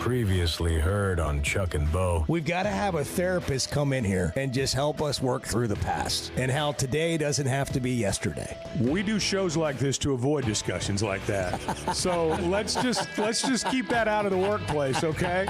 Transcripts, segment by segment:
Previously heard on Chuck and Bo. We've got to have a therapist come in here and just help us work through the past and how today doesn't have to be yesterday. We do shows like this to avoid discussions like that. So let's just keep that out of the workplace, okay?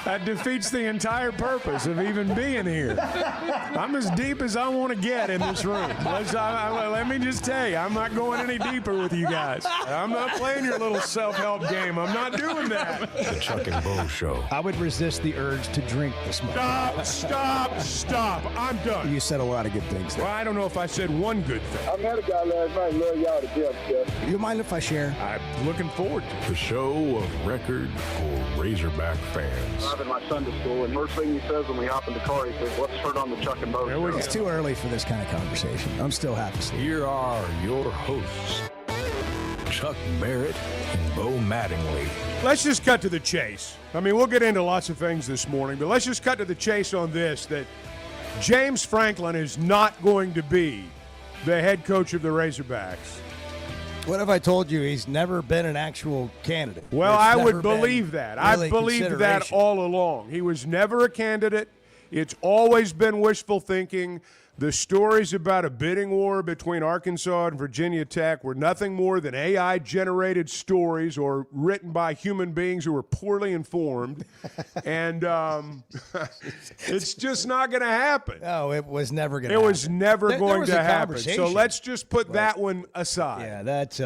That defeats the entire purpose of even being here. I'm as deep as I want to get in this room. Let me just tell you, I'm not going any deeper with you guys. I'm not playing your little self-help game. I'm not doing that. The Chuck and Bo Show. I would resist the urge to drink this morning. Stop. I'm done. You said a lot of good things there. Well, I don't know if I said one good thing. I met a guy last night, love y'all to death, Jeff. You mind if I share? I'm looking forward to it. The show of record for Razorback fans. Driving my son to school, and first thing he says when we hop in the car, he says, let's turn on the Chuck and Bo There we show. go. It's too early for this kind of conversation. I'm still half asleep. Here are your hosts, Chuck Barrett and Bo Mattingly. Let's just cut to the chase. I mean, we'll get into lots of things this morning, but let's just cut to the chase on this, that James Franklin is not going to be the head coach of the Razorbacks. What if I told you he's never been an actual candidate? Well, It's I never would been believe that. really I've believed that consideration. all along. He was never a candidate. It's always been wishful thinking. The stories about a bidding war between Arkansas and Virginia Tech were nothing more than AI-generated stories or written by human beings who were poorly informed. And it's just not going to happen. No, it was never going to It happen. was never There going was to a happen. So conversation. let's just put that one aside. Yeah, that's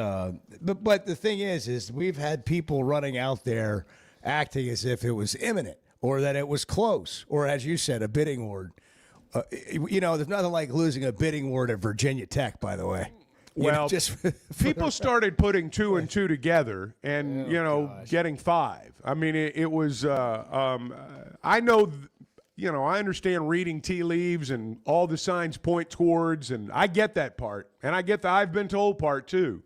but the thing is we've had people running out there acting as if it was imminent or that it was close, or as you said, a bidding war. There's nothing like losing a bidding war to Virginia Tech, by the way. Well, people started putting two and two together and, getting five. I mean, it was I know, I understand reading tea leaves and all the signs point towards, and I get that part. And I get the I've been told part, too.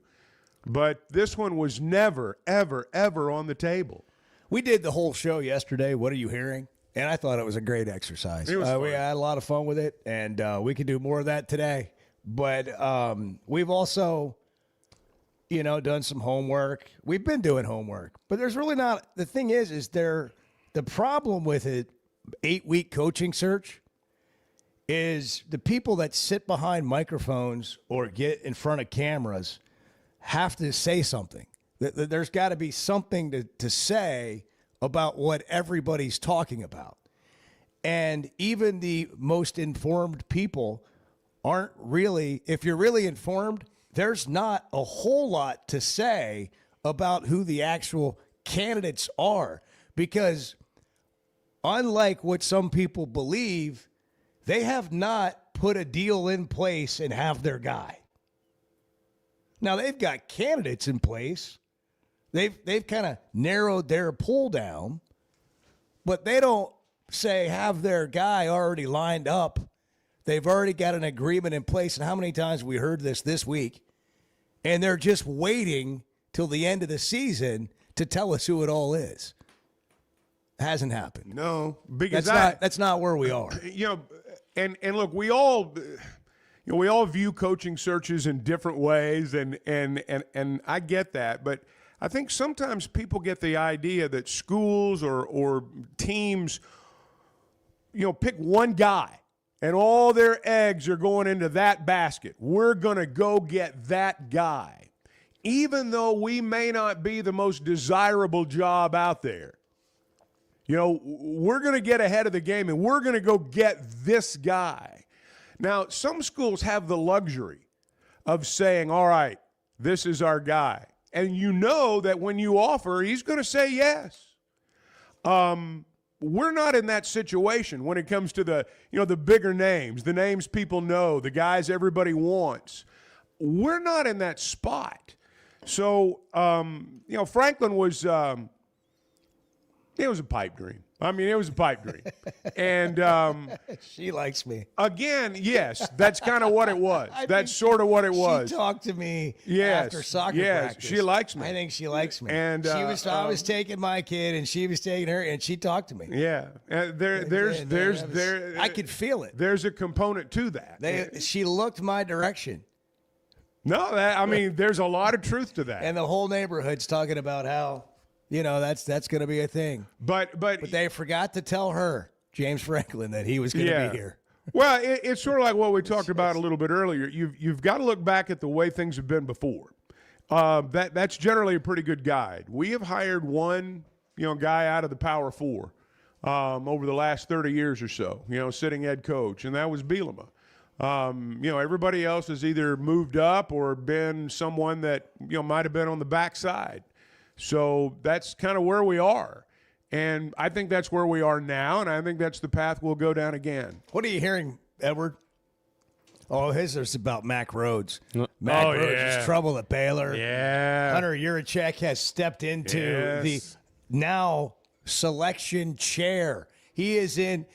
But this one was never, ever, ever on the table. We did the whole show yesterday. What are you hearing? And I thought it was a great exercise. It was fun. We had a lot of fun with it, and we could do more of that today. But we've also, done some homework. We've been doing homework, but there's really not. The thing is the problem with it, 8-week coaching search, is the people that sit behind microphones or get in front of cameras have to say something. There's got to be something to say about what everybody's talking about. And even the most informed people aren't really, if you're really informed, there's not a whole lot to say about who the actual candidates are. Because unlike what some people believe, they have not put a deal in place and have their guy. Now, they've got candidates in place. They've kind of narrowed their pull down, but they don't say have their guy already lined up. They've already got an agreement in place. And how many times we heard this week? And they're just waiting till the end of the season to tell us who it all is. Hasn't happened. No, because That's not where we are. And look, we all view coaching searches in different ways, and I get that, but I think sometimes people get the idea that schools or teams, pick one guy and all their eggs are going into that basket. We're going to go get that guy, even though we may not be the most desirable job out there. We're going to get ahead of the game and we're going to go get this guy. Now, some schools have the luxury of saying, all right, this is our guy. And you know that when you offer, he's going to say yes. We're not in that situation when it comes to the bigger names, the names people know, the guys everybody wants. We're not in that spot. So, Franklin was it was a pipe dream. I mean, it was a pipe dream. And She likes me. again, yes, that's kind of what it was. That's sort of what it was. She talked to me Yes, after soccer yes, practice. she likes me. I think she likes me. And, I was taking my kid, and she was taking her, and she talked to me. Yeah, I could feel it. There's a component to that. She looked my direction, No, there's a lot of truth to that. and the whole neighborhood's talking about how You know, that's going to be a thing. But They forgot to tell her, James Franklin, that he was going to be here. Well, it's sort of like what we talked about a little bit earlier. You've got to look back at the way things have been before. That's generally a pretty good guide. We have hired one, guy out of the Power Four over the last 30 years or so, sitting head coach, and that was Bielema. Everybody else has either moved up or been someone that, might have been on the backside. So that's kind of where we are. And I think that's where we are now, and I think that's the path we'll go down again. What are you hearing, Edward? Oh, his is about Mac Rhodes. Mac Rhodes is trouble at Baylor. Yeah. Hunter Yurachek has stepped into the now selection chair. He is in.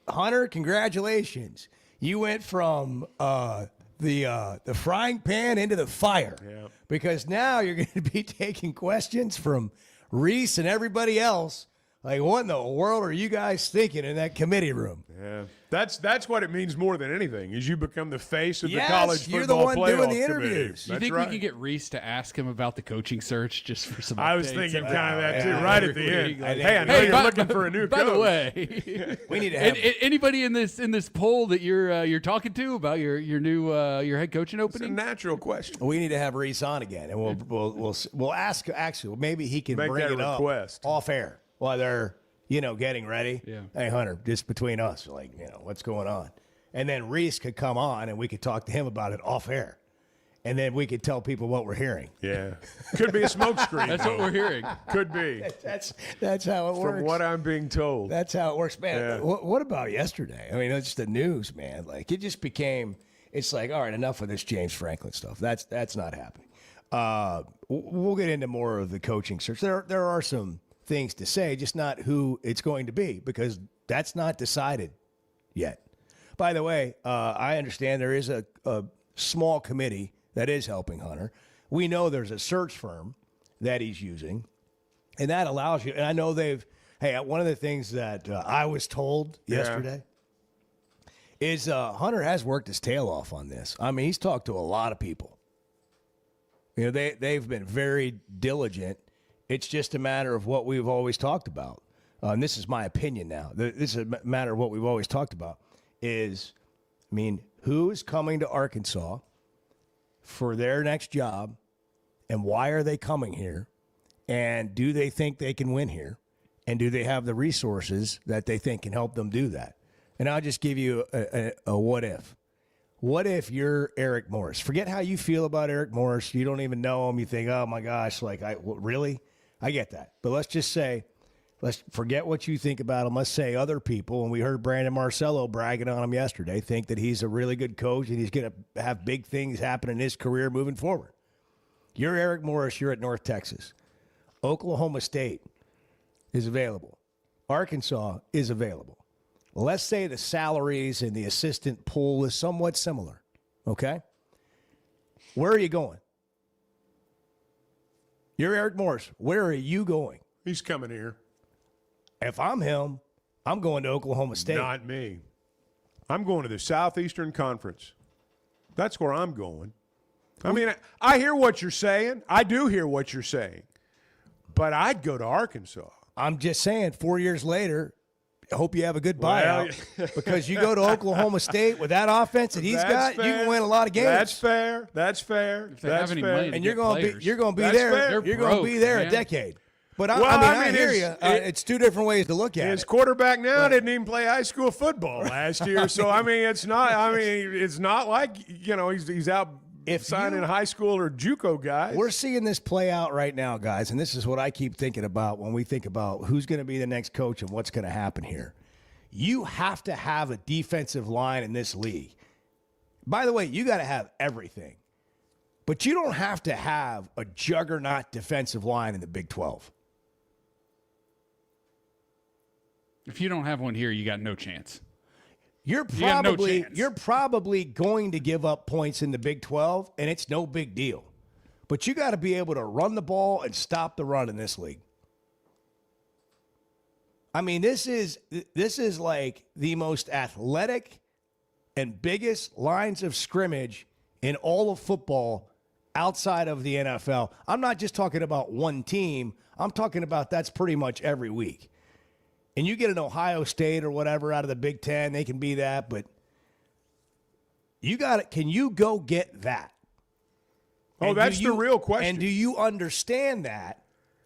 Hunter, congratulations. You went from the frying pan into the fire. Yeah. Because now you're going to be taking questions from Reese and everybody else. Like, what in the world are you guys thinking in that committee room? Yeah, that's what it means more than anything. Is you become the face of the Yes, college you're football the one playoff doing the committee. interviews. You That's think right. we could get Reese to ask him about the coaching search just for some I was updates? thinking kind of that too, right at the end. Like, Hey, I know you're looking for a new by coach. the way, We need to have. anybody in this poll that you're talking to about your new your head coaching It's a opening? natural question. We need to have Reese on again, and we'll ask. Actually, maybe he can Make bring that it up request. off air while they're getting ready. Yeah. Hey, Hunter, just between us, like what's going on, and then Reese could come on and we could talk to him about it off air, and then we could tell people what we're hearing. Yeah, could be a smokescreen. That's what we're hearing. Could be. That's how it works. From what I'm being told. That's how it works, man. Yeah. What about yesterday? I mean, it's the news, man. Like, it just became. It's like, all right, enough of this James Franklin stuff. That's not happening. We'll get into more of the coaching search. There are some things to say, just not who it's going to be, because that's not decided yet. By the way, I understand there is a small committee that is helping Hunter. We know there's a search firm that he's using, and that allows you. And I know one of the things that I was told yesterday is Hunter has worked his tail off on this. I mean, he's talked to a lot of people. They've been very diligent. It's just a matter of what we've always talked about. And this is my opinion now. This is a matter of what we've always talked about is, who is coming to Arkansas for their next job, and why are they coming here? And do they think they can win here? And do they have the resources that they think can help them do that? And I'll just give you a what if. What if you're Eric Morris? Forget how you feel about Eric Morris. You don't even know him. You think, oh, my gosh, really? I get that. But let's just say, let's forget what you think about him. Let's say other people, and we heard Brandon Marcello bragging on him yesterday, think that he's a really good coach and he's going to have big things happen in his career moving forward. You're Eric Morris. You're at North Texas. Oklahoma State is available. Arkansas is available. Let's say the salaries and the assistant pool is somewhat similar, okay? Where are you going? You're Eric Morris. Where are you going? He's coming here. If I'm him, I'm going to Oklahoma State. Not me. I'm going to the Southeastern Conference. That's where I'm going. I mean, I hear what you're saying. I do hear what you're saying. But I'd go to Arkansas. I'm just saying, 4 years later, I hope you have a good buyout because you go to Oklahoma State with that offense that he's got, you can win a lot of games. That's fair. That's fair. If they That's have any fair. money to And you're get going to players. be That's there. fair. You're going to be Broke, there a man. decade. But Well, I hear it's- you. it- It's two different ways to look at His it. quarterback now didn't even play high school football last year. So it's not like he's out signing high school or JUCO guys. We're seeing this play out right now, guys, and this is what I keep thinking about when we think about who's going to be the next coach and what's going to happen here. You have to have a defensive line in this league. By the way, you got to have everything. But you don't have to have a juggernaut defensive line in the Big 12. If you don't have one here, you got no chance. You're You got no probably chance. going to give up points in the Big 12, and it's no big deal. But you got to be able to run the ball and stop the run in this league. I mean, this is like the most athletic and biggest lines of scrimmage in all of football outside of the NFL. I'm not just talking about one team. I'm talking about that's pretty much every week. And you get an Ohio State or whatever out of the Big Ten, they can be that, but you got it. Can you go get that? Oh, And that's do you- the real question. And do you understand that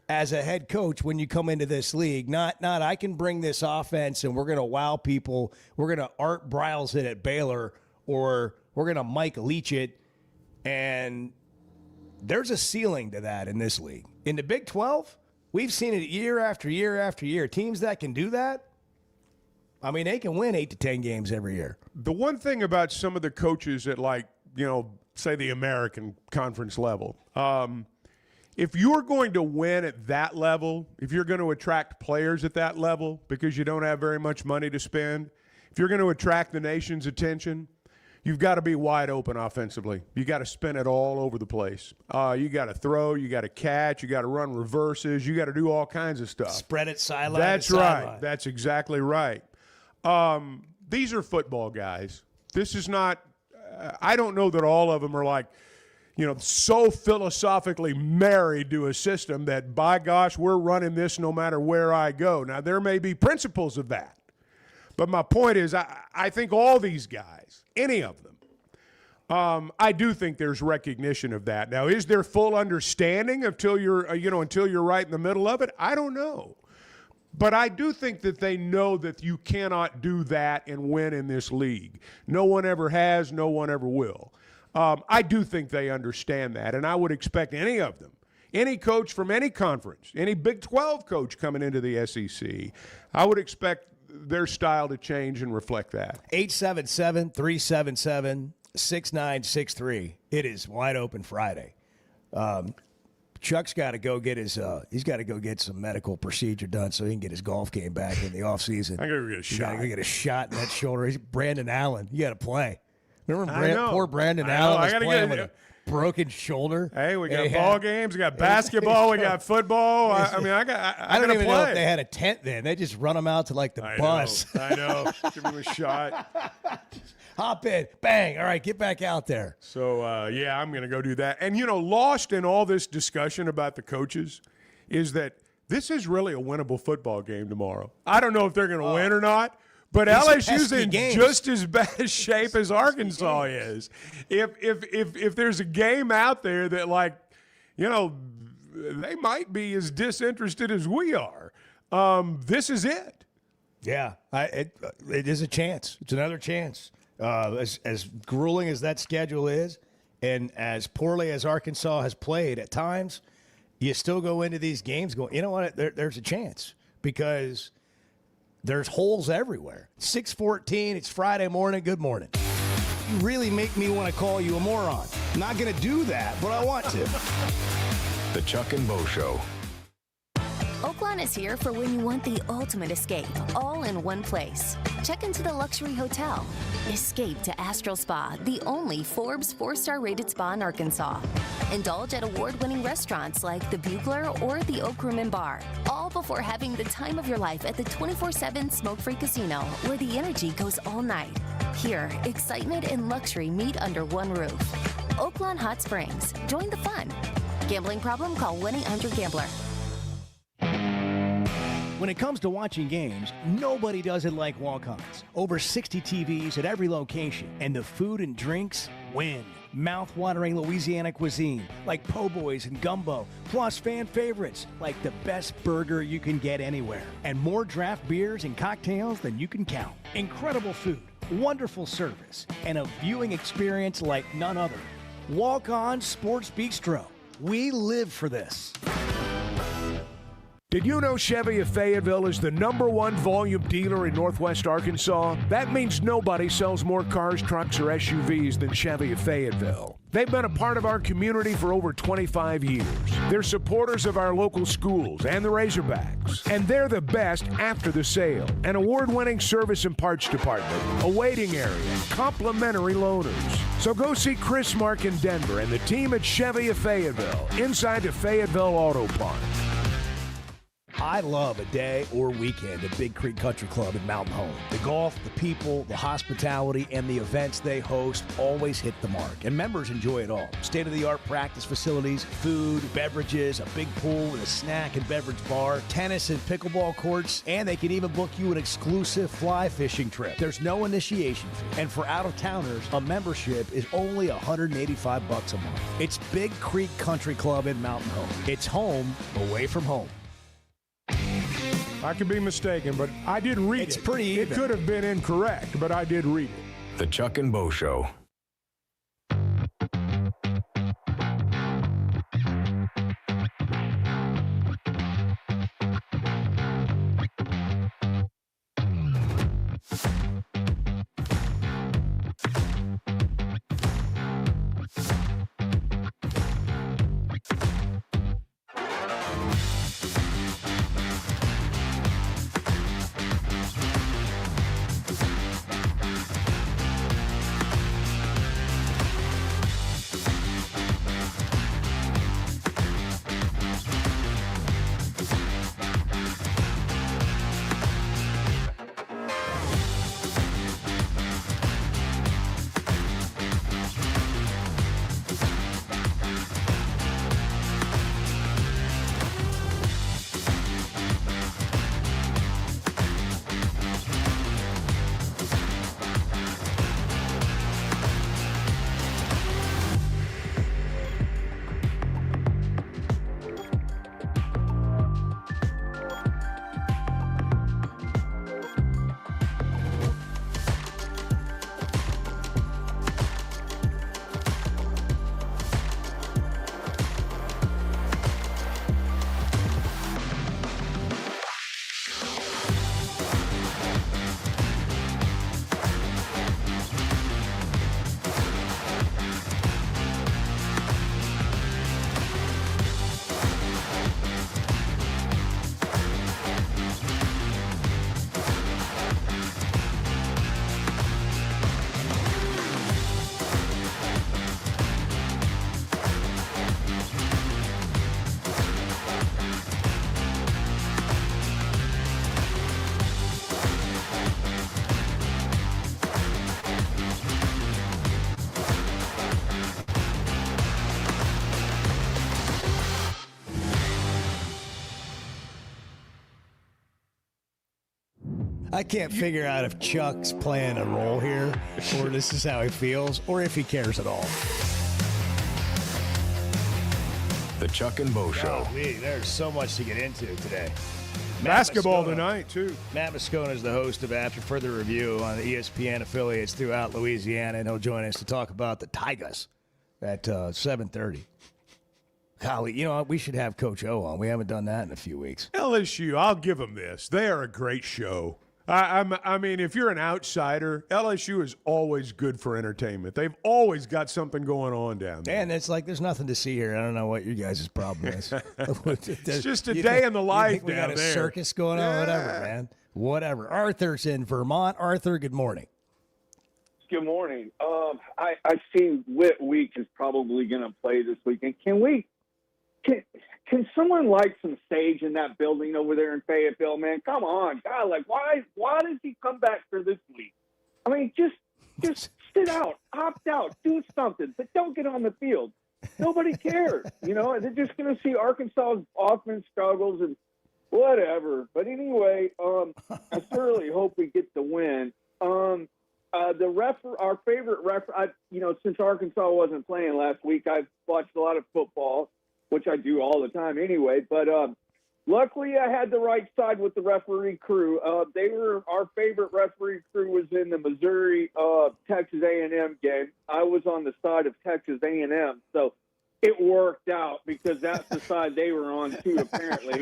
as a head coach when you come into this league? Not I can bring this offense and we're going to wow people. We're going to Art Briles it at Baylor, or we're going to Mike Leach it. And there's a ceiling to that in this league. In the Big 12, we've seen it year after year after year. Teams that can do that, I mean, they can win 8 to 10 games every year. The one thing about some of the coaches at, like, you know, say the American Conference level, if you're going to win at that level, if you're going to attract players at that level because you don't have very much money to spend, if you're going to attract the nation's attention, you've got to be wide open offensively. You got to spin it all over the place. You got to throw, you got to catch, you got to run reverses, you got to do all kinds of stuff. Spread it sideline That's to right. sideline. That's exactly right. These are football guys. This is not I don't know that all of them are like, you know, so philosophically married to a system that, by gosh, we're running this no matter where I go. Now, there may be principles of that. But my point is, I think all these guys, any of them, I do think there's recognition of that. Now, is there full understanding until you're right in the middle of it? I don't know. But I do think that they know that you cannot do that and win in this league. No one ever has, no one ever will. I do think they understand that, and I would expect any of them, any coach from any conference, any Big 12 coach coming into the SEC, I would expect their style to change and reflect that. 877-377-6963. It is Wide Open Friday. Chuck's got to go get his he's got to go get some medical procedure done so he can get his golf game back in the offseason. I got to get a He's got shot. to get a shot in that shoulder. He's Brandon Allen. You got to play. Remember I know. poor Brandon I know. Allen I was gotta playing get with it. a broken shoulder. Hey, we got Yeah. ball games, we got basketball, we got football. I don't even know if they had a tent then. They just run them out to like the bus. I know. Give him a shot. Hop in. Bang. All right, get back out there. So, yeah, I'm going to go do that. And, you know, lost in all this discussion about the coaches is that this is really a winnable football game tomorrow. I don't know if they're going to win or not, but These are LSU's pesky in games. just as bad shape as Arkansas is. If there's a game out there that, like, you know, they might be as disinterested as we are, this is it. Yeah, it is a chance. It's another chance. As grueling as that schedule is, and as poorly as Arkansas has played at times, you still go into these games going, you know what, there's a chance because there's holes everywhere. 6:14, it's Friday morning. Good morning. You really make me want to call you a moron. I'm not going to do that, but I want to. The Chuck and Bo Show. Oaklawn is here for when you want the ultimate escape, all in one place. Check into the luxury hotel. Escape to Astral Spa, the only Forbes 4-star rated spa in Arkansas. Indulge at award-winning restaurants like the Bugler or the Oak Room and Bar, all before having the time of your life at the 24/7 smoke-free casino, where the energy goes all night. Here, excitement and luxury meet under one roof. Oaklawn Hot Springs. Join the fun. Gambling problem? Call 1-800-GAMBLER. When it comes to watching games, nobody does it like Walk-Ons. Over 60 TVs at every location, and the food and drinks win. Mouth-watering Louisiana cuisine like po' boys and gumbo, plus fan favorites like the best burger you can get anywhere, and more draft beers and cocktails than you can count. Incredible food, wonderful service, and a viewing experience like none other. Walk-On Sports Bistro. We live for this. Did you know Chevy of Fayetteville is the #1 volume dealer in Northwest Arkansas? That means nobody sells more cars, trucks, or SUVs than Chevy of Fayetteville. They've been a part of our community for over 25 years. They're supporters of our local schools and the Razorbacks. And they're the best after the sale. An award-winning service and parts department, a waiting area, complimentary loaners. So go see Chris Mark in Denver and the team at Chevy of Fayetteville, inside the Fayetteville Auto Park. I love a day or weekend at Big Creek Country Club in Mountain Home. The golf, the people, the hospitality, and the events they host always hit the mark, and members enjoy it all. State-of-the-art practice facilities, food, beverages, a big pool with a snack and beverage bar, tennis and pickleball courts, and they can even book you an exclusive fly fishing trip. There's no initiation fee, and for out-of-towners, a membership is only $185 a month. It's Big Creek Country Club in Mountain Home. It's home away from home. I could be mistaken, but I did read it. It's pretty even. It could have been incorrect, but I did read it. The Chuck and Bo Show. I can't figure out if Chuck's playing a role here, or this is how he feels, or if he cares at all. The Chuck and Bo Show. There's so much to get into today. Basketball Matt Moscona. Tonight, too. Matt Moscona is the host of After Further Review on the ESPN affiliates throughout Louisiana, and he'll join us to talk about the Tigers at 7:30. Golly, we should have Coach O on. We haven't done that in a few weeks. LSU, I'll give them this. They are a great show. I mean, if you're an outsider, LSU is always good for entertainment. They've always got something going on down there. And it's like there's nothing to see here. I don't know what your guys' problem is. It's just a day in the life we down got a there. circus going on? Whatever, man. Whatever. Arthur's in Vermont. Arthur, good morning. Good morning. I see Whit Week is probably going to play this weekend. Can someone light some sage in that building over there in Fayetteville, man? Come on, God! Like, why does he come back for this week? I mean, just sit out, opt out, do something, but don't get on the field. Nobody cares, They're just going to see Arkansas's offense struggles and whatever. But anyway, I certainly hope we get the win. Our favorite referee, since Arkansas wasn't playing last week, I've watched a lot of football, which I do all the time anyway. But luckily, I had the right side with the referee crew. Our favorite referee crew was in the Missouri Texas A&M game. I was on the side of Texas A&M, so it worked out because that's the side they were on too. Apparently,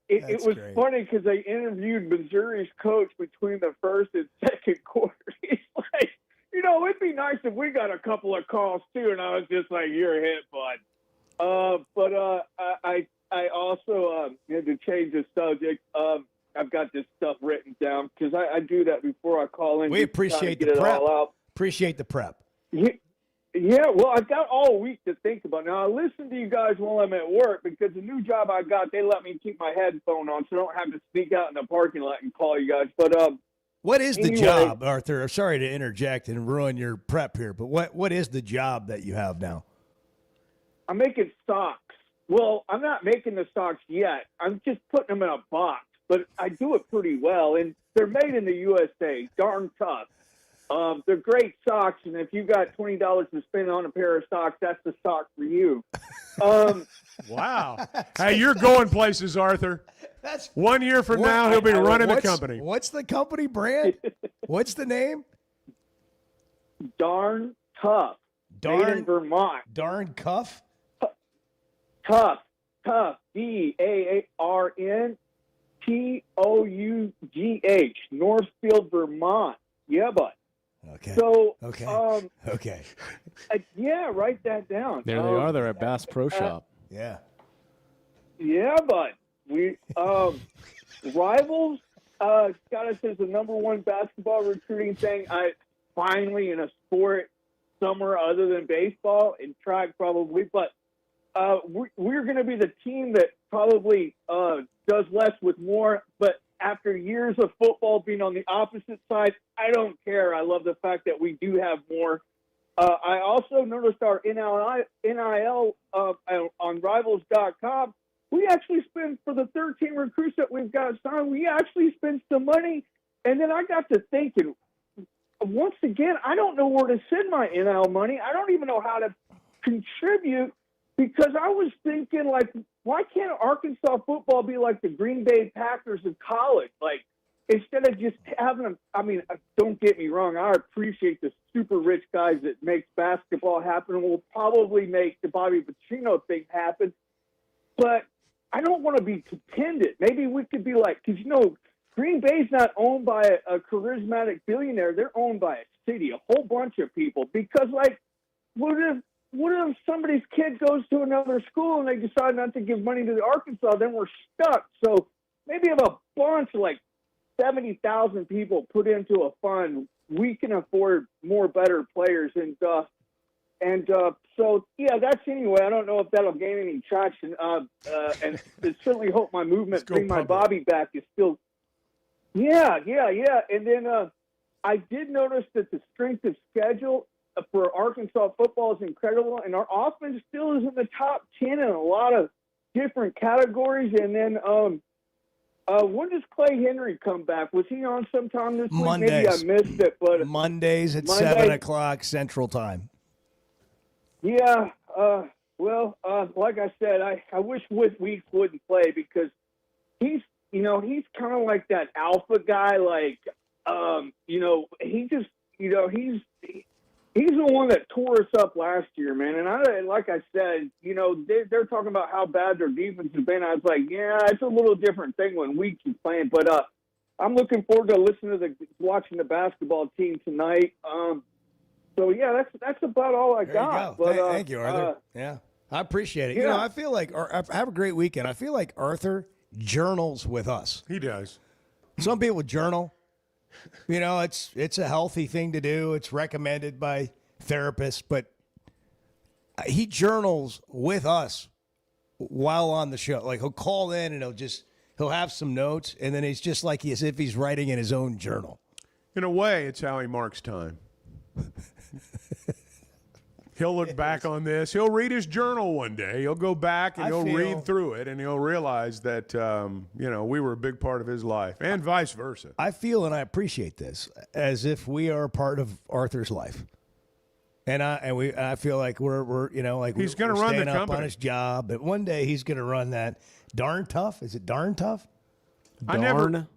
it was great. Funny because they interviewed Missouri's coach between the first and second quarter. He's like, it'd be nice if we got a couple of calls too. And I was just like, you're a hit, bud. I also had to change the subject. I've got this stuff written down because I do that before I call in. We appreciate the prep. Appreciate the prep. Yeah, well, I've got all week to think about it. Now, I listen to you guys while I'm at work because the new job I got, they let me keep my headphone on so I don't have to sneak out in the parking lot and call you guys. But what is the anyway, job, Arthur? I'm sorry to interject and ruin your prep here, but what is the job that you have now? I'm making socks. Well, I'm not making the socks yet. I'm just putting them in a box, but I do it pretty well, and they're made in the USA. Darn tough. They're great socks, and if you got $20 to spend on a pair of socks, that's the sock for you. Wow. Hey, you're going places, Arthur. That's 1 year from now, he'll be running the company. What's the company brand? What's the name? Darn tough. Made in Vermont. Darn cuff? Tough. DARNTOUGH. Northfield, Vermont. Yeah, bud. Okay. So, okay. Yeah, write that down. There they are. They're at Bass Pro Shop. Yeah. Yeah, bud. We Rivals got us as the number one basketball recruiting thing. I finally in a sport somewhere other than baseball and track probably, but we're going to be the team that probably does less with more. But after years of football being on the opposite side, I don't care. I love the fact that we do have more. I also noticed our NIL on Rivals.com. We actually spend, for the 13 recruits that we've got signed, we actually spend some money. And then I got to thinking, once again, I don't know where to send my NIL money. I don't even know how to contribute, because I was thinking, like, why can't Arkansas football be like the Green Bay Packers of college? Like, instead of just having them, I mean, don't get me wrong, I appreciate the super rich guys that make basketball happen and will probably make the Bobby Petrino thing happen. But I don't want to be dependent. Maybe we could be like, because, Green Bay's not owned by a charismatic billionaire. They're owned by a city, a whole bunch of people. Because, like, what if somebody's kid goes to another school and they decide not to give money to the Arkansas? Then we're stuck. So maybe if a bunch, like 70,000 people put into a fund, we can afford more better players. So, yeah, that's anyway. I don't know if that'll gain any traction. And I certainly hope my movement, Bring My Bobby Back, is still. Yeah. And then I did notice that the strength of schedule for Arkansas football is incredible, and our offense still is in the top 10 in a lot of different categories. And then when does Clay Henry come back? Was he on sometime this week? Mondays. Maybe I missed it. But Mondays at 7 o'clock Central Time. Yeah. Well, like I said, I wish Weeks wouldn't play, because he's kind of like that alpha guy. Like, he just, he's the one that tore us up last year, man. And like I said, they're talking about how bad their defense has been. I was like, yeah, it's a little different thing when Weeks is playing. But I'm looking forward to watching the basketball team tonight. So yeah, that's about all I got. But, thank you, Arthur. Yeah, I appreciate it. Yeah. I feel like have a great weekend. I feel like Arthur journals with us. He does. Some people journal. It's a healthy thing to do. It's recommended by therapists, but he journals with us while on the show. Like, he'll call in and he'll have some notes, and then it's just like as if he's writing in his own journal. In a way, it's how he marks time. He'll look back on this. He'll read his journal one day. He'll go back and he'll read through it, and he'll realize that, we were a big part of his life, and vice versa. I feel and I appreciate this as if we are a part of Arthur's life. And I feel like we're he's going to run the up company on his job, but one day he's going to run that Darn Tough. Is it Darn Tough? Darn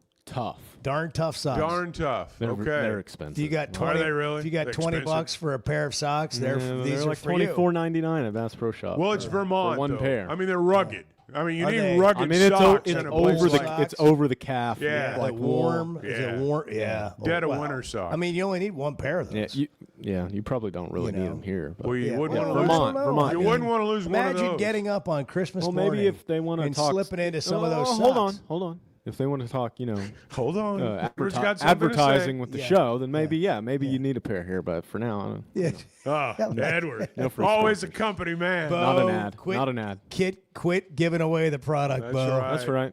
Tough socks. Darn Tough. Okay. They're expensive. If you got 20, Are they really? If you got $20 for a pair of socks, they're like $24.99 at Bass Pro Shop. Well, it's Vermont, for one though. pair. I mean, they're rugged. I mean, you Are need they? rugged it's socks. it's over the calf. Yeah. like warm. Is it warm? Yeah. Dead of Wow. winter socks. I mean, you only need one pair of those. You probably don't really need them here. But Well, you wouldn't Well, want to lose. Vermont. You wouldn't want to lose one of Imagine those. getting up on Christmas Well, morning maybe if they want to and talk, slipping into some of those socks. Hold on. If they want to talk, hold on, advertising with the show, then maybe you need a pair here. But for now, Edward, no always a company man. Bo, not an ad. Not an ad. Quit giving away the product, That's Bo. right. That's right.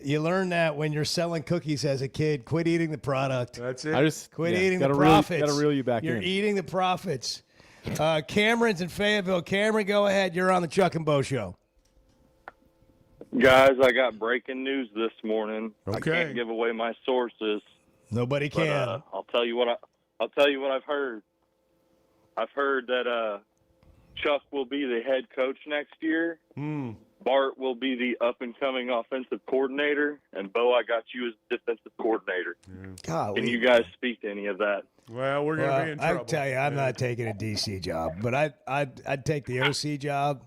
You learn that when you're selling cookies as a kid. Quit eating the product. That's it. I just Quit eating the gotta profits. Got to reel you back You're in. eating the profits. Cameron's in Fayetteville. Cameron, go ahead. You're on the Chuck and Bo Show. Guys, I got breaking news this morning. Okay. I can't give away my sources. Nobody can. But, I'll tell you what I've heard. I've heard that Chuck will be the head coach next year. Bart will be the up and coming offensive coordinator, and Bo, I got you as defensive coordinator. Golly. Can you guys speak to any of that? Well, we're gonna be in trouble. I'll tell you, I'm not taking a DC job, but I'd take the OC job.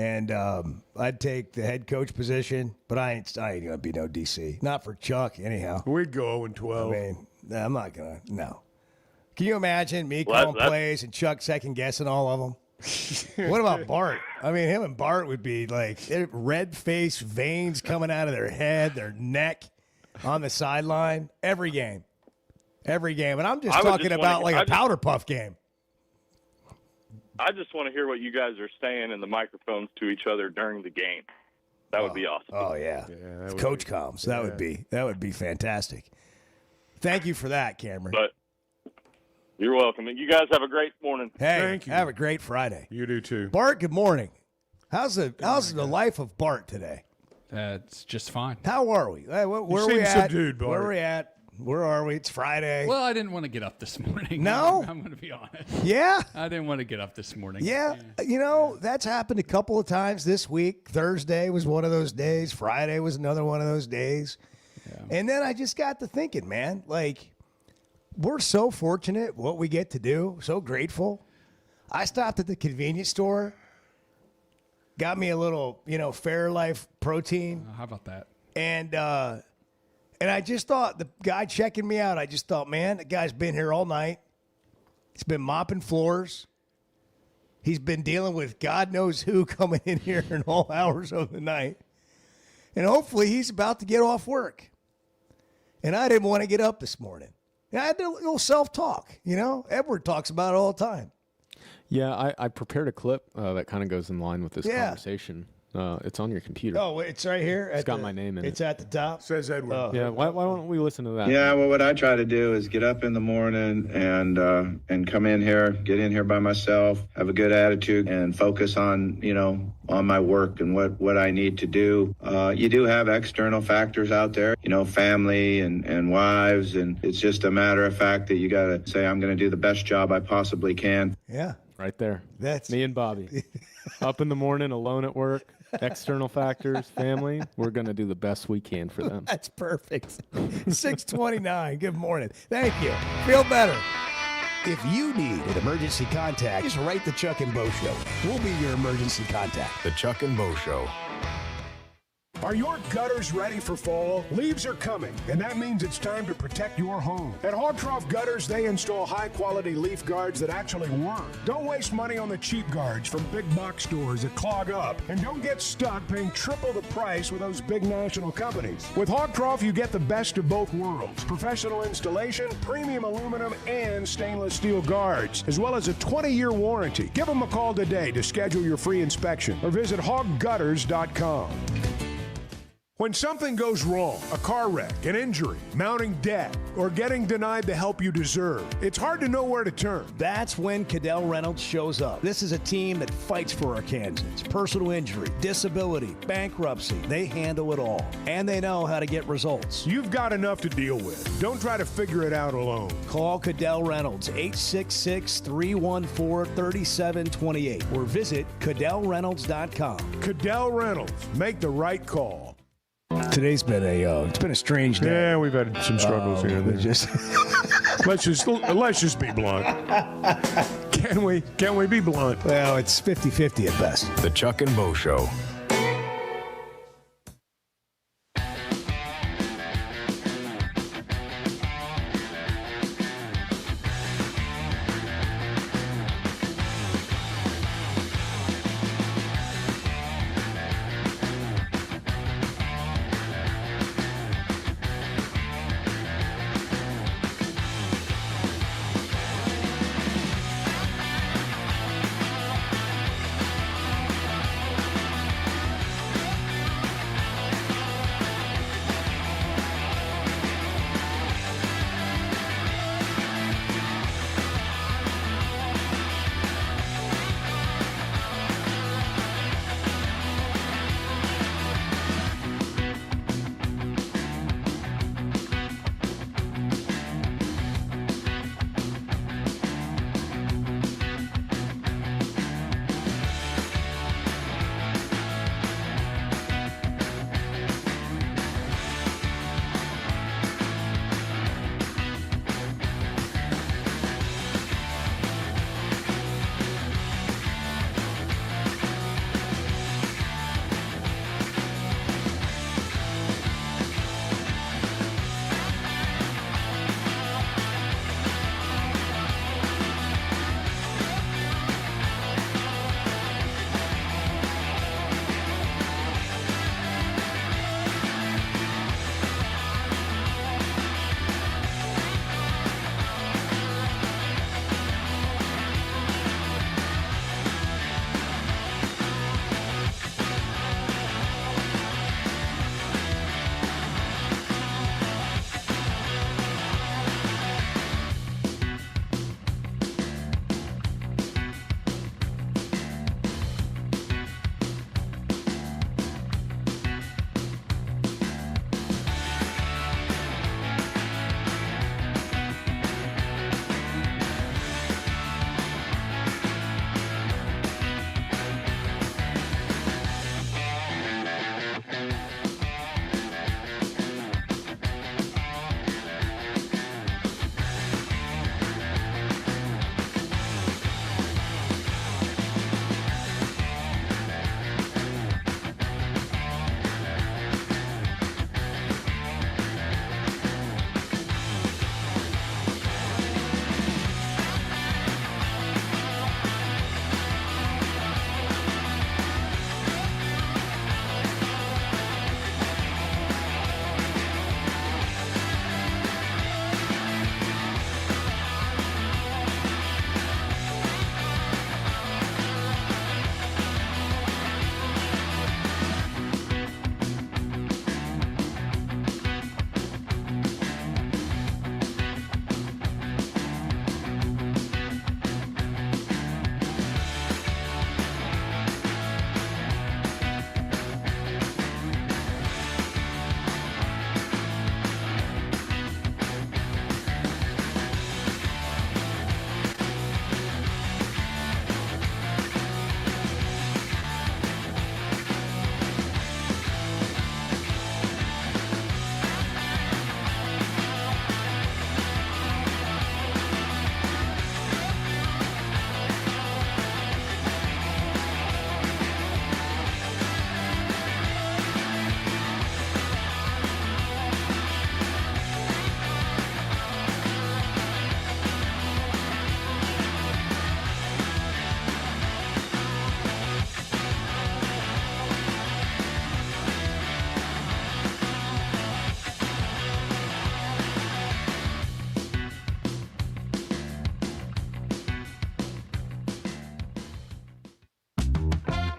And I'd take the head coach position, but I ain't going to be no DC. Not for Chuck, anyhow. We'd go 0-12. I mean, I'm not going to. No. Can you imagine me calling plays and Chuck second-guessing all of them? What about Bart? I mean, him and Bart would be like red-faced veins coming out of their head, their neck, on the sideline. Every game. And I'm just talking about like a powder puff game. I just want to hear what you guys are saying in the microphones to each other during the game. That would be awesome. Oh yeah, Coach comms. That would be fantastic. Thank you for that, Cameron. But you're welcome. You guys have a great morning. Hey, Thank you. have a great Friday. You do too. Bart, good morning. How's the life of Bart today? It's just fine. How are we? Where are we seem at? subdued, Bart. Where are we at? Where are we? It's Friday. Well, I didn't want to get up this morning. No? I'm going to be honest. Yeah? I didn't want to get up this morning. Yeah. That's happened a couple of times this week. Thursday was one of those days. Friday was another one of those days. Yeah. And then I just got to thinking, man, like, we're so fortunate what we get to do, so grateful. I stopped at the convenience store, got me a little, Fairlife protein. How about that? And I just thought, the guy checking me out, I just thought, man, the guy's been here all night. He's been mopping floors. He's been dealing with God knows who coming in here in all hours of the night. And hopefully he's about to get off work. And I didn't want to get up this morning. And I had a little self-talk, Edward talks about it all the time. Yeah, I prepared a clip that kind of goes in line with this conversation. It's on your computer. Oh, it's right here. It's got my name in it. It's at the top. Says Edward. Yeah, why don't we listen to that? Yeah, well, what I try to do is get up in the morning and come in here, get in here by myself, have a good attitude, and focus on, on my work and what I need to do. You do have external factors out there, family and wives, and it's just a matter of fact that you got to say, I'm going to do the best job I possibly can. Yeah. Right there. That's me and Bobby. Up in the morning, alone at work. External factors, family, we're going to do the best we can for them. That's perfect. 629. Good morning. Thank you. Feel better. If you need an emergency contact, just write the Chuck and Bo Show. We'll be your emergency contact. The Chuck and Bo Show. Are your gutters ready for fall? Leaves are coming, and that means it's time to protect your home. At Hogtroff Gutters, they install high-quality leaf guards that actually work. Don't waste money on the cheap guards from big box stores that clog up, and don't get stuck paying triple the price with those big national companies. With Hogtroff, you get the best of both worlds. Professional installation, premium aluminum, and stainless steel guards, as well as a 20-year warranty. Give them a call today to schedule your free inspection, or visit hoggutters.com. When something goes wrong, a car wreck, an injury, mounting debt, or getting denied the help you deserve, it's hard to know where to turn. That's when Cadell Reynolds shows up. This is a team that fights for Arkansans. Personal injury, disability, bankruptcy, they handle it all. And they know how to get results. You've got enough to deal with. Don't try to figure it out alone. Call Cadell Reynolds, 866-314-3728, or visit CadellReynolds.com. Cadell Reynolds. Make the right call. Today's been a strange day. Yeah, we've had some struggles here. Let's just be blunt. Can we be blunt? Well, it's 50-50 at best. The Chuck and Bo Show.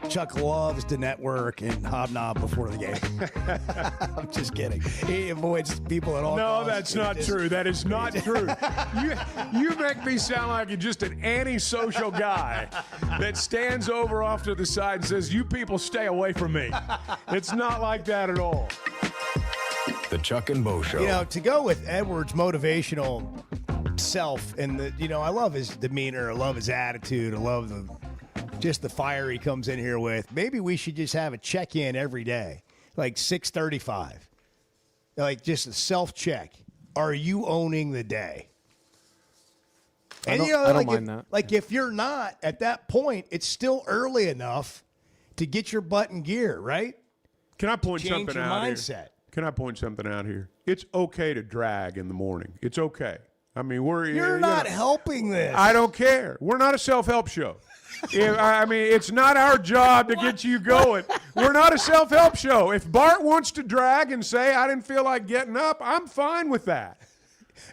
Chuck loves to network and hobnob before the game. I'm just kidding. He avoids people at all No, costs. that's not true. That is not true. You make me sound like you're just an antisocial guy that stands over off to the side and says, "You people stay away from me." It's not like that at all. The Chuck and Bo Show. You know, to go with Edwards' motivational self, and I love his demeanor, I love his attitude, I love just the fire he comes in here with. Maybe we should just have a check-in every day, like 6:35, like just a self-check. Are you owning the day? I And don't mind that. Like if you're not at that point, it's still early enough to get your butt in gear, right? Can I point Change something your out mindset. here? Can I point something out here? It's okay to drag in the morning. It's okay. I mean, You're not helping this. I don't care. We're not a self-help show. It's not our job to get you going. We're not a self-help show. If Bart wants to drag and say, "I didn't feel like getting up," I'm fine with that.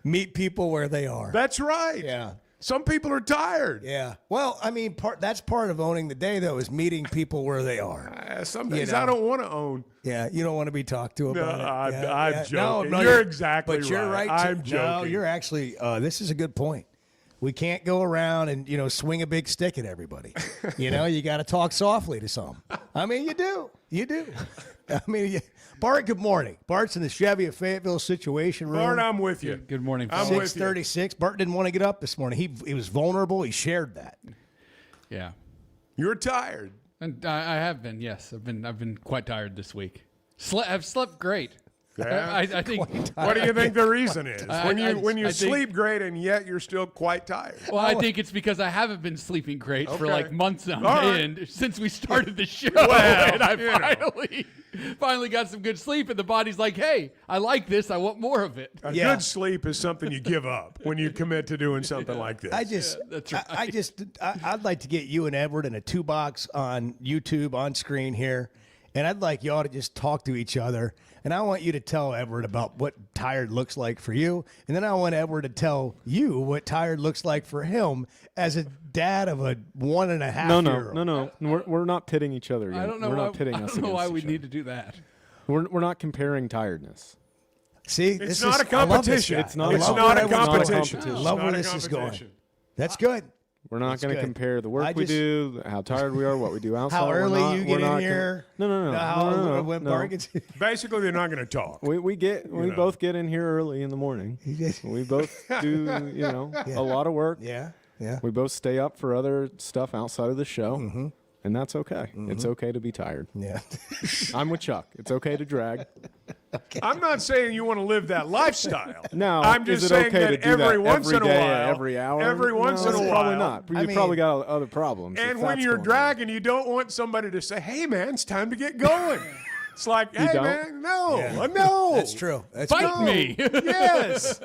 Meet people where they are. That's right. Yeah. Some people are tired. Yeah. Well, I mean, that's part of owning the day, though, is meeting people where they are. Some days I don't want to own. Yeah, you don't want to be talked to about it. I'm joking. No, you're exactly but you're right. I'm joking. No, you're actually. This is a good point. We can't go around and swing a big stick at everybody. You got to talk softly to some. I mean, you do. I mean, Bart. Good morning. Bart's in the Chevy of Fayetteville Situation Room. Bart, I'm with you. Good morning. I'm with you. 6:36. Bart didn't want to get up this morning. He was vulnerable. He shared that. Yeah. You're tired. And I have been. Yes, I've been quite tired this week. I've slept great. Yeah. I think. What do you think the reason is? When you I think- sleep great and yet you're still quite tired. Well, I think it's because I haven't been sleeping great for Okay. like months on All right. end since we started the show, Well, and I finally got some good sleep, and the body's like, "Hey, I like this. I want more of it." A good sleep is something you give up when you commit to doing something like this. That's right. I'd like to get you and Edward in a 2-box on YouTube on screen here, and I'd like y'all to just talk to each other. And I want you to tell Edward about what tired looks like for you, and then I want Edward to tell you what tired looks like for him as a dad of a 1.5-year-old. No. We're not pitting each other yet. I don't know. We're why, not pitting I us don't know why against we each need to do that. other. We're not comparing tiredness. See, It's not a competition. It's not. It's a not a competition. competition. I love where It's this not a is going. competition. That's good. We're not That's going to good. compare the work I we just- do, how tired we are, what we do outside. How We're early not- you we're get in not here. No. When no. Bart gets Basically, they're not going to talk. We both get in here early in the morning. We both do a lot of work. Yeah. We both stay up for other stuff outside of the show, and that's okay. It's okay to be tired. Yeah. I'm with Chuck. It's okay to drag. I'm not saying you want to live that lifestyle. No, I'm just is it saying okay that to do every that once every in a day, while, every hour? every once No, in a while, probably not. I You mean- probably got other problems. And if when that's you're going on. dragging, you don't want somebody to say, "Hey, man, it's time to get going." It's like, You "Hey, don't? man, no, Yeah. no, That's true. That's Fight true. me. yes,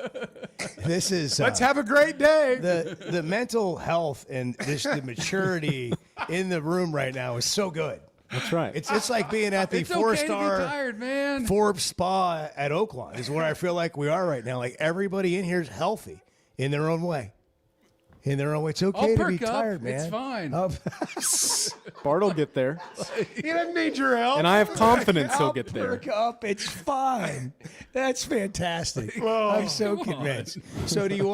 This is let's have a great day." the mental health and the maturity in the room right now is so good. That's right. It's like being at the It's okay to be 4-star tired, man. Forbes Spa at Oakland is where I feel like we are right now. Like everybody in here is healthy in their own way. In their own way. It's okay I'll to be perk up. tired, man. It's fine. Bart will get there, He doesn't need your help. and I have confidence he'll I'll get there. perk up. It's fine. That's fantastic. I'm so convinced. So do you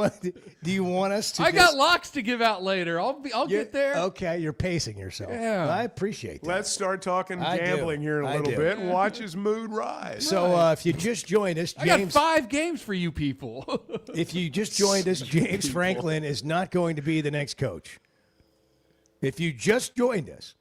want us to I just- got locks to give out later. I'll get there. Okay, you're pacing yourself. Yeah. I appreciate that. Let's start talking I do. gambling here in a I little do. bit and watch his mood rise. So if you just joined us, I got James, 5 games for you people. if you just joined us, James Franklin is not going to be the next coach. If you just joined us,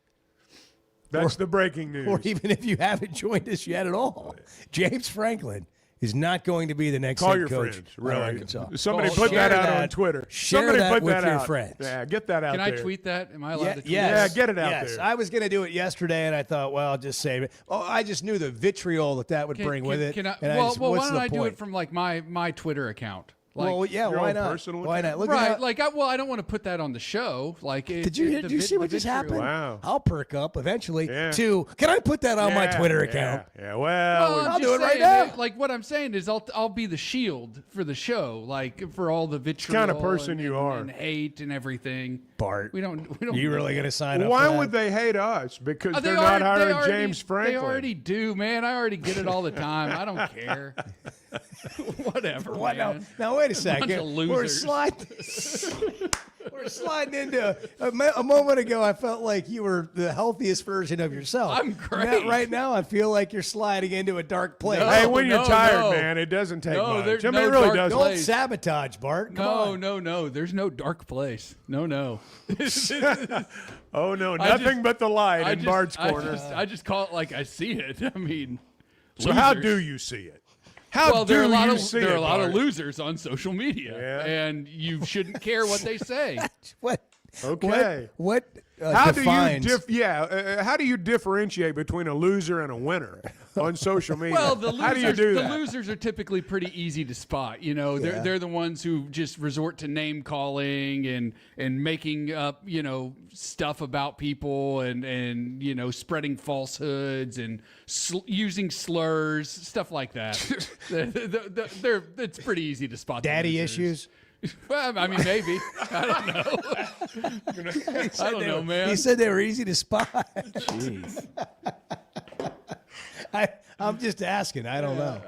That's the breaking news. or even if you haven't joined us yet at all, James Franklin is not going to be the next Call head your coach friends, of really. Arkansas. Somebody Call- put share that out on Twitter. Share Somebody that put with that your out. friends. Yeah, get that out Can I there. tweet that? Am I allowed to tweet Yes. Yeah, get it out yes. there. I was going to do it yesterday, and I thought, well, I'll just save it. Oh, I just knew the vitriol that would bring with it. Can I, and well, just, well, what's why don't the I do point? it from like my Twitter account? Like, well, yeah, your why own not? personal Why not? account? Look right? at how, Like, I don't want to put that on the show. Like, did you see what just happened? Wow. I'll perk up eventually. Yeah. Can I put that on my Twitter account? Yeah, well, I'm I'll just do it right saying, now. Like, what I'm saying is, I'll be the shield for the show, like for all the vitriol, kind of person and, you are. and hate and everything. Bart, We don't. you really going to sign up? why for that? would they hate us? Because They they're not already- hiring James Franklin. They already do, man. I already get it all the time. I don't care. Whatever, What? man. Now, wait a Bunch second. of We're losers. sliding into a moment ago. I felt like you were the healthiest version of yourself. I'm great. Right now, I feel like you're sliding into a dark place. No. Hey, when you're no, tired, no. man, it doesn't take No, much. there's I mean, no it really dark doesn't. Don't place. sabotage, Bart. Come on. No. There's no dark place. No. Oh no, nothing but the light in Bart's I corner. just call it like I see it. I mean, So how losers. do you see it? How Well, do there are a lot you of see there are it, a lot of Bart? losers on social media, Yeah. and you shouldn't care what they say. What? Okay. What How defines? do you how do you differentiate between a loser and a winner on social media? Well, the losers, how do you do the that? losers are typically pretty easy to spot. You know, they're the ones who just resort to name calling and making up, stuff about people and spreading falsehoods and using slurs, stuff like that. It's pretty easy to spot. Daddy the losers. issues. Well, I mean, maybe. I don't know. I don't know, man. He said they were easy to spot. Jeez. I'm just asking. I don't know.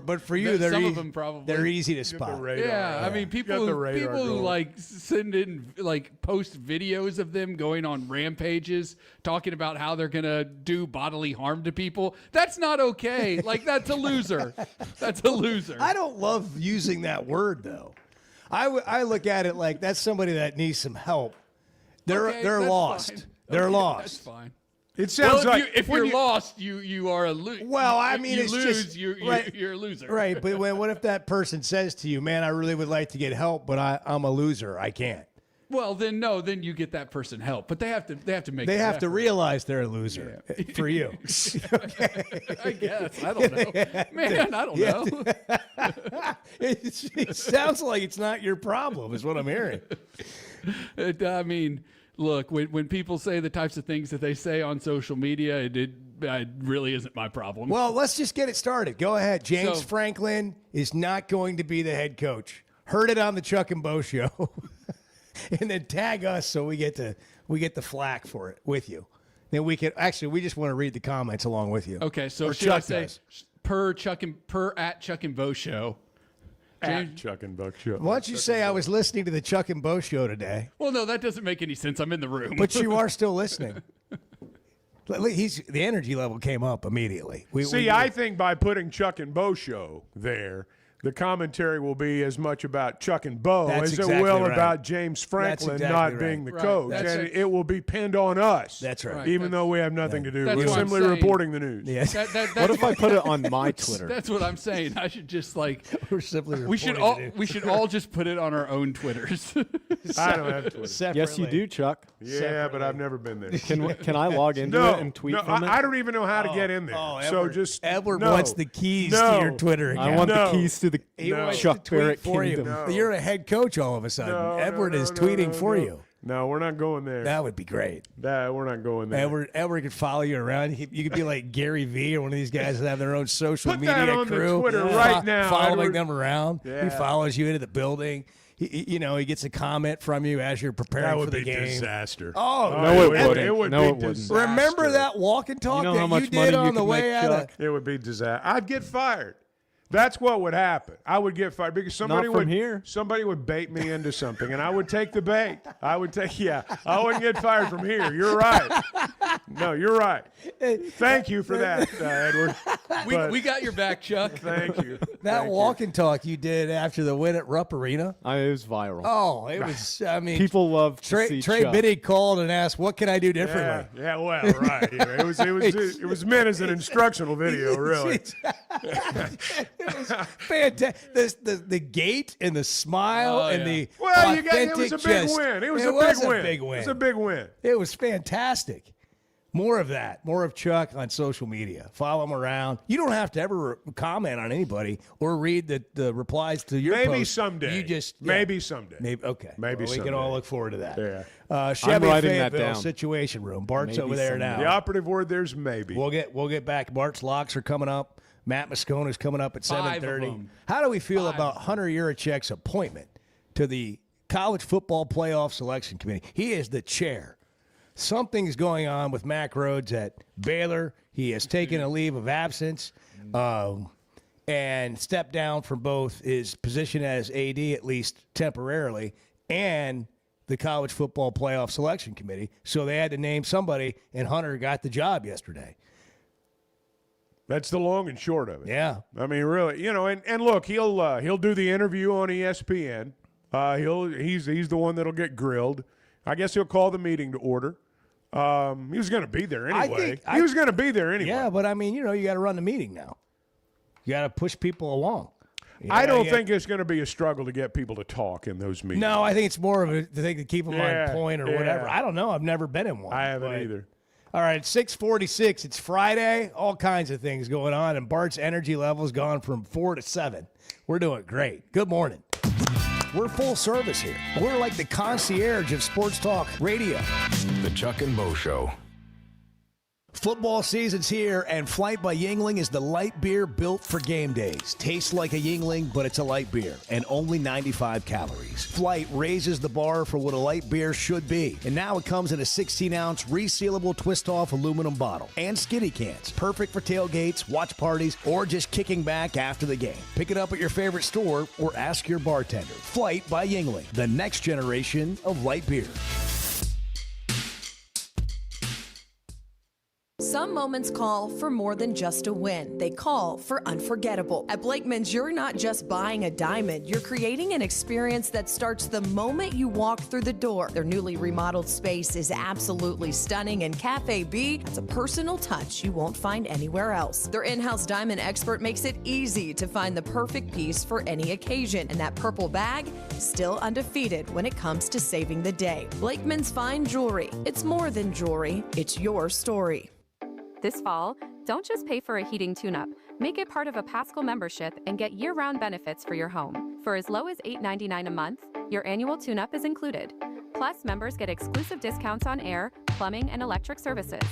But for you, Some of them probably. they're easy to spot. Yeah, I mean, people the who radar going. like send in post videos of them going on rampages, talking about how they're gonna do bodily harm to people. That's not okay. Like, that's a loser. That's a loser. I don't love using that word though. I look at it like that's somebody that needs some help. They're Okay, that's lost. fine. They're Okay, lost. That's fine. It sounds Well, like if you're lost, you are a loser. Well, I mean, you it's lose, just you're a loser. Right, but what if that person says to you, "Man, I really would like to get help, but I'm a loser. I can't." Well, then you get that person help, but they have to make. They the have to effort. realize they're a loser for you. I guess. I don't know. Man, I don't know. It sounds like it's not your problem, is what I'm hearing. I mean, look, when people say the types of things that they say on social media, it really isn't my problem. Well, let's just get it started. Go ahead. James So- Franklin is not going to be the head coach. Heard it on the Chuck and Bo show. And then tag us so we get the flack for it with you. Then we just want to read the comments along with you. Okay, so Or should I Chuck say does. per at Chuck and Bo show? at Chuck and Buck show. Why don't you say I was listening to the Chuck and Bo show today? Well, no, that doesn't make any sense. I'm in the room. But you are still listening. The energy level came up immediately. I think by putting Chuck and Bo show there, the commentary will be as much about Chuck and Bo That's as exactly it will right. about James Franklin exactly not right. being the Right. coach. That's And it. it will be pinned on us. That's right. Even though we have nothing to do. That's We're what I'm simply saying. reporting the news. Yes. What if I put it on my Twitter? That's what I'm saying. I should just We're simply we should all just put it on our own Twitters. I don't have Twitter. Separately. Yes, you do, Chuck. Yeah, but I've never been there. Can I log into No, it and tweet no, from it? I don't even know how to get in there. Edward, just Edward no. wants the keys to No. your Twitter account. I want No. the keys to the He wants Chuck to tweet Barrett for you. kingdom. No. You're a head coach all of a sudden. No, Edward no, is no, tweeting no, for no. you. No, we're not going there. That would be great. We're not going there. Edward could follow you around. You could be like Gary Vee or one of these guys that have their own social Put media that on the crew. Twitter right now, Following Edward. them around. He Yeah. follows you into the building. He gets a comment from you as you're preparing That for would the be game. disaster. Oh, No, it would. wouldn't. It would No, be it wouldn't. disaster. remember that walk and talk You know that how much you money did you on the could way make, out of? Chuck? It would be disaster. I'd get fired. That's what would happen. I would get fired because somebody from would here. Somebody would bait me into something, and I would take the bait. I wouldn't get fired from here. You're right. No, you're right. Thank you for that, Edward. we got your back, Chuck. Thank you. That Thank walk you. and talk you did after the win at Rupp Arena. It was viral. Oh, it was. I mean, People love to Trey see Chuck. Biddy called and asked, "What can I do differently?" Yeah, well, right. Yeah, it was meant as an instructional video, really. It was fantastic. The gait and the smile Oh, and yeah. the Well, authentic it was a big gest. win. It was It a was big win. big win. It was a big win. It was fantastic. More of that. More of Chuck on social media. Follow him around. You don't have to ever comment on anybody or read the replies to your Maybe post. someday. You just Maybe someday. Maybe okay. Maybe well, we someday. can all look forward to that. Yeah. Chevy writing that Fayetteville down. Situation Room. Bart's Maybe over there someday. now. The operative word there's maybe. We'll get back. Bart's locks are coming up. Matt Moscone is coming up at 5 of 7:30. them. How do we feel 5 about Hunter Yurichek's appointment to the College Football Playoff Selection Committee? He is the chair. Something's going on with Mack Rhodes at Baylor. He has taken a leave of absence and stepped down from both his position as AD, at least temporarily, and the College Football Playoff Selection Committee. So they had to name somebody, and Hunter got the job yesterday. That's the long and short of it. Yeah. I mean, really, and look, he'll do the interview on ESPN. He's the one that'll get grilled. I guess he'll call the meeting to order. He was going to be there anyway. He was going to be there anyway. Yeah, but I mean, you got to run the meeting now. You got to push people along. I don't think it's going to be a struggle to get people to talk in those meetings. No, I think it's more of a thing to keep them on point or whatever. yeah. I don't know. I've never been in one. I haven't but- either. All right, 6:46. It's Friday. All kinds of things going on, and Bart's energy level's gone from 4 to 7. We're doing great. Good morning. We're full service here. We're like the concierge of sports talk radio. The Chuck and Bo Show. Football season's here, and Flight by Yingling is the light beer built for game days. Tastes like a Yingling, but it's a light beer, and only 95 calories. Flight raises the bar for what a light beer should be, and now it comes in a 16-ounce resealable twist-off aluminum bottle and skinny cans. Perfect for tailgates, watch parties, or just kicking back after the game. Pick it up at your favorite store or ask your bartender. Flight by Yingling, the next generation of light beer. Some moments call for more than just a win. They call for unforgettable. At Blakeman's, you're not just buying a diamond. You're creating an experience that starts the moment you walk through the door. Their newly remodeled space is absolutely stunning, and Cafe B has a personal touch you won't find anywhere else. Their in-house diamond expert makes it easy to find the perfect piece for any occasion, and that purple bag is still undefeated when it comes to saving the day. Blakeman's Fine Jewelry. It's more than jewelry. It's your story. This fall, don't just pay for a heating tune-up. Make it part of a Paschal membership and get year-round benefits for your home. For as low as $8.99 a month, your annual tune-up is included. Plus, members get exclusive discounts on air, plumbing, and electric services.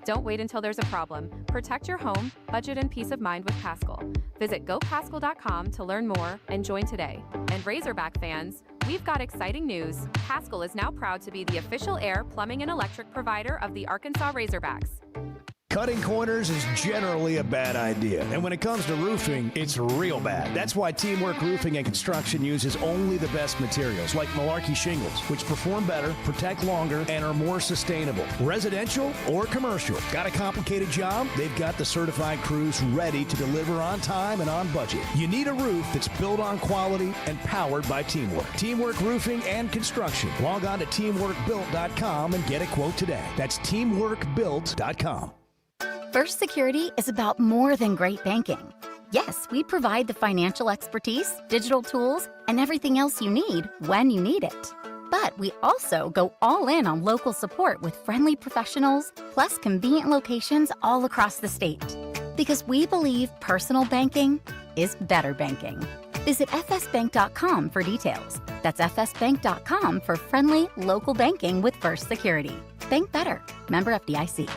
Don't wait until there's a problem. Protect your home, budget, and peace of mind with Paschal. Visit gopaschal.com to learn more and join today. And Razorback fans, we've got exciting news. Paschal is now proud to be the official air, plumbing, and electric provider of the Arkansas Razorbacks. Cutting corners is generally a bad idea. And when it comes to roofing, it's real bad. That's why Teamwork Roofing and Construction uses only the best materials, like Malarkey shingles, which perform better, protect longer, and are more sustainable. Residential or commercial. Got a complicated job? They've got the certified crews ready to deliver on time and on budget. You need a roof that's built on quality and powered by teamwork. Teamwork Roofing and Construction. Log on to teamworkbuilt.com and get a quote today. That's teamworkbuilt.com. First Security is about more than great banking. Yes, we provide the financial expertise, digital tools, and everything else you need when you need it. But we also go all in on local support with friendly professionals, plus convenient locations all across the state. Because we believe personal banking is better banking. Visit fsbank.com for details. That's fsbank.com for friendly, local banking with First Security. Bank better. Member FDIC.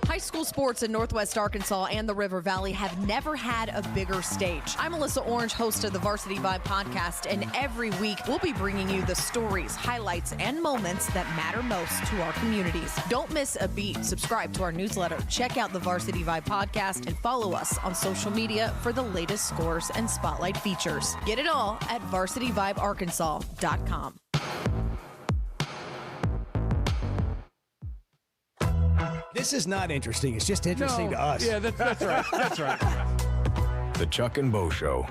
High school sports in Northwest Arkansas and the River Valley have never had a bigger stage. I'm Melissa Orange, host of the Varsity Vibe podcast, and every week we'll be bringing you the stories, highlights, and moments that matter most to our communities. Don't miss a beat. Subscribe to our newsletter, check out the Varsity Vibe podcast, and follow us on social media for the latest scores and spotlight features. Get it all at varsityvibearkansas.com. This is not interesting. It's just interesting to us. Yeah, that's right. That's right. The Chuck and Bo Show.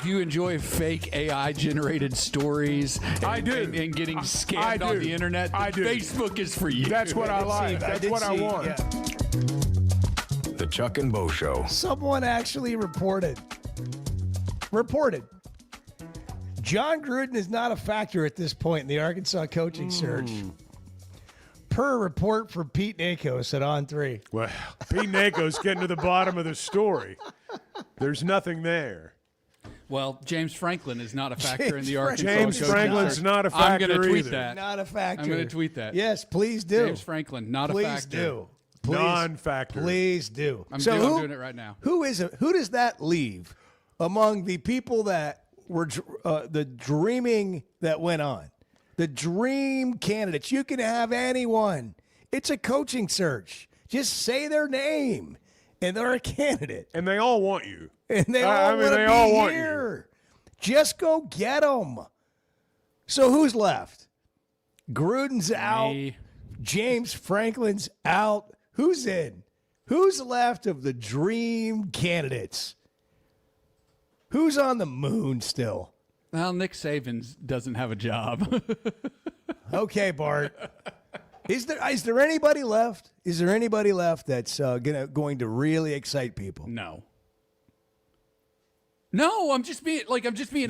you enjoy fake AI-generated stories and getting scammed on the internet, Facebook is for you. That's what I like. That's what I want. Yeah. The Chuck and Bo Show. Someone actually reported. John Gruden is not a factor at this point in the Arkansas coaching search. Per a report from Pete Nakos at On3. Well, Pete Nakos getting to the bottom of the story. There's nothing there. Well, James Franklin is not a factor in the Arkansas James coaching Franklin's search. not a factor I'm going to tweet either. that. Not a factor. I'm going to tweet that. Yes, please do. James Franklin, not please a factor. Do. Please, non-factor. Please do. I'm doing it right now. Who does that leave among the people that were the dreaming that went on? The dream candidates. You can have anyone. It's a coaching search. Just say their name, and they're a candidate. And they all want you. And they all want here. Just go get them. So who's left? Gruden's out. James Franklin's out. Who's in? Who's left of the dream candidates? Who's on the moon still? Well, Nick Saban doesn't have a job. Okay, Bart. Is there anybody left? Is there anybody left that's going to really excite people? No. No, I'm just being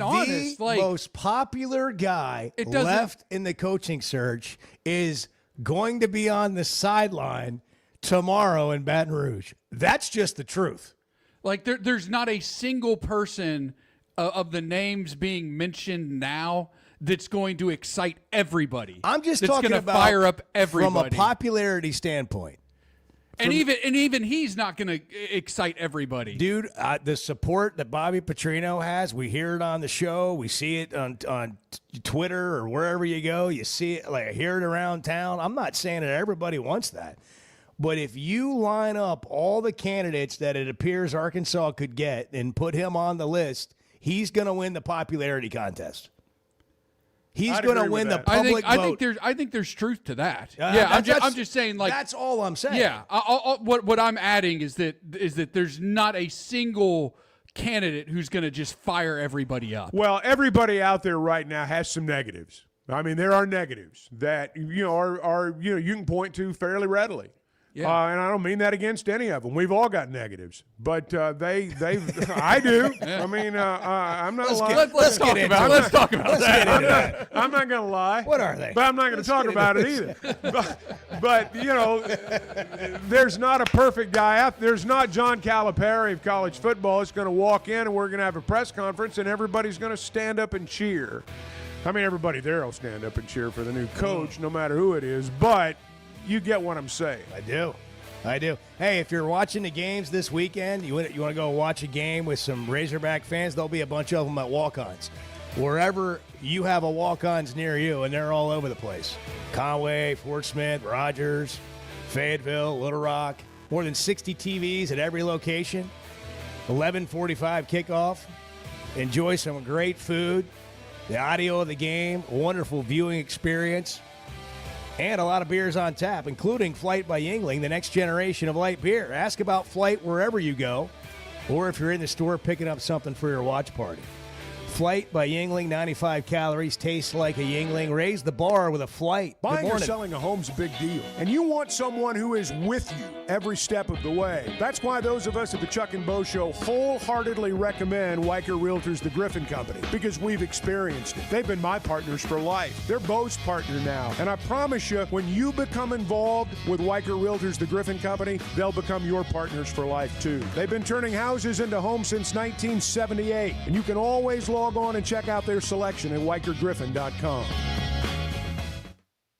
honest. The most popular guy left in the coaching search is going to be on the sideline tomorrow in Baton Rouge. That's just the truth. Like there's not a single person of the names being mentioned now that's going to excite everybody. I'm just that's talking gonna about fire up everybody from a popularity standpoint. And even he's not going to excite everybody. Dude, the support that Bobby Petrino has, we hear it on the show. We see it on Twitter or wherever you go. You see it, like hear it around town. I'm not saying that everybody wants that. But if you line up all the candidates that it appears Arkansas could get and put him on the list, he's going to win the popularity contest. He's going to win the public vote. I think there's truth to that. I'm just saying, like, that's all I'm saying. Yeah, what I'm adding is that there's not a single candidate who's going to just fire everybody up. Well, everybody out there right now has some negatives. I mean, there are negatives that are you can point to fairly readily. Yeah. And I don't mean that against any of them. We've all got negatives, but they I do. Yeah. I mean, I'm not lying. Let's talk about that. I'm not going to lie. What are they? But I'm not going to talk about it either. But there's not a perfect guy out. There's not John Calipari of college football is going to walk in and we're going to have a press conference and everybody's going to stand up and cheer. I mean, everybody there will stand up and cheer for the new coach, no matter who it is. But you get what I'm saying. I do. Hey, if you're watching the games this weekend, you want to go watch a game with some Razorback fans, there'll be a bunch of them at walk-ons. Wherever you have a walk-ons near you, and they're all over the place. Conway, Fort Smith, Rogers, Fayetteville, Little Rock. More than 60 TVs at every location. 11:45 kickoff. Enjoy some great food. The audio of the game, wonderful viewing experience. And a lot of beers on tap, including Flight by Yuengling, the next generation of light beer. Ask about Flight wherever you go, or if you're in the store picking up something for your watch party. Flight by Yuengling, 95 calories, tastes like a Yuengling. Raise the bar with a Flight. Buying or selling a home's a big deal, and you want someone who is with you every step of the way. That's why those of us at the Chuck and Bo Show wholeheartedly recommend Weicker Realtors, the Griffin Company, because we've experienced it. They've been my partners for life. They're Bo's partner now, and I promise you, when you become involved with Weicker Realtors, the Griffin Company, they'll become your partners for life too. They've been turning houses into homes since 1978, and you can always log on and check out their selection at WeicherGriffin.com.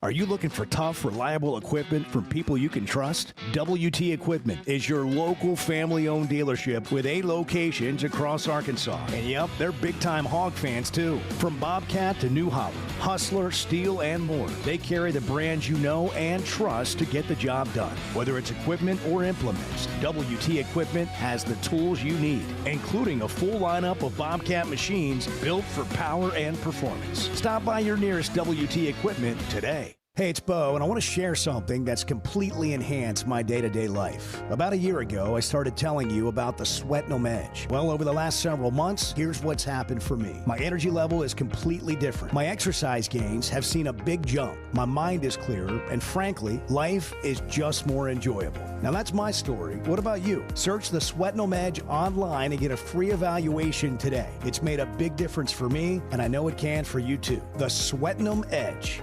Are you looking for tough, reliable equipment from people you can trust? WT Equipment is your local family-owned dealership with 8 locations across Arkansas. And yep, they're big-time hog fans too. From Bobcat to New Holland, Hustler, Steel, and more. They carry the brands you know and trust to get the job done. Whether it's equipment or implements, WT Equipment has the tools you need, including a full lineup of Bobcat machines built for power and performance. Stop by your nearest WT Equipment today. Hey, it's Bo, and I want to share something that's completely enhanced my day-to-day life. About a year ago, I started telling you about the Sweatnum Edge. Well, over the last several months, here's what's happened for me. My energy level is completely different. My exercise gains have seen a big jump. My mind is clearer, and frankly, life is just more enjoyable. Now, that's my story. What about you? Search the Sweatnum Edge online and get a free evaluation today. It's made a big difference for me, and I know it can for you too. The Sweatnum Edge.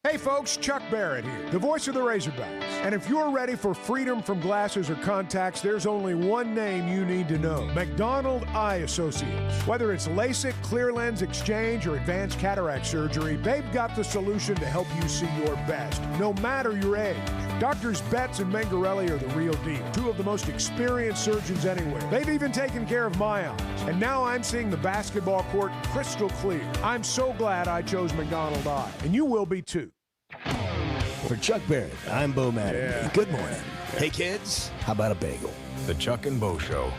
Hey folks, Chuck Barrett here, the voice of the Razorbacks. And if you're ready for freedom from glasses or contacts, there's only one name you need to know: McDonald Eye Associates. Whether it's LASIK, clear lens exchange, or advanced cataract surgery, they've got the solution to help you see your best, no matter your age. Doctors Betts and Mangarelli are the real deal, two of the most experienced surgeons anywhere. They've even taken care of my eyes. And now I'm seeing the basketball court crystal clear. I'm so glad I chose McDonald Eye, and you will be too. For Chuck Barrett, I'm Bo Madden. Good morning. Hey kids, how about a bagel? The Chuck and Bo Show.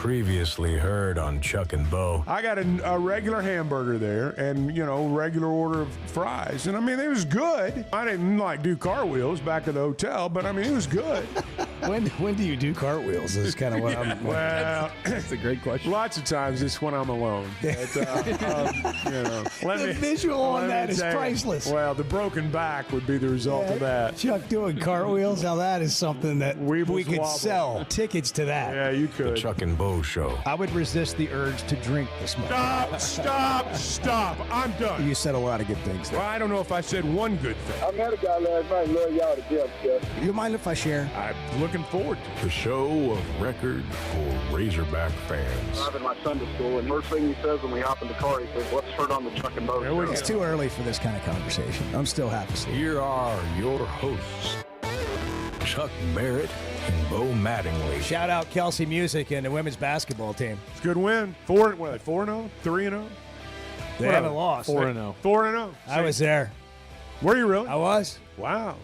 Previously heard on Chuck and Bo. I got a regular hamburger there and, regular order of fries. And, it was good. I didn't, do cartwheels back at the hotel, but, it was good. When do you do cartwheels? Is kind of what I'm... Well, that's a great question. Lots of times it's when I'm alone. But, the visual on that is priceless. Well, the broken back would be the result of that. Chuck doing cartwheels, now that is something that we could wobble. sell tickets to that. Yeah, you could. The Chuck and Bo Show. I would resist the urge to drink this morning. Stop. I'm done. You said a lot of good things there. Well, I don't know if I said one good thing. I met a guy last night. Love y'all to death, Jeff. You mind if I share? I'm looking forward to it. The show of record for Razorback fans. I'm in my Sunday school, and first thing he says when we hop in the car, he says, "Let's turn on the Chuck and Bo Show." It's too early for this kind of conversation. I'm still half asleep. Here are your hosts, Chuck Barrett and Bo Mattingly. Shout out Kelsey Music and the women's basketball team. It's a good win. 4-0, 3-0. They haven't lost. 4-0. 4-0. I was there. Were you really? I was. Wow.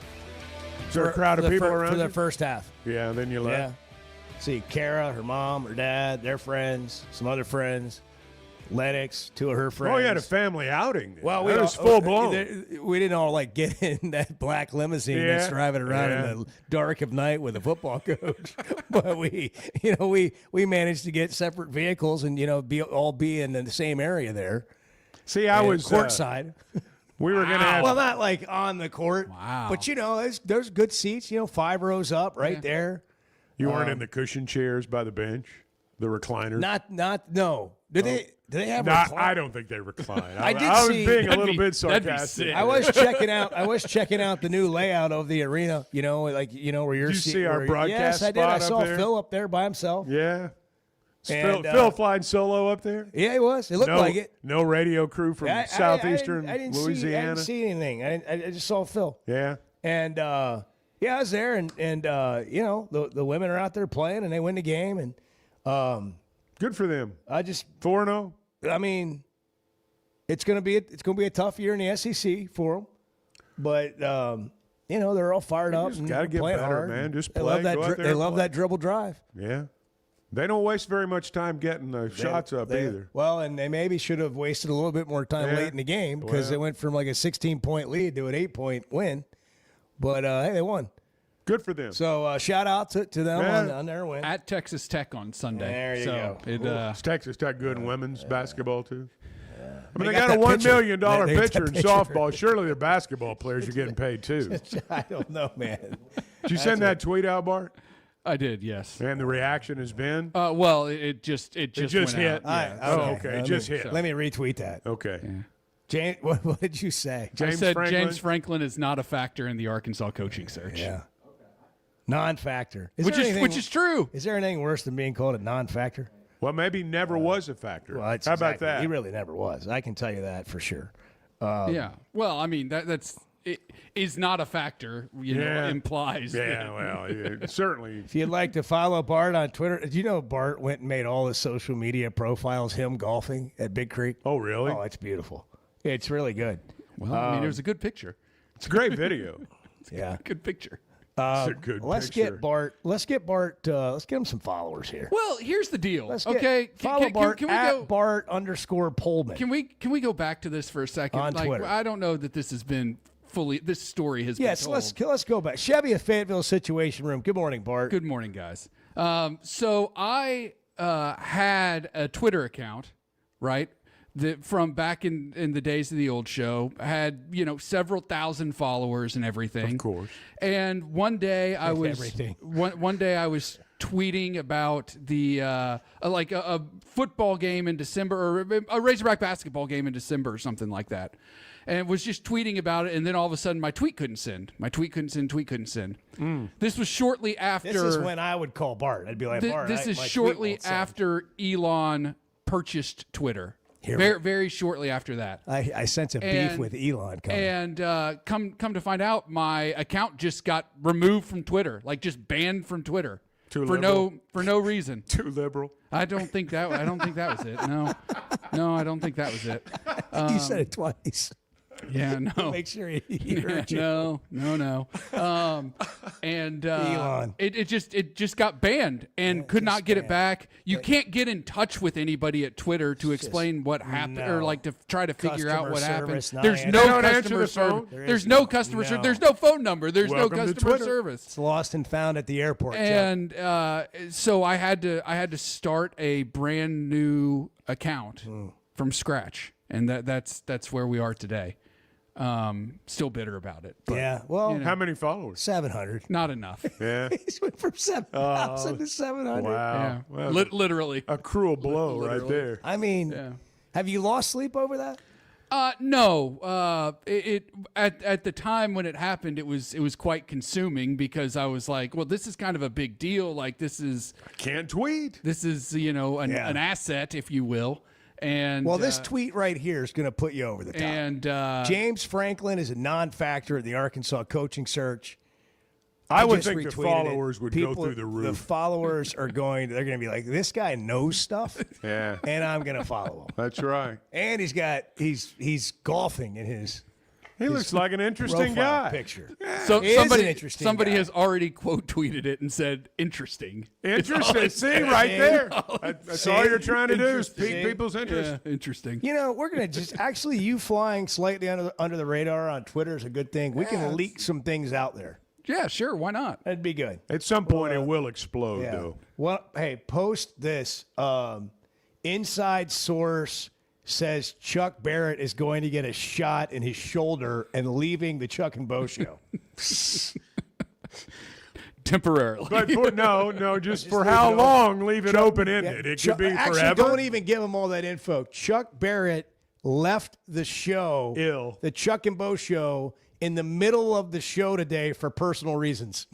Is there a crowd of people around for the you? first half? Yeah, then you left. Yeah. See, Kara, her mom, her dad, their friends, some other friends, Lennox, two of her friends. Oh, you had a family outing. Well, it was full blown. We didn't all get in that black limousine that's driving around in the dark of night with a football coach. But we managed to get separate vehicles and be in the same area there. See, I was courtside. We were going to have. Well, not on the court. Wow. But there's good seats. 5 rows up right there. You weren't in the cushion chairs by the bench, the recliners. No. Do they have? I don't think they recline. I was being a little bit sarcastic. I was checking out the new layout of the arena. Where you're. Did you see our broadcast Yes, I did. I spot saw up there? Phil up there by himself. Yeah. And, Phil flying solo up there? Yeah, he was. It looked like it. No radio crew from southeastern I didn't Louisiana. I didn't see anything. I just saw Phil. Yeah. And I was there, and the women are out there playing, and they win the game, and good for them. I just 4-0. It's gonna be a tough year in the SEC for them, but they're all fired up. Just gotta get playing better, hard. man. Just They play. love that. Go out there They and love play. that dribble drive. Yeah. They don't waste very much time getting the shots up either. Well, and they maybe should have wasted a little bit more time late in the game because they went from a 16-point lead to an 8-point win. But hey, they won. Good for them. So shout out to them on their win. At Texas Tech on Sunday. There you go. Is Texas Tech good in women's basketball too? They they got got a that $1 million They got pitcher that in pitcher. softball. Surely their basketball players are getting paid too. I don't know, man. Did you send that tweet out, Bart? I did, yes. And the reaction has been? Well, it just went hit. out. Okay. It just hit. Let me retweet that. Okay. James, what did you say? I said James Franklin is not a factor in the Arkansas coaching search. Yeah. Non-factor. Which is true. Is there anything worse than being called a non-factor? Well, maybe never was a factor. Well, How about that? He really never was. I can tell you that for sure. Yeah. Well, that's it is not a factor. Implies. Yeah. Well, certainly. If you'd like to follow Bart on Twitter, did you know Bart went and made all his social media profiles him golfing at Big Creek? Oh, really? Oh, it's beautiful. It's really good. Well, it was a good picture. It's a great video. Yeah. Good picture. It's a good Let's picture. get Bart. Let's get him some followers here. Well, here's the deal. Follow Bart can we at go Bart_Pullman. Can we go back to this for a second? On Twitter. I don't know that this has been fully. This story has been told. Let's go back. Chevy of Fayetteville Situation Room. Good morning, Bart. Good morning, guys. So I had a Twitter account, right? From back in the days of the old show, had several thousand followers and everything. Of course. And one day I was everything. one day I was tweeting about the a football game in December or a Razorback basketball game in December or something like that, and was just tweeting about it. And then all of a sudden, my tweet couldn't send. Tweet couldn't send. This was shortly after. This is when I would call Bart. I'd be like, Bart. This is my tweet shortly won't send. after Elon purchased Twitter. Very shortly after that. I sense a beef with Elon coming. And come to find out, my account just got removed from Twitter, just banned from Twitter for no reason. Too liberal. I don't think that was it. No, I don't think that was it. You said it twice. Yeah, no. Make sure he heard you. No. And Elon. it just got banned and could not get it back. You can't get in touch with anybody at Twitter to explain what happened or like to try to figure out what happened. There's no customer service. There's no customer service. There's no phone number. There's no customer service. It's lost and found at the airport. And so I had to start a brand new account from scratch, and that's where we are today. Still bitter about it. But, yeah. Well, how many followers? 700. Not enough. Yeah. He's went from 7,000 to 700. Wow. Yeah. Well, literally. A cruel blow right there. I mean, have you lost sleep over that? No. It at the time when it happened, it was quite consuming because I was like, well, this is kind of a big deal. Like I can't tweet. This is an asset, if you will. And this tweet right here is going to put you over the top. And James Franklin is a non-factor in the Arkansas coaching search. I would just think the retweeted followers would go through the roof. The followers they're going to be like, this guy knows stuff. Yeah. And I'm going to follow him. That's right. And he's golfing in his. He looks like an interesting profile guy. Picture. So He is an interesting somebody guy. has already quote tweeted it and said interesting. Interesting. See right there. That's all you're trying to do is pique people's interest. Yeah, interesting. You know, we're going to just actually you flying slightly under the radar on Twitter is a good thing. We can leak some things out there. Yeah, sure. Why not? That'd be good. At some point, it will explode, though. Well, hey, post this. Inside source says Chuck Barrett is going to get a shot in his shoulder and leaving the Chuck and Bo show. Temporarily. But just for how long, leave it open-ended. It could be actually, forever. Don't even give him all that info. Chuck Barrett left the show, the Chuck and Bo show, in the middle of the show today for personal reasons.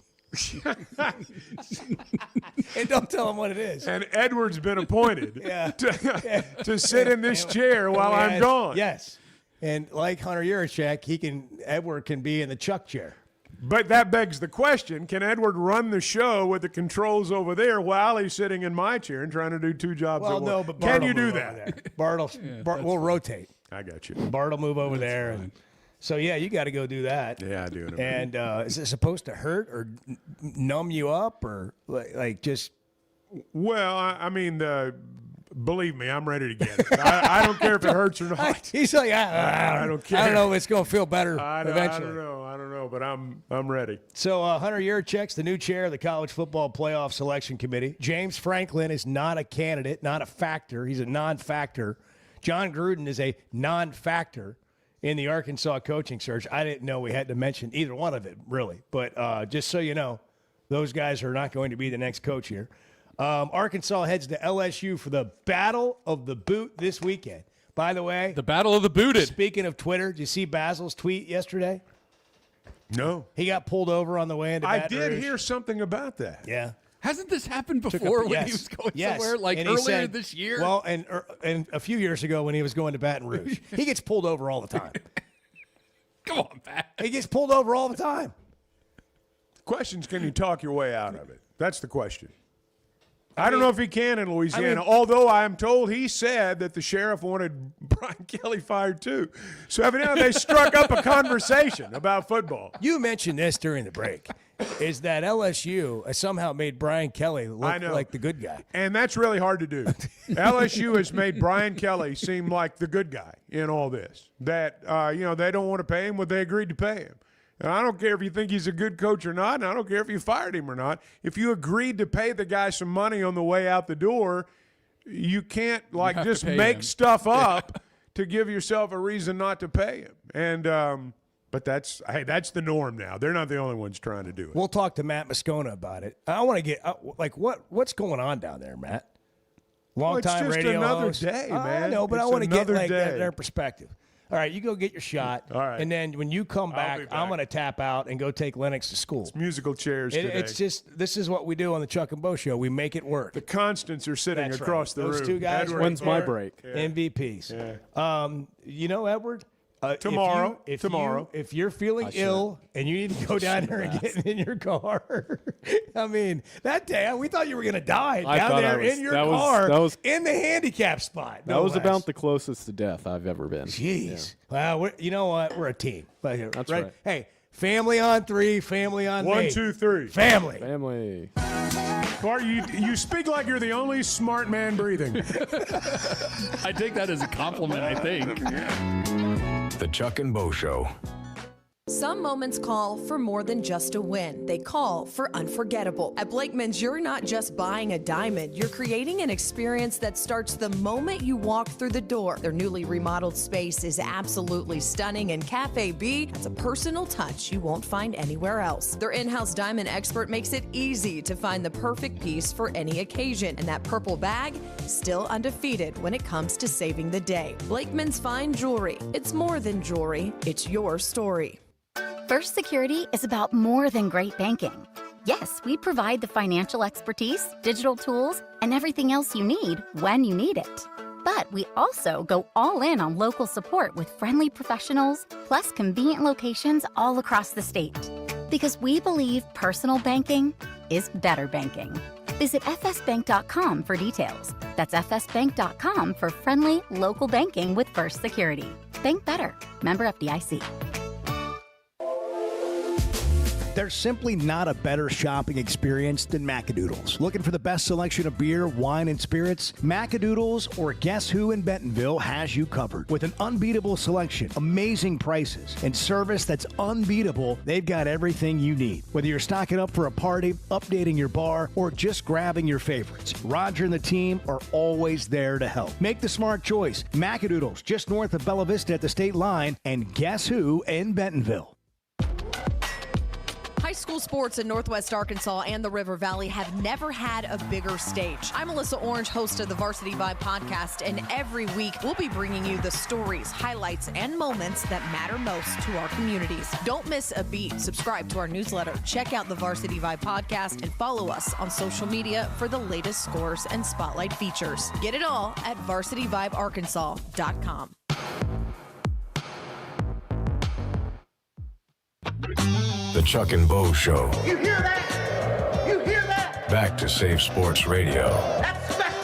And don't tell him what it is. And Edward's been appointed to sit in this chair while I'm gone. Yes. And like Hunter Yurachek, Edward can be in the Chuck chair. But that begs the question, can Edward run the show with the controls over there while he's sitting in my chair and trying to do two jobs at once? No, but can Bart you will do move that? over there. Bart will rotate. I got you. Bart will move over there. And so, you got to go do that. Yeah, I do. And is it supposed to hurt or numb you up or like just? Well, I mean, believe me, I'm ready to get it. I don't care if it hurts or not. He's like, I don't care. I don't know if it's going to feel better eventually. I don't know, but I'm ready. So Hunter Yurachek's the new chair of the College Football Playoff Selection Committee. James Franklin is not a candidate, not a factor. He's a non-factor. John Gruden is a non-factor in the Arkansas coaching search. I didn't know we had to mention either one of it, really. But just so you know, those guys are not going to be the next coach here. Arkansas heads to LSU for the Battle of the Boot this weekend. By the way, the Battle of the Booted. Speaking of Twitter, did you see Basil's tweet yesterday? No. He got pulled over on the way into Baton I did Rouge. hear something about that. Yeah. Hasn't this happened before when he was going somewhere, like And he earlier said- this year? Well, and a few years ago when he was going to Baton Rouge. He gets pulled over all the time. Come on, Pat. He gets pulled over all the time. Questions, can you talk your way out of it? That's the question. I don't know if he can in Louisiana, I mean- although I am told he said that the sheriff wanted Brian Kelly fired too. So evidently they struck up a conversation about football. You mentioned this during the break, is that LSU somehow made Brian Kelly look like the good guy. And that's really hard to do. LSU has made Brian Kelly seem like the good guy in all this. That, they don't want to pay him what they agreed to pay him. And I don't care if you think he's a good coach or not, and I don't care if you fired him or not. If you agreed to pay the guy some money on the way out the door, you can't just make stuff up to give yourself a reason not to pay him. And but that's the norm now. They're not the only ones trying to do it. We'll talk to Matt Moscona about it. I want to get what's going on down there, Matt? Long time it's just radio another host. day, man. I know, but I It's want to get another day. their perspective. All right, you go get your shot. All right. And then when you come I'll back, be back. I'm going to tap out and go take Lennox to school. It's musical chairs today. It's just, this is what we do on the Chuck and Bo Show. We make it work. The Constants are sitting That's across right. the Those room. two guys Edward right When's my there, break? MVPs. Yeah. Edward, Tomorrow. If you're feeling ill and you need to go down there and get in your car, I mean, that day we thought you were going to die down there in your car in the handicap spot. That was about the closest to death I've ever been. Jeez. Yeah. Well, you know what? We're a team. That's right. Hey, family on three, family on 1, me. 2, 3. Family. Bart, you speak like you're the only smart man breathing. I take that as a compliment, I think. The Chuck and Bo Show. Some moments call for more than just a win. They call for unforgettable. At Blakeman's, you're not just buying a diamond. You're creating an experience that starts the moment you walk through the door. Their newly remodeled space is absolutely stunning, and Cafe B has a personal touch you won't find anywhere else. Their in-house diamond expert makes it easy to find the perfect piece for any occasion, and that purple bag, still undefeated when it comes to saving the day. Blakeman's Fine Jewelry. It's more than jewelry. It's your story. First Security is about more than great banking. Yes, we provide the financial expertise, digital tools, and everything else you need when you need it. But we also go all in on local support with friendly professionals, plus convenient locations all across the state. Because we believe personal banking is better banking. Visit fsbank.com for details. That's fsbank.com for friendly, local banking with First Security. Bank better. Member FDIC. There's simply not a better shopping experience than Macadoodles. Looking for the best selection of beer, wine, and spirits? Macadoodles or Guess Who in Bentonville has you covered. With an unbeatable selection, amazing prices, and service that's unbeatable, they've got everything you need. Whether you're stocking up for a party, updating your bar, or just grabbing your favorites, Roger and the team are always there to help. Make the smart choice. Macadoodles, just north of Bella Vista at the state line, and Guess Who in Bentonville. High school sports in Northwest Arkansas and the River Valley have never had a bigger stage. I'm Melissa Orange, host of the Varsity Vibe podcast, and every week we'll be bringing you the stories, highlights, and moments that matter most to our communities. Don't miss a beat. Subscribe to our newsletter, check out the Varsity Vibe podcast, and follow us on social media for the latest scores and spotlight features. Get it all at varsityvibearkansas.com. The Chuck and Bo Show. You hear that? You hear that? Back to Safe Sports Radio. That's special.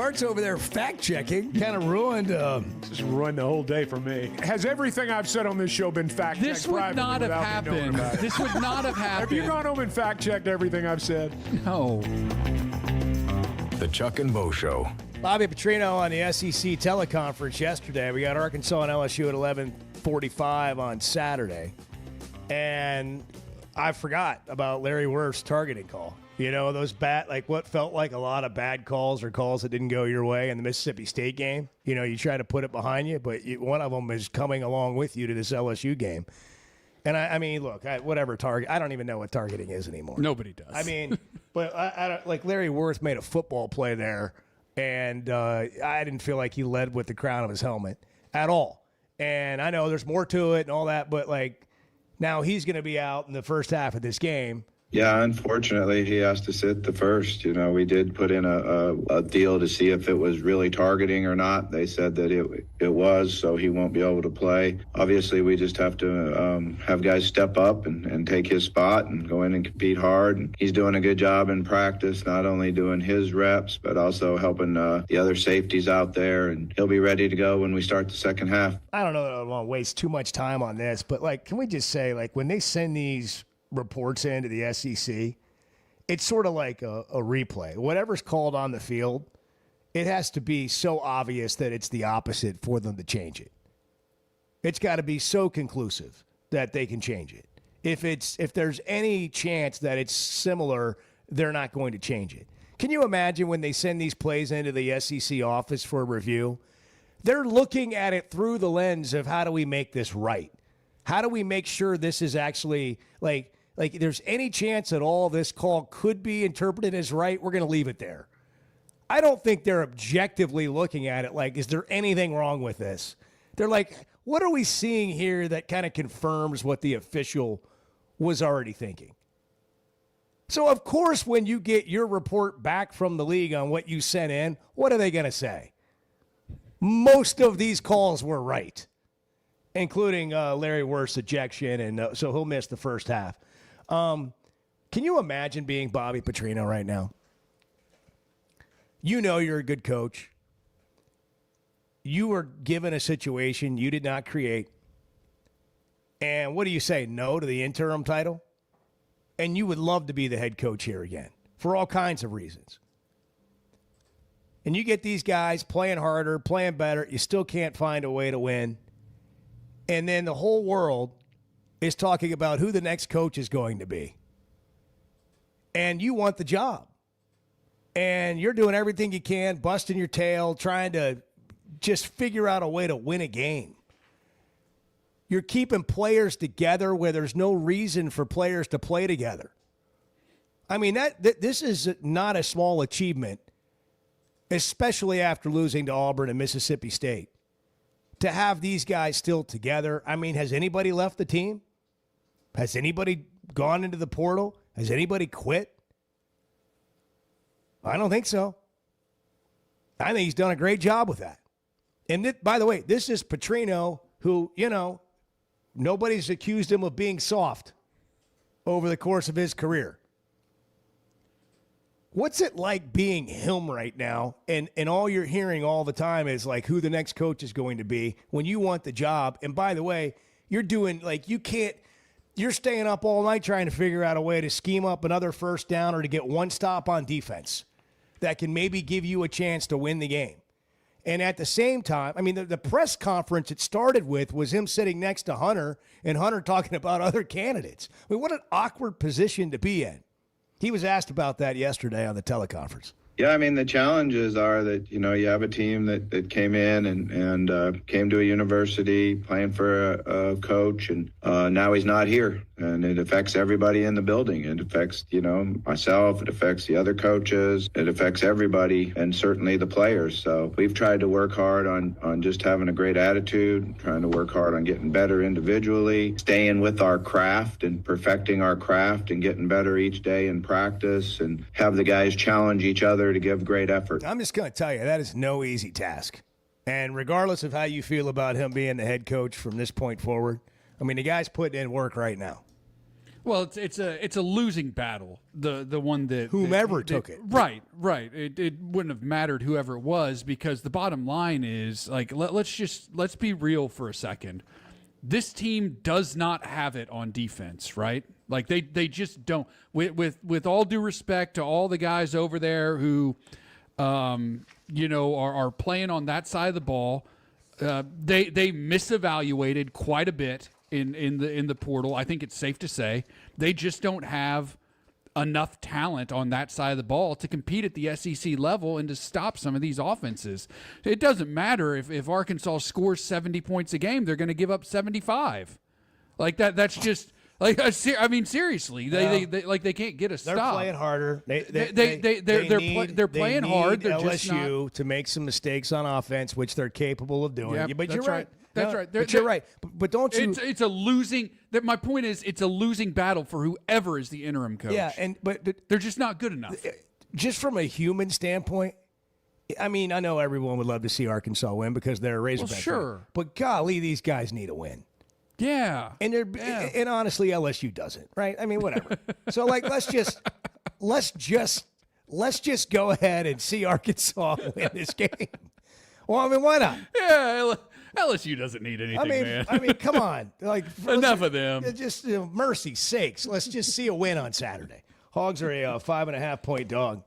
Bart's over there fact-checking. Kind of ruined. Just ruined the whole day for me. Has everything I've said on this show been fact-checked? This would not have happened. This would not have happened. Have you gone home and fact-checked everything I've said? No. The Chuck and Bo Show. Bobby Petrino on the SEC teleconference yesterday. We got Arkansas and LSU at 11:45 on Saturday. And I forgot about Larry Wirf's targeting call. You know, those what felt like a lot of bad calls or calls that didn't go your way in the Mississippi State game. You know, you try to put it behind you, but one of them is coming along with you to this LSU game. And I mean, look, whatever target, I don't even know what targeting is anymore. Nobody does. I mean, but I don't, like Larry Wirth made a football play there, and I didn't feel like he led with the crown of his helmet at all. And I know there's more to it and all that, but like now he's going to be out in the first half of this game. Yeah, unfortunately, he has to sit the first. You know, we did put in a deal to see if it was really targeting or not. They said that it was, so he won't be able to play. Obviously, we just have to have guys step up and take his spot and go in and compete hard. And he's doing a good job in practice, not only doing his reps, but also helping the other safeties out there. And he'll be ready to go when we start the second half. I don't know that I want to waste too much time on this, but like, can we just say, like, when they send these reports into the SEC, it's sort of like a replay. Whatever's called on the field, it has to be so obvious that it's the opposite for them to change it. It's got to be so conclusive that they can change it. If there's any chance that it's similar, they're not going to change it. Can you imagine when they send these plays into the SEC office for review? They're looking at it through the lens of how do we make this right? How do we make sure this is actually like there's any chance at all this call could be interpreted as right? We're going to leave it there. I don't think they're objectively looking at it like, is there anything wrong with this? They're like, what are we seeing here that kind of confirms what the official was already thinking? So, of course, when you get your report back from the league on what you sent in, what are they going to say? Most of these calls were right, including Larry Wirth's ejection, and so he'll miss the first half. Can you imagine being Bobby Petrino right now? You know you're a good coach. You were given a situation you did not create. And what do you say? No to the interim title? And you would love to be the head coach here again for all kinds of reasons. And you get these guys playing harder, playing better. You still can't find a way to win. And then the whole world is talking about who the next coach is going to be. And you want the job. And you're doing everything you can, busting your tail, trying to just figure out a way to win a game. You're keeping players together where there's no reason for players to play together. I mean, this is not a small achievement, especially after losing to Auburn and Mississippi State. To have these guys still together, I mean, has anybody left the team? Has anybody gone into the portal? Has anybody quit? I don't think so. I think he's done a great job with that. And by the way, this is Petrino, who, you know, nobody's accused him of being soft over the course of his career. What's it like being him right now? And all you're hearing all the time is like who the next coach is going to be when you want the job. And by the way, you're doing like you're staying up all night trying to figure out a way to scheme up another first down or to get one stop on defense that can maybe give you a chance to win the game. And at the same time, I mean, the press conference it started with was him sitting next to Hunter and Hunter talking about other candidates. I mean, what an awkward position to be in. He was asked about that yesterday on the teleconference. Yeah, I mean, the challenges are that, you know, you have a team that came in and came to a university playing for a coach, and now he's not here. And it affects everybody in the building. It affects, you know, myself. It affects the other coaches. It affects everybody, and certainly the players. So we've tried to work hard on just having a great attitude, trying to work hard on getting better individually, staying with our craft and perfecting our craft and getting better each day in practice, and have the guys challenge each other to give great effort. I'm just going to tell you, that is no easy task. And regardless of how you feel about him being the head coach from this point forward, I mean, the guy's putting in work right now. Well, it's a losing battle. The one that whomever took it. Right. It wouldn't have mattered whoever it was, because the bottom line is, like, let's be real for a second. This team does not have it on defense, right? Like they just don't. With all due respect to all the guys over there who, are playing on that side of the ball, they misevaluated quite a bit in the portal. I think it's safe to say they just don't have enough talent on that side of the ball to compete at the SEC level and to stop some of these offenses. It doesn't matter if Arkansas scores 70 points a game, they're going to give up 75. Like that. That's just like, I mean, seriously, they can't get a stop. They're playing harder. They're playing hard. They're LSU just not, to make some mistakes on offense, which they're capable of doing. Yep, but you're that's right. That's No, right. But you're right. But don't you? It's a losing. My point is, it's a losing battle for whoever is the interim coach. Yeah, but they're just not good enough. Just from a human standpoint, I mean, I know everyone would love to see Arkansas win because they're a Razorback. Well, sure. Fan, but golly, these guys need a win. Yeah. And honestly, LSU doesn't, right? I mean, whatever. So like, let's just go ahead and see Arkansas win this game. Well, I mean, why not? Yeah, LSU doesn't need anything, man. I mean, come on. Like, enough of them. Just mercy's sakes, let's just see a win on Saturday. Hogs are a 5.5-point dog.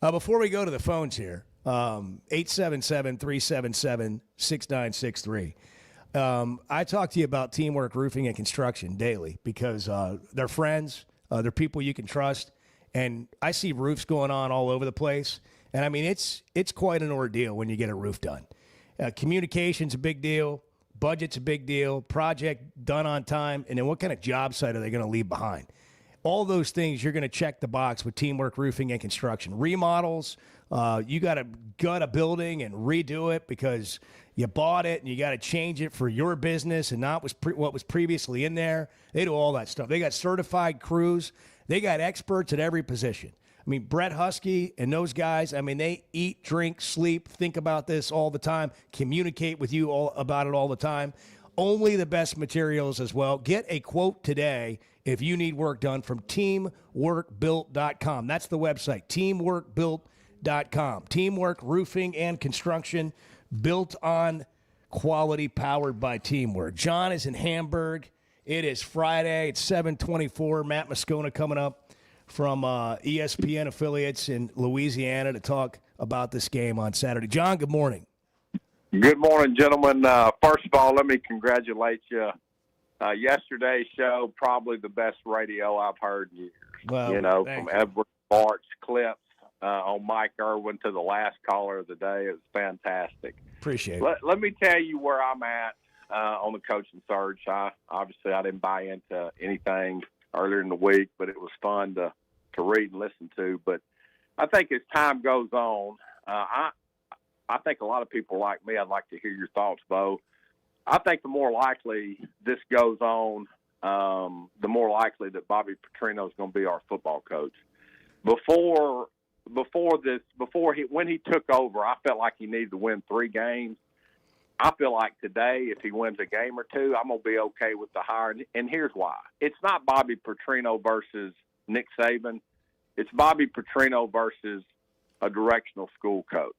Before we go to the phones here, 877-377-6963. I talk to you about Teamwork Roofing and Construction daily because they're friends, they're people you can trust, and I see roofs going on all over the place. And I mean, it's quite an ordeal when you get a roof done. Communication's a big deal, budget's a big deal, project done on time, and then what kind of job site are they going to leave behind? All those things you're going to check the box with Teamwork Roofing and Construction. Remodels, you got to gut a building and redo it because you bought it and you got to change it for your business and not what was previously in there. They do all that stuff. They got certified crews. They got experts at every position. I mean, Brett Husky and those guys, I mean, they eat, drink, sleep, think about this all the time, communicate with you about it all the time. Only the best materials as well. Get a quote today if you need work done from teamworkbuilt.com. That's the website, teamworkbuilt.com. Teamwork Roofing and Construction, built on quality, powered by teamwork. John is in Hamburg. It is Friday. It's 7:24. Matt Moscona coming up from ESPN affiliates in Louisiana to talk about this game on Saturday. John, good morning. Good morning, gentlemen. First of all, let me congratulate you. Yesterday's show, probably the best radio I've heard in years. Well, from Edward Bart's clips on Mike Irwin to the last caller of the day. It was fantastic. Appreciate it. Let me tell you where I'm at on the coaching search. I didn't buy into anything earlier in the week, but it was fun to read and listen to. But I think as time goes on, I think a lot of people like me, I'd like to hear your thoughts, Bo. I think the more likely this goes on, the more likely that Bobby Petrino is going to be our football coach. When he took over, I felt like he needed to win 3 games. I feel like today, if he wins a game or 2, I'm going to be okay with the hire. And here's why. It's not Bobby Petrino versus Nick Saban. It's Bobby Petrino versus a directional school coach.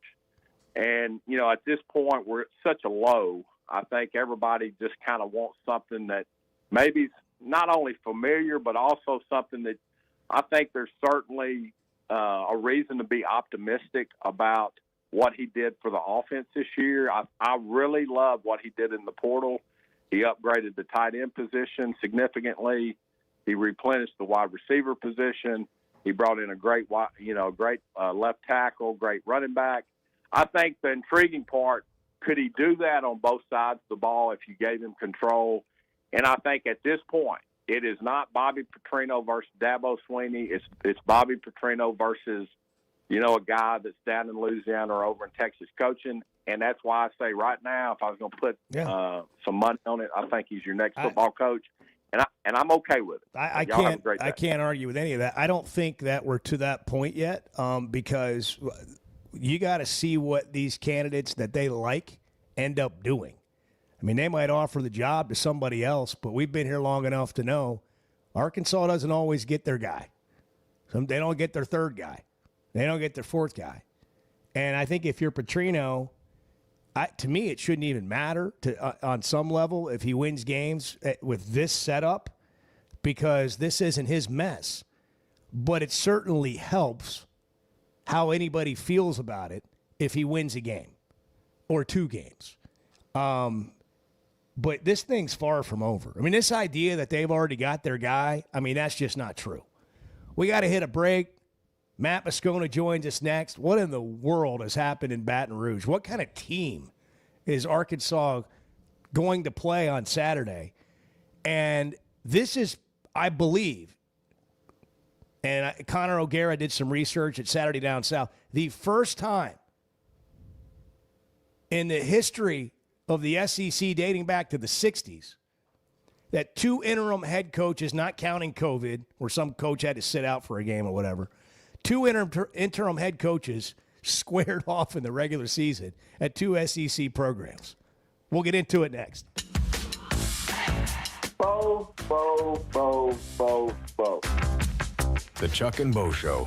And, at this point, we're at such a low. I think everybody just kind of wants something that maybe is not only familiar, but also something that I think there's certainly a reason to be optimistic about what he did for the offense this year. I really love what he did in the portal. He upgraded the tight end position significantly. He replenished the wide receiver position. He brought in a great left tackle, great running back. I think the intriguing part, could he do that on both sides of the ball if you gave him control? And I think at this point, it is not Bobby Petrino versus Dabo Swinney. It's Bobby Petrino versus a guy that's down in Louisiana or over in Texas coaching. And that's why I say right now, if I was going to put some money on it, I think he's your next football coach. And I'm okay with it. I can't argue with any of that. I don't think that we're to that point yet because you got to see what these candidates that they like end up doing. I mean, they might offer the job to somebody else, but we've been here long enough to know Arkansas doesn't always get their guy. They don't get their third guy. They don't get their fourth guy. And I think if you're Petrino, to me, it shouldn't even matter on some level if he wins games with this setup, because this isn't his mess. But it certainly helps how anybody feels about it if he wins a game or two games. But this thing's far from over. I mean, this idea that they've already got their guy, I mean, that's just not true. We got to hit a break. Matt Moscona joins us next. What in the world has happened in Baton Rouge? What kind of team is Arkansas going to play on Saturday? And this is, I believe, and Connor O'Gara did some research at Saturday Down South, the first time in the history of the SEC dating back to the 60s that two interim head coaches, not counting COVID, where some coach had to sit out for a game or whatever, two interim head coaches squared off in the regular season at two SEC programs. We'll get into it next. Bo. The Chuck and Bo Show.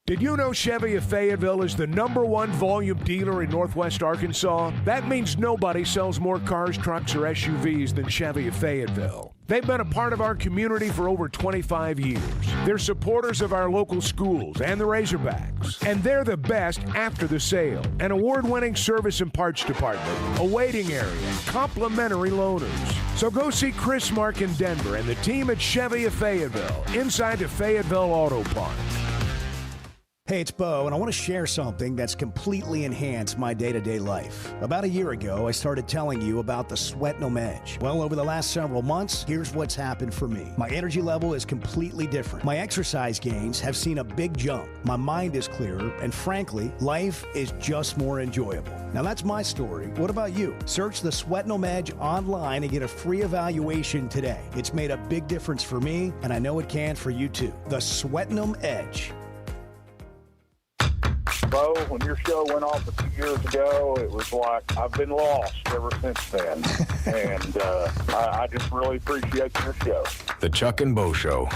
Did you know Chevy of Fayetteville is the #1 volume dealer in Northwest Arkansas? That means nobody sells more cars, trucks, or SUVs than Chevy of Fayetteville. They've been a part of our community for over 25 years. They're supporters of our local schools and the Razorbacks. And they're the best after the sale. An award-winning service and parts department, a waiting area, complimentary loaners. So go see Chris Mark in Denver and the team at Chevy of Fayetteville, inside the Fayetteville Auto Park. Hey, it's Bo, and I want to share something that's completely enhanced my day-to-day life. About a year ago, I started telling you about the Sweatnum Edge. Well, over the last several months, here's what's happened for me. My energy level is completely different. My exercise gains have seen a big jump. My mind is clearer, and frankly, life is just more enjoyable. Now, that's my story. What about you? Search the Sweatnum Edge online and get a free evaluation today. It's made a big difference for me, and I know it can for you too. The Sweatnum Edge. Bo, when your show went off a few years ago, it was like I've been lost ever since then. And I just really appreciate your show. The Chuck and Bo Show.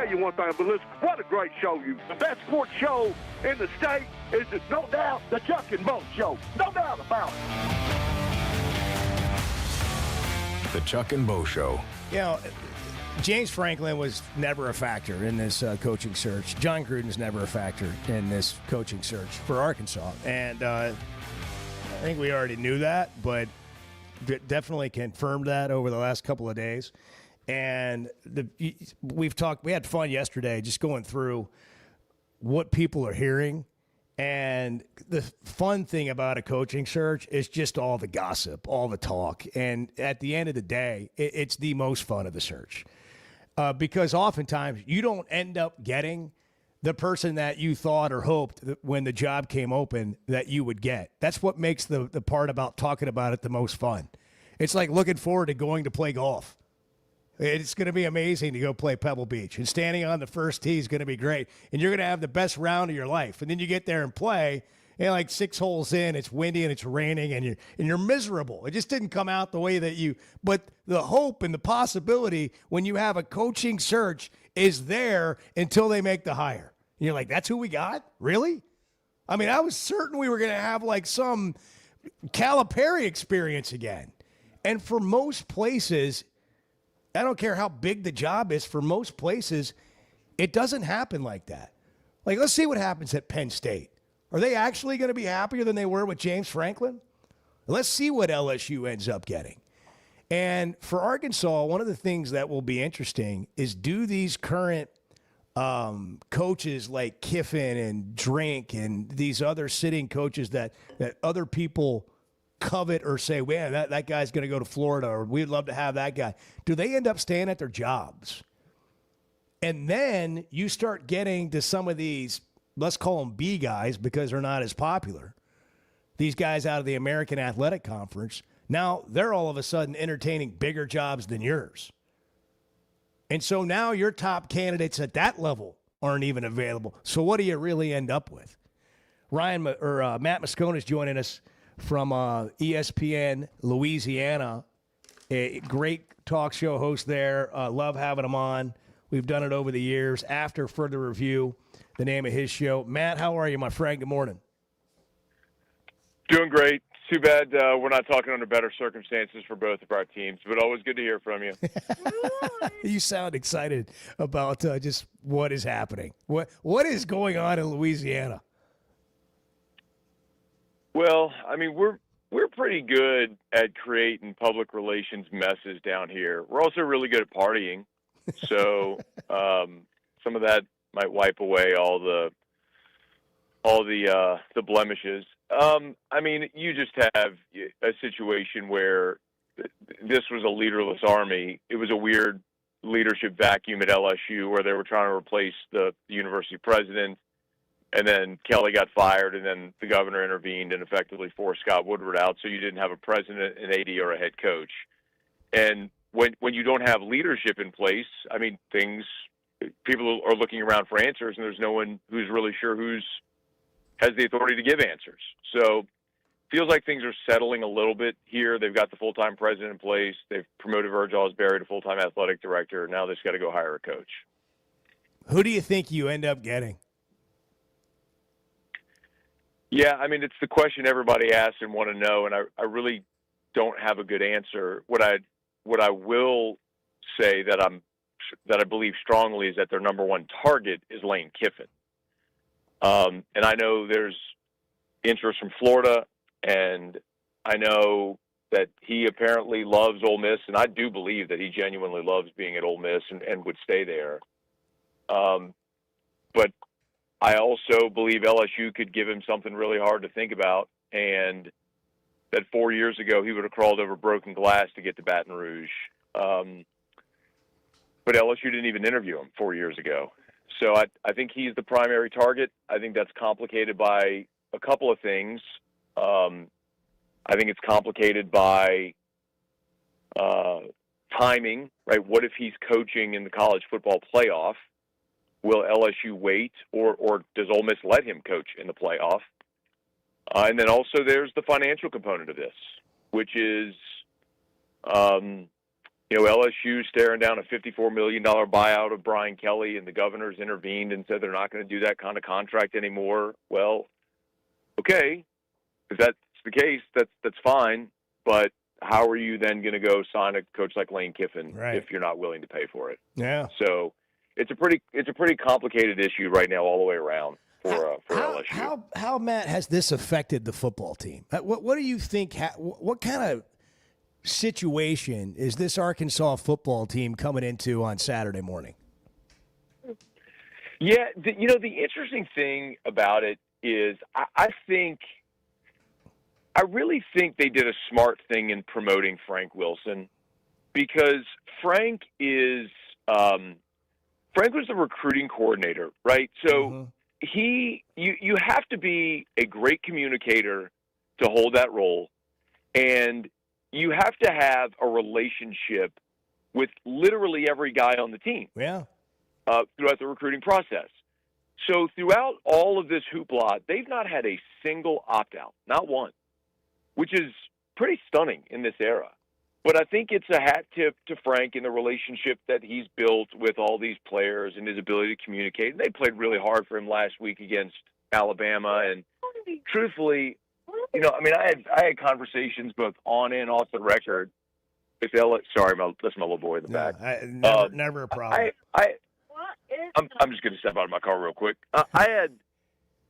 you one thing, but listen, what a great show you. The best sports show in the state is, no doubt, the Chuck and Bo Show. No doubt about it. The Chuck and Bo Show. You know, James Franklin was never a factor in this coaching search. John Gruden's never a factor in this coaching search for Arkansas. And I think we already knew that, but definitely confirmed that over the last couple of days. And we had fun yesterday just going through what people are hearing. And the fun thing about a coaching search is just all the gossip, all the talk. And at the end of the day, it's the most fun of the search. Because oftentimes you don't end up getting the person that you thought or hoped that when the job came open that you would get. That's what makes the part about talking about it the most fun. It's like looking forward to going to play golf. It's going to be amazing to go play Pebble Beach. And standing on the first tee is going to be great. And you're going to have the best round of your life. And then you get there and play, and like 6 holes in, it's windy and it's raining, and you're miserable. It just didn't come out the way that you – but the hope and the possibility when you have a coaching search is there until they make the hire. And you're like, that's who we got? Really? I mean, I was certain we were going to have like some Calipari experience again. And for most places – I don't care how big the job is, for most places, it doesn't happen like that. Like, let's see what happens at Penn State. Are they actually going to be happier than they were with James Franklin? Let's see what LSU ends up getting. And for Arkansas, one of the things that will be interesting is, do these current coaches like Kiffin and Drink and these other sitting coaches that other people covet or say, man, that guy's going to go to Florida, or we'd love to have that guy, do they end up staying at their jobs? And then you start getting to some of these, let's call them B guys because they're not as popular, these guys out of the American Athletic Conference. Now they're all of a sudden entertaining bigger jobs than yours. And so now your top candidates at that level aren't even available. So what do you really end up with? Matt Moscona is joining us from ESPN Louisiana, a great talk show host there. Love having him on. We've done it over the years. After Further Review, the name of his show. Matt, how are you, my friend? Good morning. Doing great. Too bad we're not talking under better circumstances for both of our teams, but always good to hear from you. You sound excited about just what is happening. What is going on in Louisiana? Well, I mean, we're pretty good at creating public relations messes down here. We're also really good at partying, so some of that might wipe away all the blemishes. I mean, you just have a situation where this was a leaderless army. It was a weird leadership vacuum at LSU where they were trying to replace the university president. And then Kelly got fired, and then the governor intervened and effectively forced Scott Woodward out. So you didn't have a president, an AD, or a head coach. And when you don't have leadership in place, I mean, people are looking around for answers, and there's no one who's really sure has the authority to give answers. So feels like things are settling a little bit here. They've got the full-time president in place. They've promoted Virgil Osbury to full-time athletic director. Now they've got to go hire a coach. Who do you think you end up getting? Yeah, I mean, it's the question everybody asks and want to know, and I really don't have a good answer. What I will say that I believe strongly is that their number one target is Lane Kiffin. And I know there's interest from Florida, and I know that he apparently loves Ole Miss, and I do believe that he genuinely loves being at Ole Miss and would stay there. But I also believe LSU could give him something really hard to think about, and that 4 years ago he would have crawled over broken glass to get to Baton Rouge. But LSU didn't even interview him 4 years ago. So I think he's the primary target. I think that's complicated by a couple of things. I think it's complicated by timing, right? What if he's coaching in the college football playoff? Will LSU wait, or does Ole Miss let him coach in the playoff? And then also there's the financial component of this, which is LSU staring down a $54 million buyout of Brian Kelly, and the governors intervened and said they're not going to do that kind of contract anymore. Well, okay, if that's the case, that's fine. But how are you then going to go sign a coach like Lane Kiffin if you're not willing to pay for it? Yeah. So it's a pretty complicated issue right now all the way around for LSU. How Matt, has this affected the football team? What do you think? What kind of situation is this Arkansas football team coming into on Saturday morning? Yeah, the interesting thing about it is I really think they did a smart thing in promoting Frank Wilson, because Frank was the recruiting coordinator, right? So you have to be a great communicator to hold that role, and you have to have a relationship with literally every guy on the team. Yeah. Throughout the recruiting process. So throughout all of this hoopla, they've not had a single opt-out, not one, which is pretty stunning in this era. But I think it's a hat tip to Frank and the relationship that he's built with all these players and his ability to communicate. And they played really hard for him last week against Alabama. And truthfully, I had conversames both on and off the record with Sorry, that's my little boy in the back. Never a problem. I'm just going to step out of my car real quick.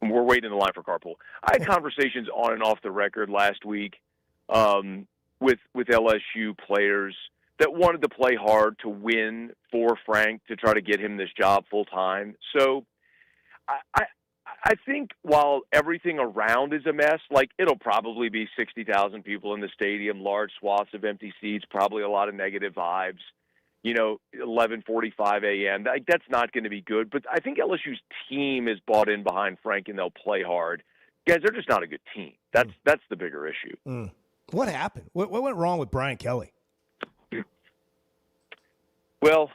We're waiting in the line for carpool. I had conversations on and off the record last week with LSU players that wanted to play hard to win for Frank to try to get him this job full time. So I think while everything around is a mess, like it'll probably be 60,000 people in the stadium, large swaths of empty seats, probably a lot of negative vibes. 11:45 a.m. That's not going to be good. But I think LSU's team is bought in behind Frank, and they'll play hard. Guys, they're just not a good team. That's the bigger issue. What happened? What went wrong with Brian Kelly? Well,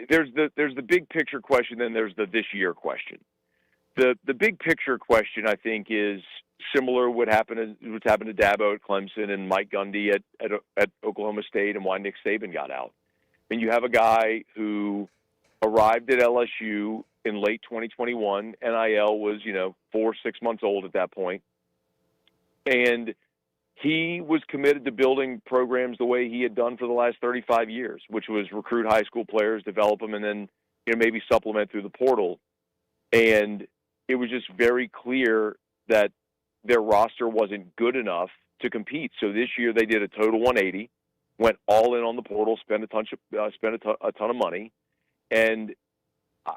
there's the big picture question, then there's the this year question. The big picture question, I think, is similar what's happened to Dabo at Clemson and Mike Gundy at Oklahoma State, and why Nick Saban got out. And you have a guy who arrived at LSU in late 2021. NIL was, 4-6 months old at that point. And he was committed to building programs the way he had done for the last 35 years, which was recruit high school players, develop them, and then maybe supplement through the portal. And it was just very clear that their roster wasn't good enough to compete. So this year they did a total 180. Went all in on the portal, spent a ton of money, and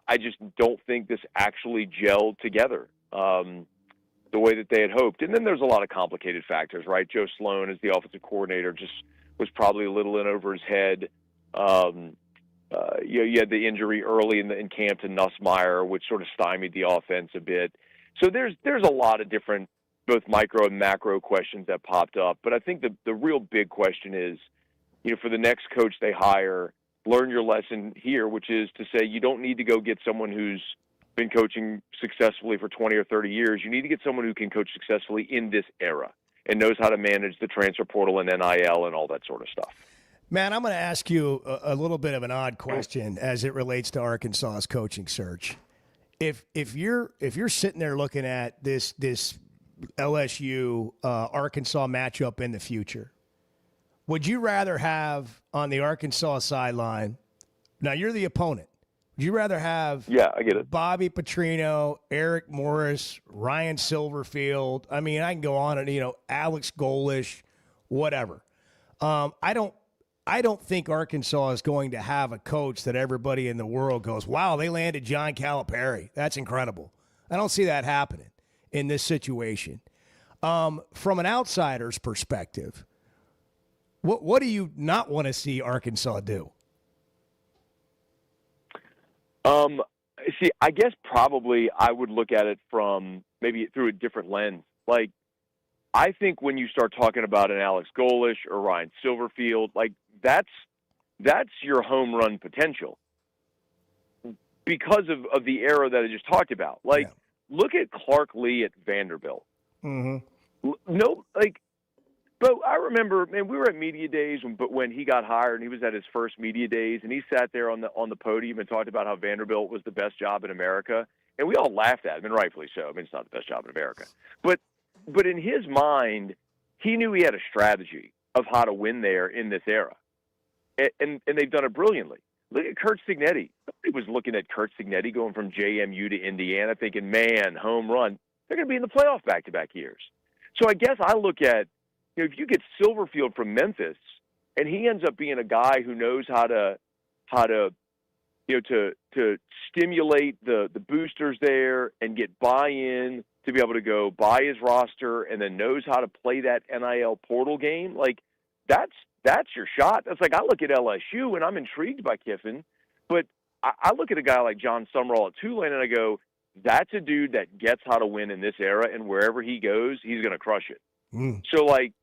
I just don't think this actually gelled together the way that they had hoped. And then there's a lot of complicated factors, right? Joe Sloan, as the offensive coordinator, just was probably a little in over his head. You had the injury early in camp to Nussmeier, which sort of stymied the offense a bit. So there's a lot of different both micro and macro questions that popped up. But I think the real big question is, for the next coach they hire, learn your lesson here, which is to say you don't need to go get someone who's been coaching successfully for 20 or 30 years. You need to get someone who can coach successfully in this era and knows how to manage the transfer portal and NIL and all that sort of stuff. Man, I'm going to ask you a little bit of an odd question as it relates to Arkansas's coaching search. If you're sitting there looking at this LSU Arkansas matchup in the future, would you rather have on the Arkansas sideline, now you're the opponent, would you rather have I get it. Bobby Petrino, Eric Morris, Ryan Silverfield, I mean, I can go on and, Alex Golish, whatever. I don't think Arkansas is going to have a coach that everybody in the world goes, wow, they landed John Calipari. That's incredible. I don't see that happening in this situation. From an outsider's perspective, what do you not want to see Arkansas do? See, I guess probably I would look at it from maybe through a different lens. Like, I think when you start talking about an Alex Golish or Ryan Silverfield, like that's your home run potential because of the era that I just talked about. Like, look at Clark Lee at Vanderbilt. Mm-hmm. No, like, but I remember, man, we were at media days when he got hired, and he was at his first media days, and he sat there on the podium and talked about how Vanderbilt was the best job in America, and we all laughed at him, and rightfully so. I mean, it's not the best job in America, but in his mind, he knew he had a strategy of how to win there in this era, and they've done it brilliantly. Look at Curt Cignetti. Nobody was looking at Curt Cignetti going from JMU to Indiana thinking, man, home run. They're going to be in the playoff back-to-back years. So I guess I look at, if you get Silverfield from Memphis, and he ends up being a guy who knows how to stimulate the boosters there and get buy-in to be able to go buy his roster, and then knows how to play that NIL portal game, like that's your shot. That's like, I look at LSU and I'm intrigued by Kiffin, but I look at a guy like John Summerall at Tulane and I go, that's a dude that gets how to win in this era, and wherever he goes, he's going to crush it. So, like,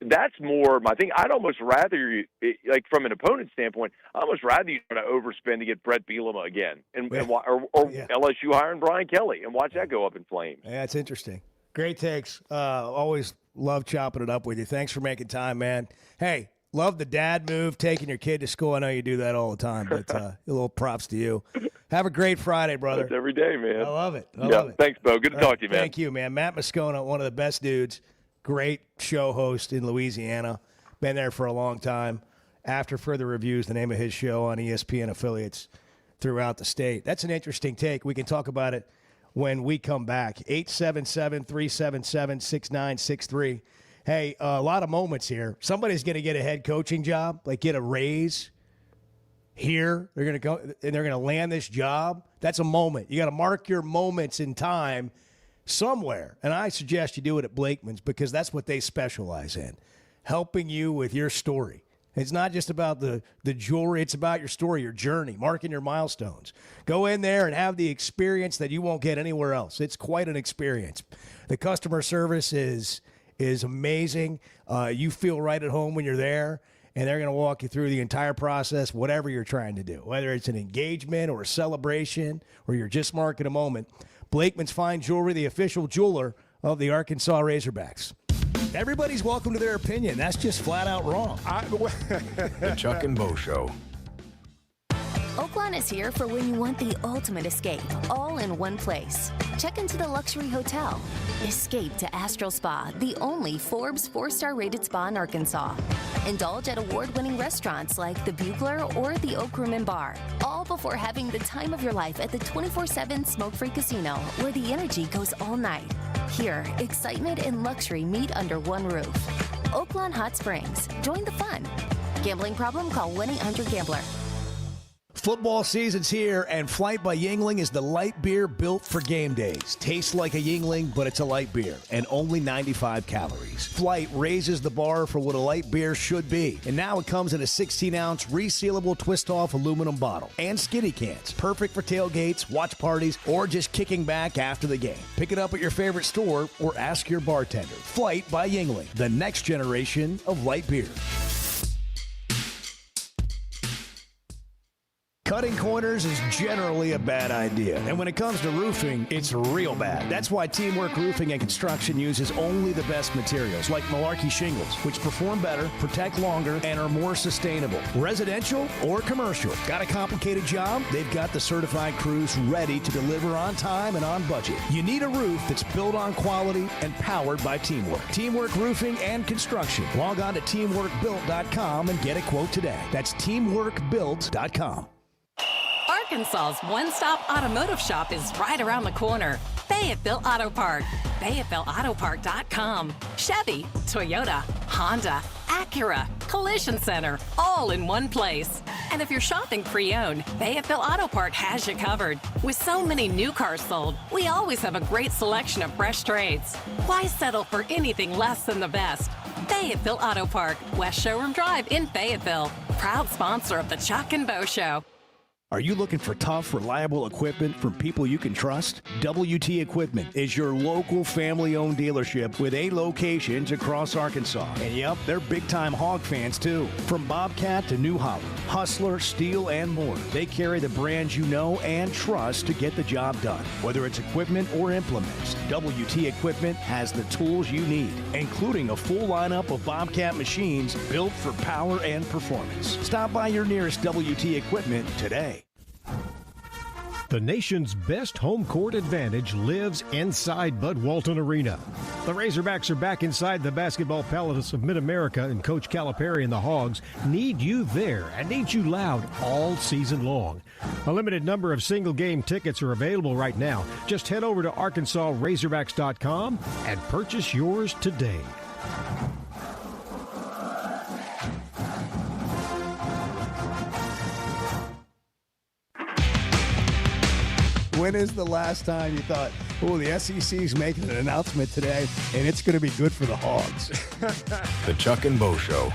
that's more my thing. I'd almost rather, like, from an opponent standpoint, I'd almost rather you try to overspend to get Brett Bielema again, or LSU hiring Brian Kelly and watch that go up in flames. Yeah, it's interesting. Great takes. Always love chopping it up with you. Thanks for making time, man. Hey, love the dad move, taking your kid to school. I know you do that all the time, but a little props to you. Have a great Friday, brother. That's every day, man. I love it. I love it. Thanks, Bo. Good to talk to you, man. Thank you, man. Matt Moscona, one of the best dudes. Great show host in Louisiana. Been there for a long time. After Further Reviews, the name of his show on ESPN affiliates throughout the state. That's an interesting take. We can talk about it when we come back. 877-377-6963. Hey, a lot of moments here. Somebody's going to get a head coaching job, like get a raise here. They're going to go and they're going to land this job. That's a moment. You got to mark your moments in time somewhere. And I suggest you do it at Blakeman's because that's what they specialize in, helping you with your story. It's not just about the jewelry. It's about your story, your journey, marking your milestones. Go in there and have the experience that you won't get anywhere else. It's quite an experience. The customer service is amazing. You feel right at home when you're there, and they're going to walk you through the entire process, whatever you're trying to do, whether it's an engagement or a celebration or you're just marking a moment. Blakeman's Fine Jewelry, the official jeweler of the Arkansas Razorbacks. Everybody's welcome to their opinion. That's just flat out wrong. The Chuck and Bo Show. Oaklawn is here for when you want the ultimate escape, all in one place. Check into the luxury hotel. Escape to Astral Spa, the only Forbes 4-star rated spa in Arkansas. Indulge at award-winning restaurants like the Bugler or the Oak Room and Bar, all before having the time of your life at the 24/7 smoke-free casino, where the energy goes all night. Here, excitement and luxury meet under one roof. Oaklawn Hot Springs. Join the fun. Gambling problem? Call 1-800-GAMBLER. Football season's here, and Flight by Yuengling is the light beer built for game days. Tastes like a Yuengling, but it's a light beer, and only 95 calories. Flight raises the bar for what a light beer should be, and now it comes in a 16-ounce resealable twist-off aluminum bottle and skinny cans. Perfect for tailgates, watch parties, or just kicking back after the game. Pick it up at your favorite store or ask your bartender. Flight by Yuengling, the next generation of light beer. Cutting corners is generally a bad idea. And when it comes to roofing, it's real bad. That's why Teamwork Roofing and Construction uses only the best materials, like Malarkey shingles, which perform better, protect longer, and are more sustainable. Residential or commercial. Got a complicated job? They've got the certified crews ready to deliver on time and on budget. You need a roof that's built on quality and powered by teamwork. Teamwork Roofing and Construction. Log on to teamworkbuilt.com and get a quote today. That's teamworkbuilt.com. Arkansas's one-stop automotive shop is right around the corner. Fayetteville Auto Park. FayettevilleAutoPark.com. Chevy, Toyota, Honda, Acura, Collision Center, all in one place. And if you're shopping pre-owned, Fayetteville Auto Park has you covered. With so many new cars sold, we always have a great selection of fresh trades. Why settle for anything less than the best? Fayetteville Auto Park, West Showroom Drive in Fayetteville. Proud sponsor of the Chuck and Bo Show. Are you looking for tough, reliable equipment from people you can trust? WT Equipment is your local family-owned dealership with 8 locations across Arkansas. And yep, they're big-time hog fans too. From Bobcat to New Holland, Hustler, Steel, and more. They carry the brands you know and trust to get the job done. Whether it's equipment or implements, WT Equipment has the tools you need, including a full lineup of Bobcat machines built for power and performance. Stop by your nearest WT Equipment today. The nation's best home court advantage lives inside Bud Walton Arena. The Razorbacks are back inside the Basketball Palace of Mid-America, and Coach Calipari and the Hogs need you there and need you loud all season long. A limited number of single-game tickets are available right now. Just head over to ArkansasRazorbacks.com and purchase yours today. When is the last time you thought, oh, the SEC's making an announcement today, and it's going to be good for the Hogs? The Chuck and Bo Show.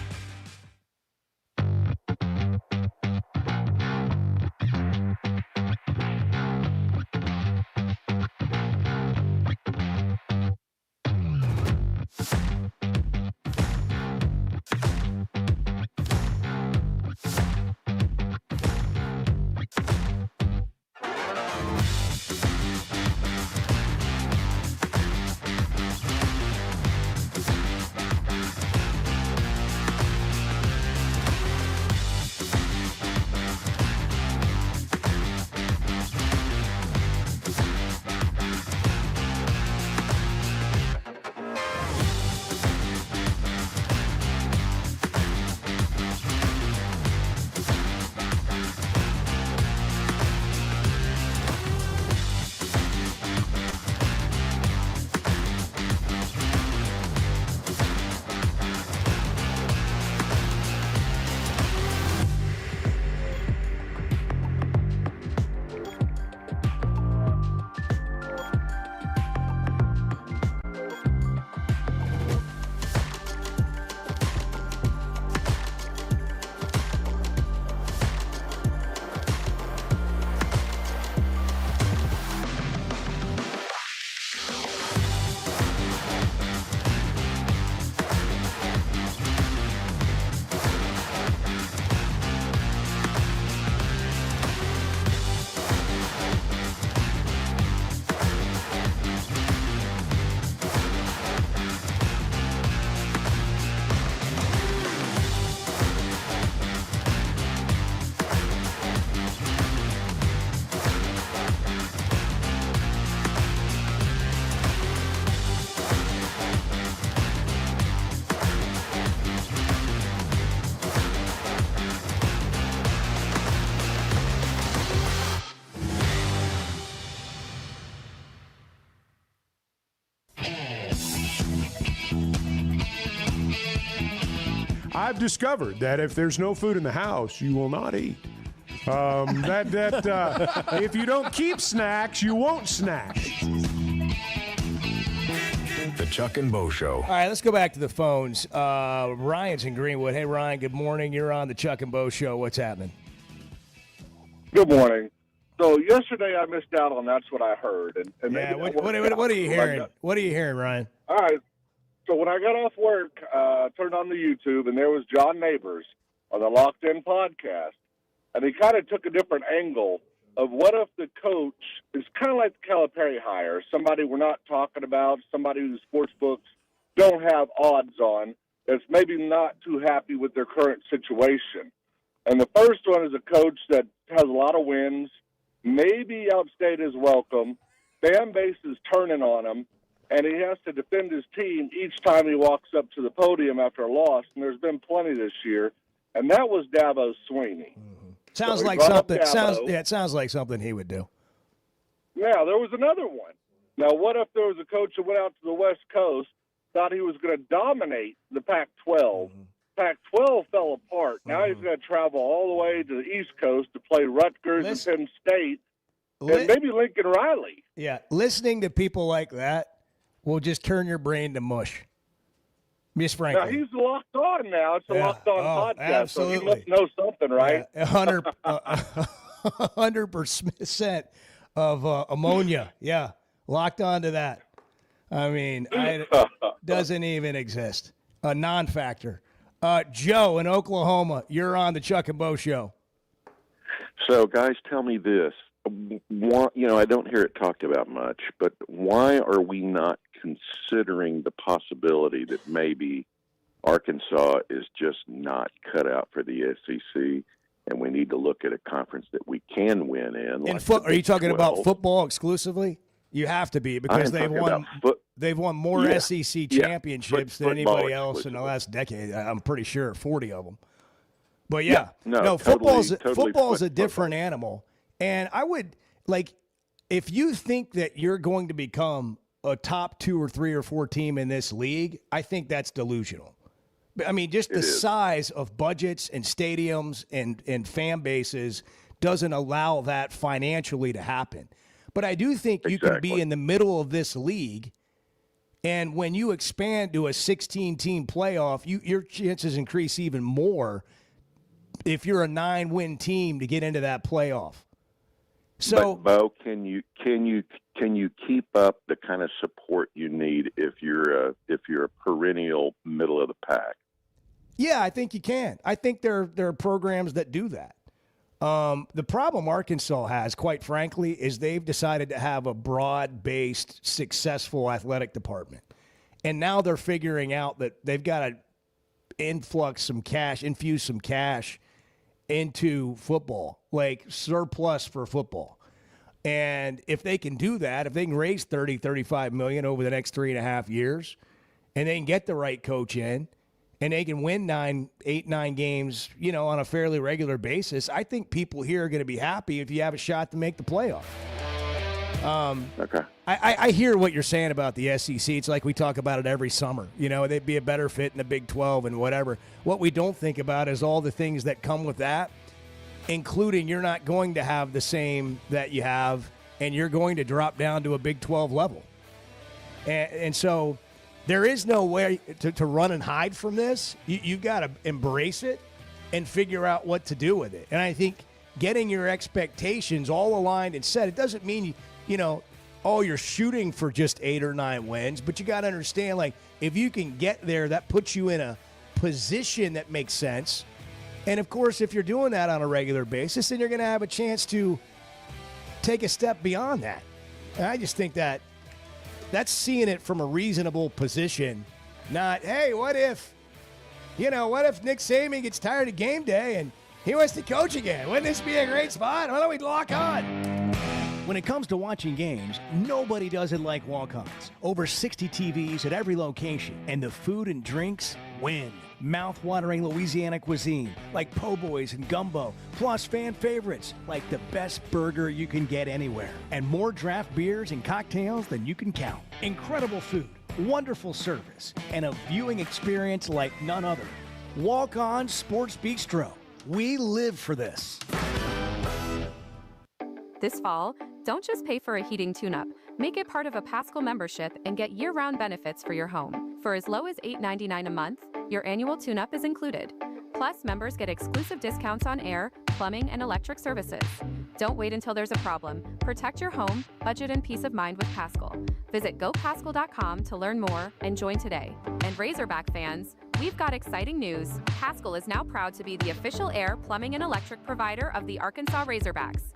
I've discovered that if there's no food in the house, you will not eat. If you don't keep snacks, you won't snack. The Chuck and Bo Show. All right, let's go back to the phones. Ryan's in Greenwood. Hey, Ryan, good morning. You're on the Chuck and Bo Show. What's happening? Good morning. So yesterday I missed out on That's What I Heard. And Yeah, what are you hearing? What are you hearing, Ryan? All right. So when I got off work, turned on the YouTube, and there was John Neighbors on the Locked In podcast. And he kind of took a different angle of what if the coach is kind of like the Calipari hire, somebody we're not talking about, somebody whose sports books don't have odds on, that's maybe not too happy with their current situation. And the first one is a coach that has a lot of wins, maybe outstayed his welcome, fan base is turning on him, and he has to defend his team each time he walks up to the podium after a loss, and there's been plenty this year, and that was Dabo Swinney. Sounds So he like brought up something. Dabo. It sounds like something he would do. Now, there was another one. Now, what if there was a coach that went out to the West Coast, thought he was going to dominate the Pac-12? Pac-12 fell apart. Now he's going to travel all the way to the East Coast to play Rutgers and Penn State, and maybe Lincoln Riley. Yeah, listening to people like that will just turn your brain to mush. Miss Now, Franklin. he's locked on now. It's a locked on podcast, absolutely. so he must know something, right? Yeah, 100% of ammonia. Yeah, locked onto that. I mean, it doesn't even exist. A non-factor. Joe in Oklahoma, you're on the Chuck and Bo Show. So, guys, tell me this. I don't hear it talked about much, but why are we not considering the possibility that maybe Arkansas is just not cut out for the SEC, and we need to look at a conference that we can win in? Are you talking about football exclusively? You have to be, because they've won more SEC championships than anybody else in the last decade. I'm pretty sure 40 of them. But football's a different animal. And I would, if you think that you're going to become a top 2 or 3 or 4 team in this league, I think that's delusional. I mean, just the size of budgets and stadiums and fan bases doesn't allow that financially to happen. But I do think you can be in the middle of this league, and when you expand to a 16-team playoff, your chances increase even more if you're a 9-win team to get into that playoff. So, but Bo, can you keep up the kind of support you need if you're a perennial middle of the pack? Yeah, I think you can. I think there are programs that do that. The problem Arkansas has, quite frankly, is they've decided to have a broad-based, successful athletic department. And now they're figuring out that they've got to infuse some cash into football, like surplus for football. And if they can do that, if they can raise $30, $35 million over the next 3.5 years, and they can get the right coach in, and they can win 9 games, on a fairly regular basis, I think people here are going to be happy if you have a shot to make the playoff. Okay. I hear what you're saying about the SEC. It's like we talk about it every summer. They'd be a better fit in the Big 12 and whatever. What we don't think about is all the things that come with that, including you're not going to have the same that you have, and you're going to drop down to a Big 12 level. And so there is no way to run and hide from this. You've got to embrace it and figure out what to do with it. And I think getting your expectations all aligned and set, it doesn't mean, you're shooting for just 8 or 9 wins, but you got to understand, if you can get there, that puts you in a position that makes sense. And, of course, if you're doing that on a regular basis, then you're going to have a chance to take a step beyond that. And I just think that's seeing it from a reasonable position, not, hey, what if Nick Saban gets tired of game day and he wants to coach again? Wouldn't this be a great spot? Why don't we lock on? When it comes to watching games, nobody does it like Walk-Ons. Over 60 TVs at every location, and the food and drinks win. Mouth-watering Louisiana cuisine like po' boys and gumbo, plus fan favorites like the best burger you can get anywhere, and more draft beers and cocktails than you can count. Incredible food, wonderful service, and a viewing experience like none other. Walk-On Sports Bistro. We live for this. This fall, don't just pay for a heating tune-up. Make it part of a Paschal membership and get year-round benefits for your home. For as low as $8.99 a month, your annual tune-up is included. Plus, members get exclusive discounts on air, plumbing, and electric services. Don't wait until there's a problem. Protect your home, budget, and peace of mind with Paschal. Visit gopaschal.com to learn more and join today. And Razorback fans, we've got exciting news. Paschal is now proud to be the official air, plumbing, and electric provider of the Arkansas Razorbacks.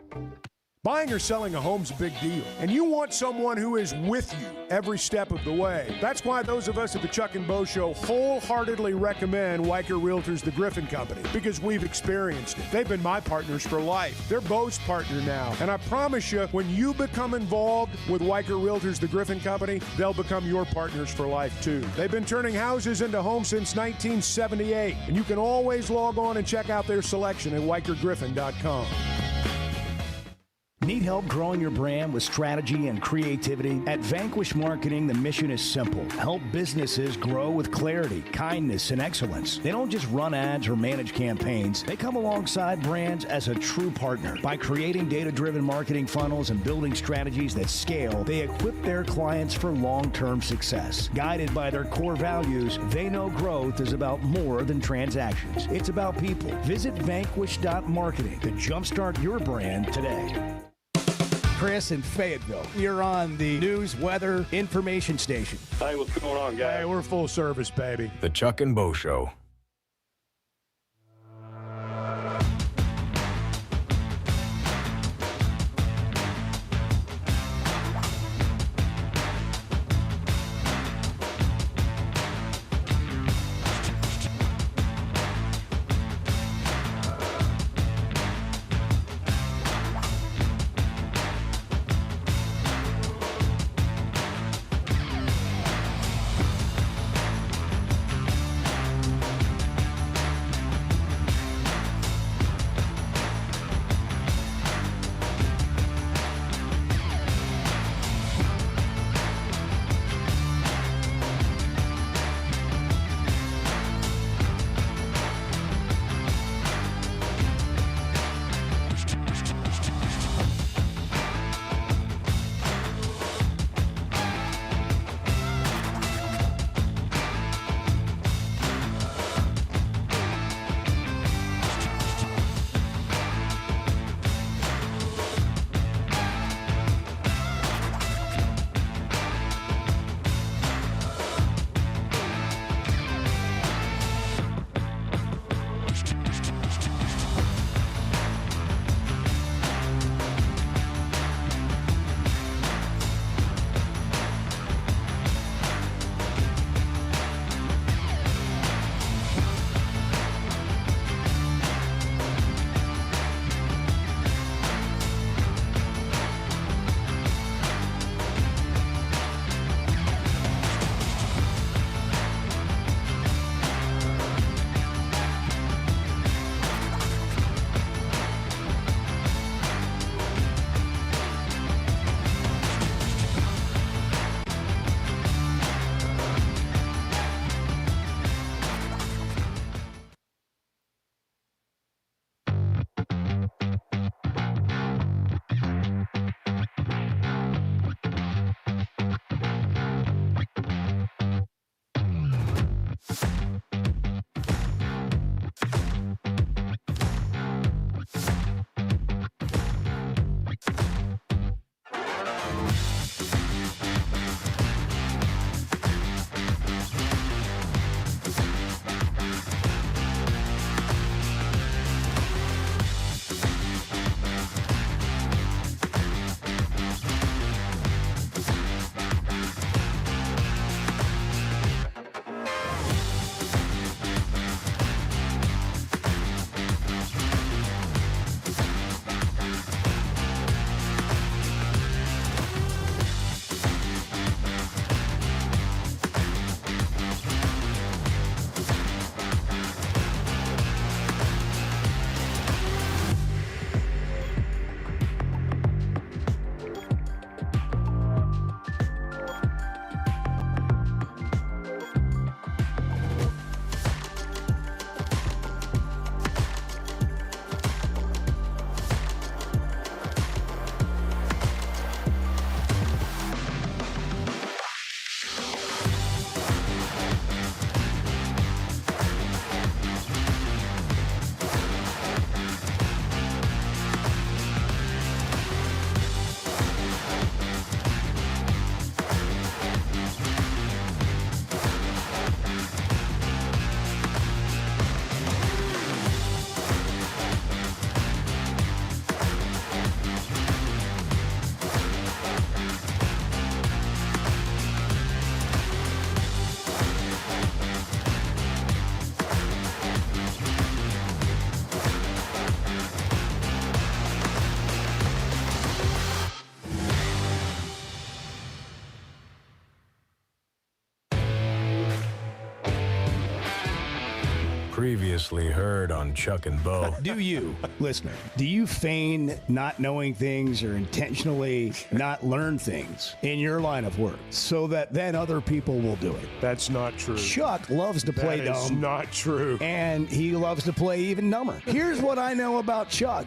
Buying or selling a home's a big deal, and you want someone who is with you every step of the way. That's why those of us at the Chuck and Bo Show wholeheartedly recommend Weicker Realtors, the Griffin Company, because we've experienced it. They've been my partners for life. They're Bo's partner now, and I promise you, when you become involved with Weicker Realtors, the Griffin Company, they'll become your partners for life, too. They've been turning houses into homes since 1978, and you can always log on and check out their selection at WeicherGriffin.com. Need help growing your brand with strategy and creativity? At Vanquish Marketing, the mission is simple. Help businesses grow with clarity, kindness, and excellence. They don't just run ads or manage campaigns. They come alongside brands as a true partner. By creating data-driven marketing funnels and building strategies that scale, they equip their clients for long-term success. Guided by their core values, they know growth is about more than transactions. It's about people. Visit vanquish.marketing to jumpstart your brand today. Chris in Fayetteville, you're on the news, weather, information station. Hey, what's going on, guys? Hey, we're full service, baby. The Chuck and Bo Show. Previously heard on Chuck and Bo. Do you, listener, do you feign not knowing things or intentionally not learn things in your line of work so that then other people will do it? That's not true. Chuck loves to play That is dumb. not true. And he loves to play even dumber. Here's what I know about Chuck.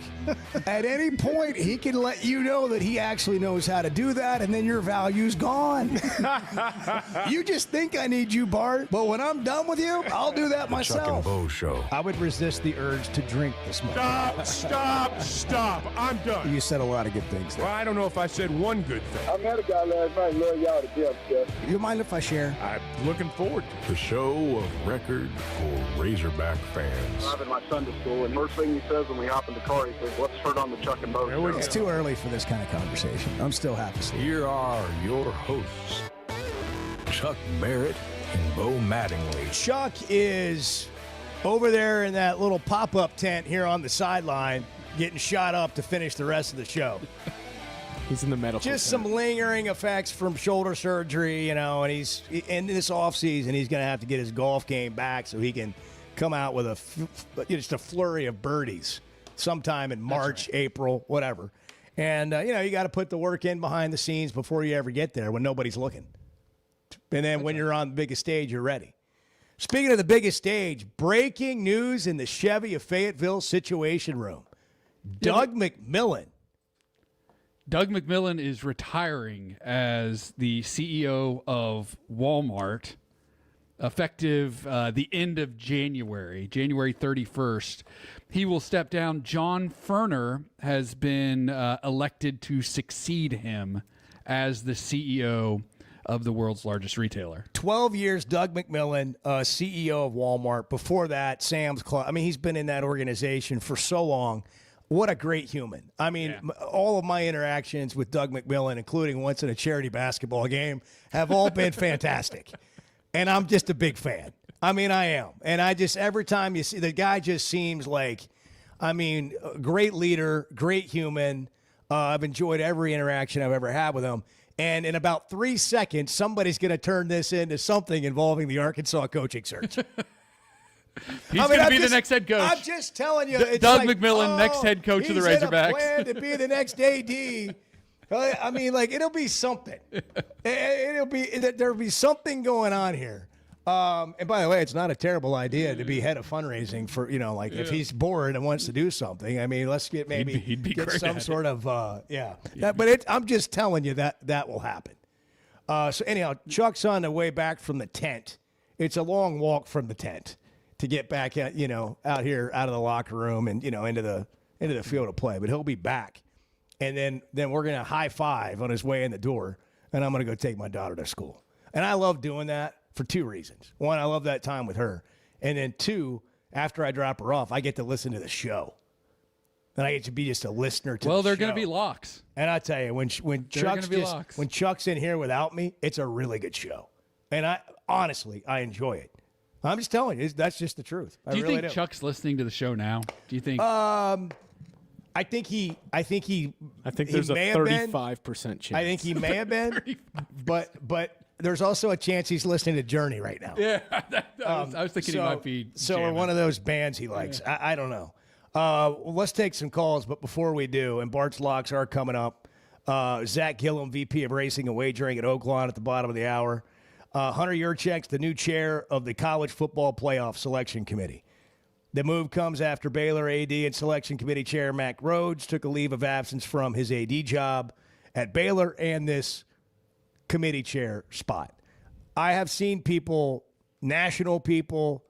At any point, he can let you know that he actually knows how to do that, and then your value's gone. You just think I need you, Bart, but when I'm done with you, I'll do that myself. Chuck and Bo Show. I would resist the urge to drink this morning. Stop. I'm done. You said a lot of good things there. Well, I don't know if I said one good thing. I met a guy last night. Love y'all to death, Jeff. You mind if I share? I'm looking forward to it. The show of record for Razorback fans. I'm in my Sunday school, and first thing he says when we hop in the car, he says, "Let's turn on the Chuck and Bo show." It's too early for this kind of conversation. I'm still half asleep. Here are your hosts, Chuck Barrett and Bo Mattingly. Chuck is over there in that little pop-up tent here on the sideline getting shot up to finish the rest of the show. He's in the medical Just center. some lingering effects from shoulder surgery, and he's in this offseason, he's going to have to get his golf game back so he can come out with just a flurry of birdies sometime in March, April, whatever. And, you got to put the work in behind the scenes before you ever get there when nobody's looking. And then when you're on the biggest stage, you're ready. Speaking of the biggest stage, breaking news in the Chevy of Fayetteville Situation Room. Doug McMillon. Doug McMillon is retiring as the CEO of Walmart effective the end of January 31st. He will step down. John Furner has been elected to succeed him as the CEO of the world's largest retailer. 12 years, Doug McMillon, CEO of Walmart. Before that, Sam's Club. I mean, he's been in that organization for so long. What a great human. I mean, all of my interactions with Doug McMillon, including once in a charity basketball game, have all been fantastic. And I'm just a big fan. I mean, I am. And every time you see, the guy just seems like, a great leader, great human. I've enjoyed every interaction I've ever had with him. And in about 3 seconds, somebody's going to turn this into something involving the Arkansas coaching search. He's going to be the next head coach. I'm just telling you. Doug McMillon, next head coach of the Razorbacks. He's in a plan to be the next AD. It'll be something. There'll be something going on here. And by the way, it's not a terrible idea to be head of fundraising for, if he's bored and wants to do something. Let's get he'd be get great some at sort of, I'm just telling you that will happen. So anyhow, Chuck's on the way back from the tent. It's a long walk from the tent to get back out here, out of the locker room and, into the field of play. But he'll be back. And then we're going to high five on his way in the door. And I'm going to go take my daughter to school. And I love doing that for two reasons. One, I love that time with her. And then two, after I drop her off, I get to listen to the show. And I get to be just a listener to the show. Well, they're going to be locks. And I tell you, when Chuck's in here without me, it's a really good show. And I enjoy it. I'm just telling you, that's just the truth. Do you think Chuck's listening to the show now? Do you think? I think there's a 35% chance. I think he may have been, but there's also a chance he's listening to Journey right now. Yeah, I was thinking he might be. Or one of those bands he likes. Yeah. I don't know. Let's take some calls, but before we do, and Bart's Locks are coming up. Zach Gillum, VP of Racing and Wagering at Oaklawn at the bottom of the hour. Hunter Yurchek's the new chair of the College Football Playoff Selection Committee. The move comes after Baylor AD and Selection Committee Chair Mack Rhodes took a leave of absence from his AD job at Baylor and this committee chair spot. I have seen people, national people,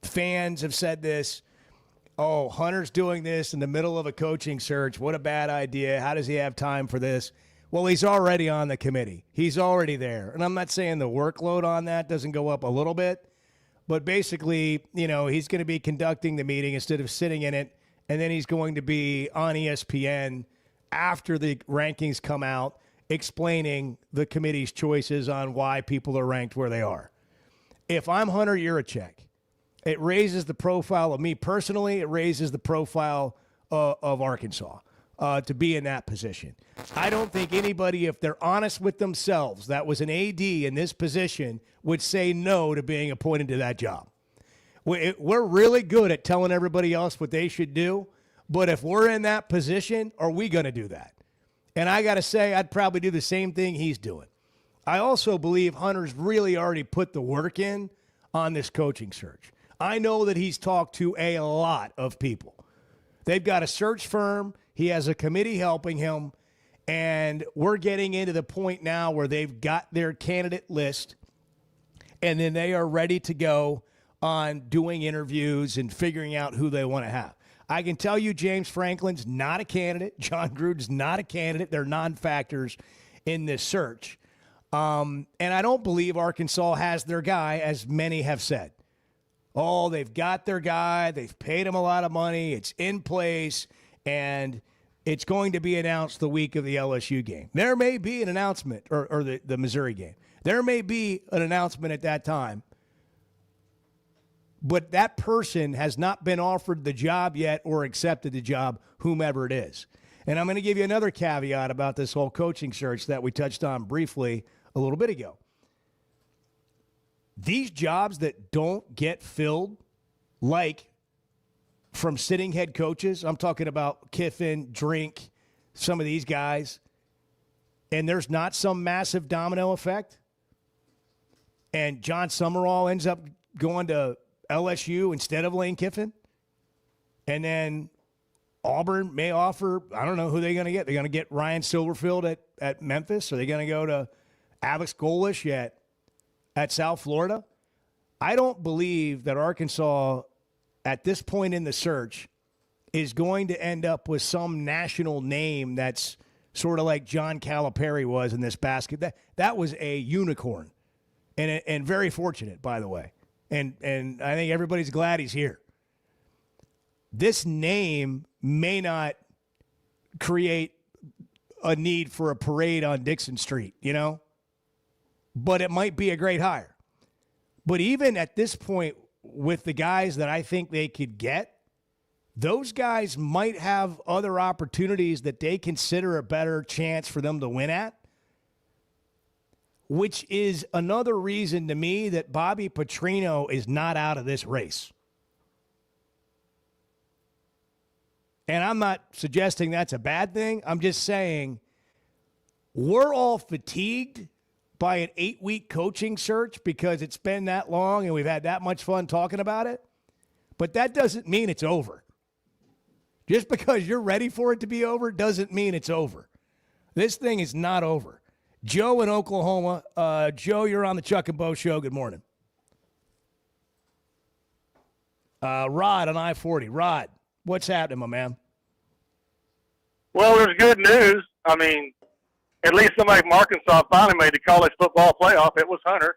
fans have said this. Oh, Hunter's doing this in the middle of a coaching search. What a bad idea. How does he have time for this? Well, he's already on the committee. He's already there. And I'm not saying the workload on that doesn't go up a little bit, but basically, he's going to be conducting the meeting instead of sitting in it, and then he's going to be on ESPN after the rankings come out explaining the committee's choices on why people are ranked where they are. If I'm Hunter Yurachek, it raises the profile of me personally. It raises the profile of Arkansas to be in that position. I don't think anybody, if they're honest with themselves, that was an AD in this position, would say no to being appointed to that job. We're really good at telling everybody else what they should do, but if we're in that position, are we going to do that? And I got to say, I'd probably do the same thing he's doing. I also believe Hunter's really already put the work in on this coaching search. I know that he's talked to a lot of people. They've got a search firm. He has a committee helping him. And we're getting into the point now where they've got their candidate list, and then they are ready to go on doing interviews and figuring out who they want to have. I can tell you James Franklin's not a candidate. John Gruden's not a candidate. They're non-factors in this search. And I don't believe Arkansas has their guy, as many have said. Oh, they've got their guy. They've paid him a lot of money. It's in place, and it's going to be announced the week of the LSU game. There may be an announcement, or the Missouri game. There may be an announcement at that time, but that person has not been offered the job yet or accepted the job, whomever it is. And I'm going to give you another caveat about this whole coaching search that we touched on briefly a little bit ago. These jobs that don't get filled, like from sitting head coaches, I'm talking about Kiffin, Drink, some of these guys, and there's not some massive domino effect, and John Summerall ends up going to LSU instead of Lane Kiffin, and then Auburn may offer, I don't know who they're going to get. They're going to get Ryan Silverfield at Memphis? Are they going to go to Alex Golesh at South Florida? I don't believe that Arkansas, at this point in the search, is going to end up with some national name that's sort of like John Calipari was in this basket. That was a unicorn, and very fortunate, by the way. And I think everybody's glad he's here. This name may not create a need for a parade on Dixon Street, but it might be a great hire. But even at this point, with the guys that I think they could get, those guys might have other opportunities that they consider a better chance for them to win at, which is another reason to me that Bobby Petrino is not out of this race. And I'm not suggesting that's a bad thing. I'm just saying we're all fatigued by an 8-week coaching search because it's been that long and we've had that much fun talking about it. But that doesn't mean it's over. Just because you're ready for it to be over doesn't mean it's over. This thing is not over. Joe in Oklahoma. Joe, you're on the Chuck and Bo Show. Good morning. Rod on I-40. Rod, what's happening, my man? Well, there's good news. I mean, at least somebody from Arkansas finally made the college football playoff. It was Hunter.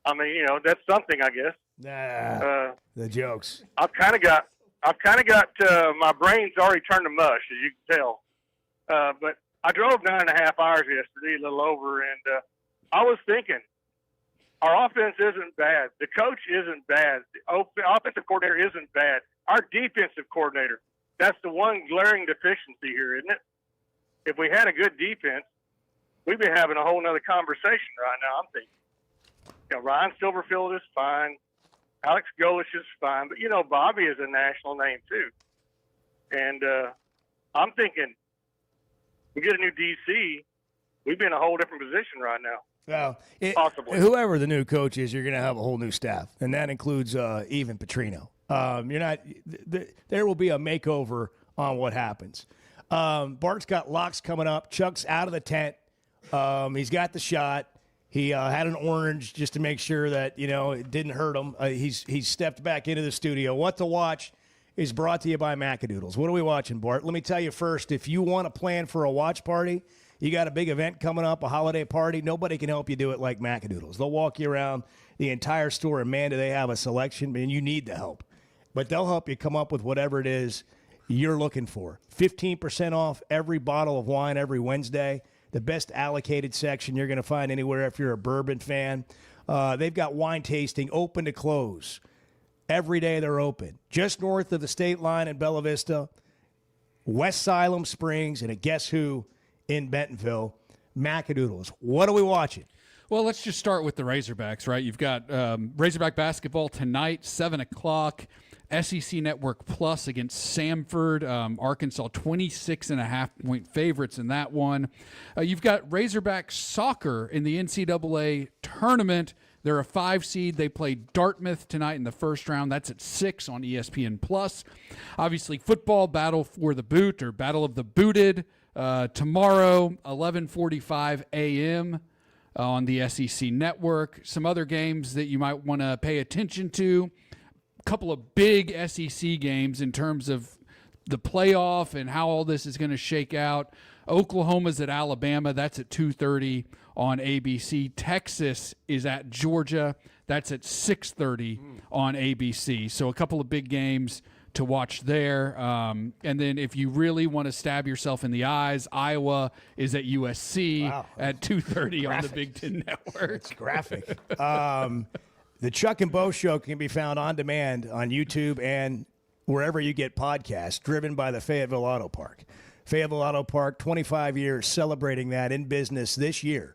I mean, that's something, I guess. Nah, the jokes. I've kind of got my brain's already turned to mush, as you can tell. But I drove 9.5 hours yesterday, a little over, and I was thinking, our offense isn't bad. The coach isn't bad. The offensive coordinator isn't bad. Our defensive coordinator, that's the one glaring deficiency here, isn't it? If we had a good defense, we'd be having a whole other conversation right now, I'm thinking. Ryan Silverfield is fine. Alex Golesh is fine. But, Bobby is a national name, too. And I'm thinking, we get a new DC, we'd be in a whole different position right now. Well, possibly. Whoever the new coach is, you're going to have a whole new staff, and that includes even Petrino. There will be a makeover on what happens. Bart's got locks coming up. Chuck's out of the tent. He's got the shot. He had an orange just to make sure that it didn't hurt him. He's stepped back into the studio. What to watch is brought to you by Macadoodles. What are we watching, Bart? Let me tell you first, if you want to plan for a watch party, you got a big event coming up, a holiday party, nobody can help you do it like Macadoodles. They'll walk you around the entire store, and, man, do they have a selection, and you need the help. But they'll help you come up with whatever it is you're looking for. 15% off every bottle of wine every Wednesday. The best allocated section you're going to find anywhere if you're a bourbon fan. They've got wine tasting open to close. Every day they're open. Just north of the state line in Bella Vista, West Siloam Springs, and a Guess Who in Bentonville. Macadoodles. What are we watching? Well, let's just start with the Razorbacks, right? You've got Razorback basketball tonight, 7 o'clock. SEC Network Plus against Samford. Arkansas 26.5-point favorites in that one. You've got Razorback soccer in the NCAA tournament. They're a 5 seed. They play Dartmouth tonight in the first round. That's at 6 on ESPN Plus. Obviously, football, Battle for the Boot or Battle of the Booted tomorrow, 11:45 a.m. on the SEC Network. Some other games that you might want to pay attention to. Couple of big SEC games in terms of the playoff and how all this is going to shake out. Oklahoma's at Alabama. That's at 2:30 on ABC. Texas is at Georgia. That's at 6:30 on ABC. So a couple of big games to watch there. And then if you really want to stab yourself in the eyes, Iowa is at USC at 2:30 on the Big Ten Network. It's graphic. The Chuck and Bo Show can be found on demand on YouTube and wherever you get podcasts, driven by the Fayetteville Auto Park. Fayetteville Auto Park, 25 years celebrating that in business this year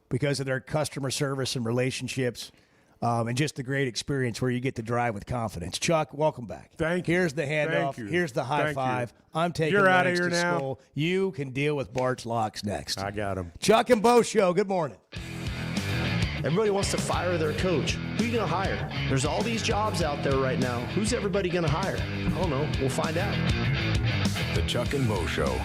because of their customer service and relationships and just a great experience where you get to drive with confidence. Chuck, welcome back. Thank you. Here's the handoff. Thank you. Here's the high Thank five. you. I'm taking You're out of Lennox here to now. school. You can deal with Bart's Locks next. I got him. Chuck and Bo Show, good morning. Everybody wants to fire their coach. Who are you going to hire? There's all these jobs out there right now. Who's everybody going to hire? I don't know. We'll find out. The Chuck and Bo Show.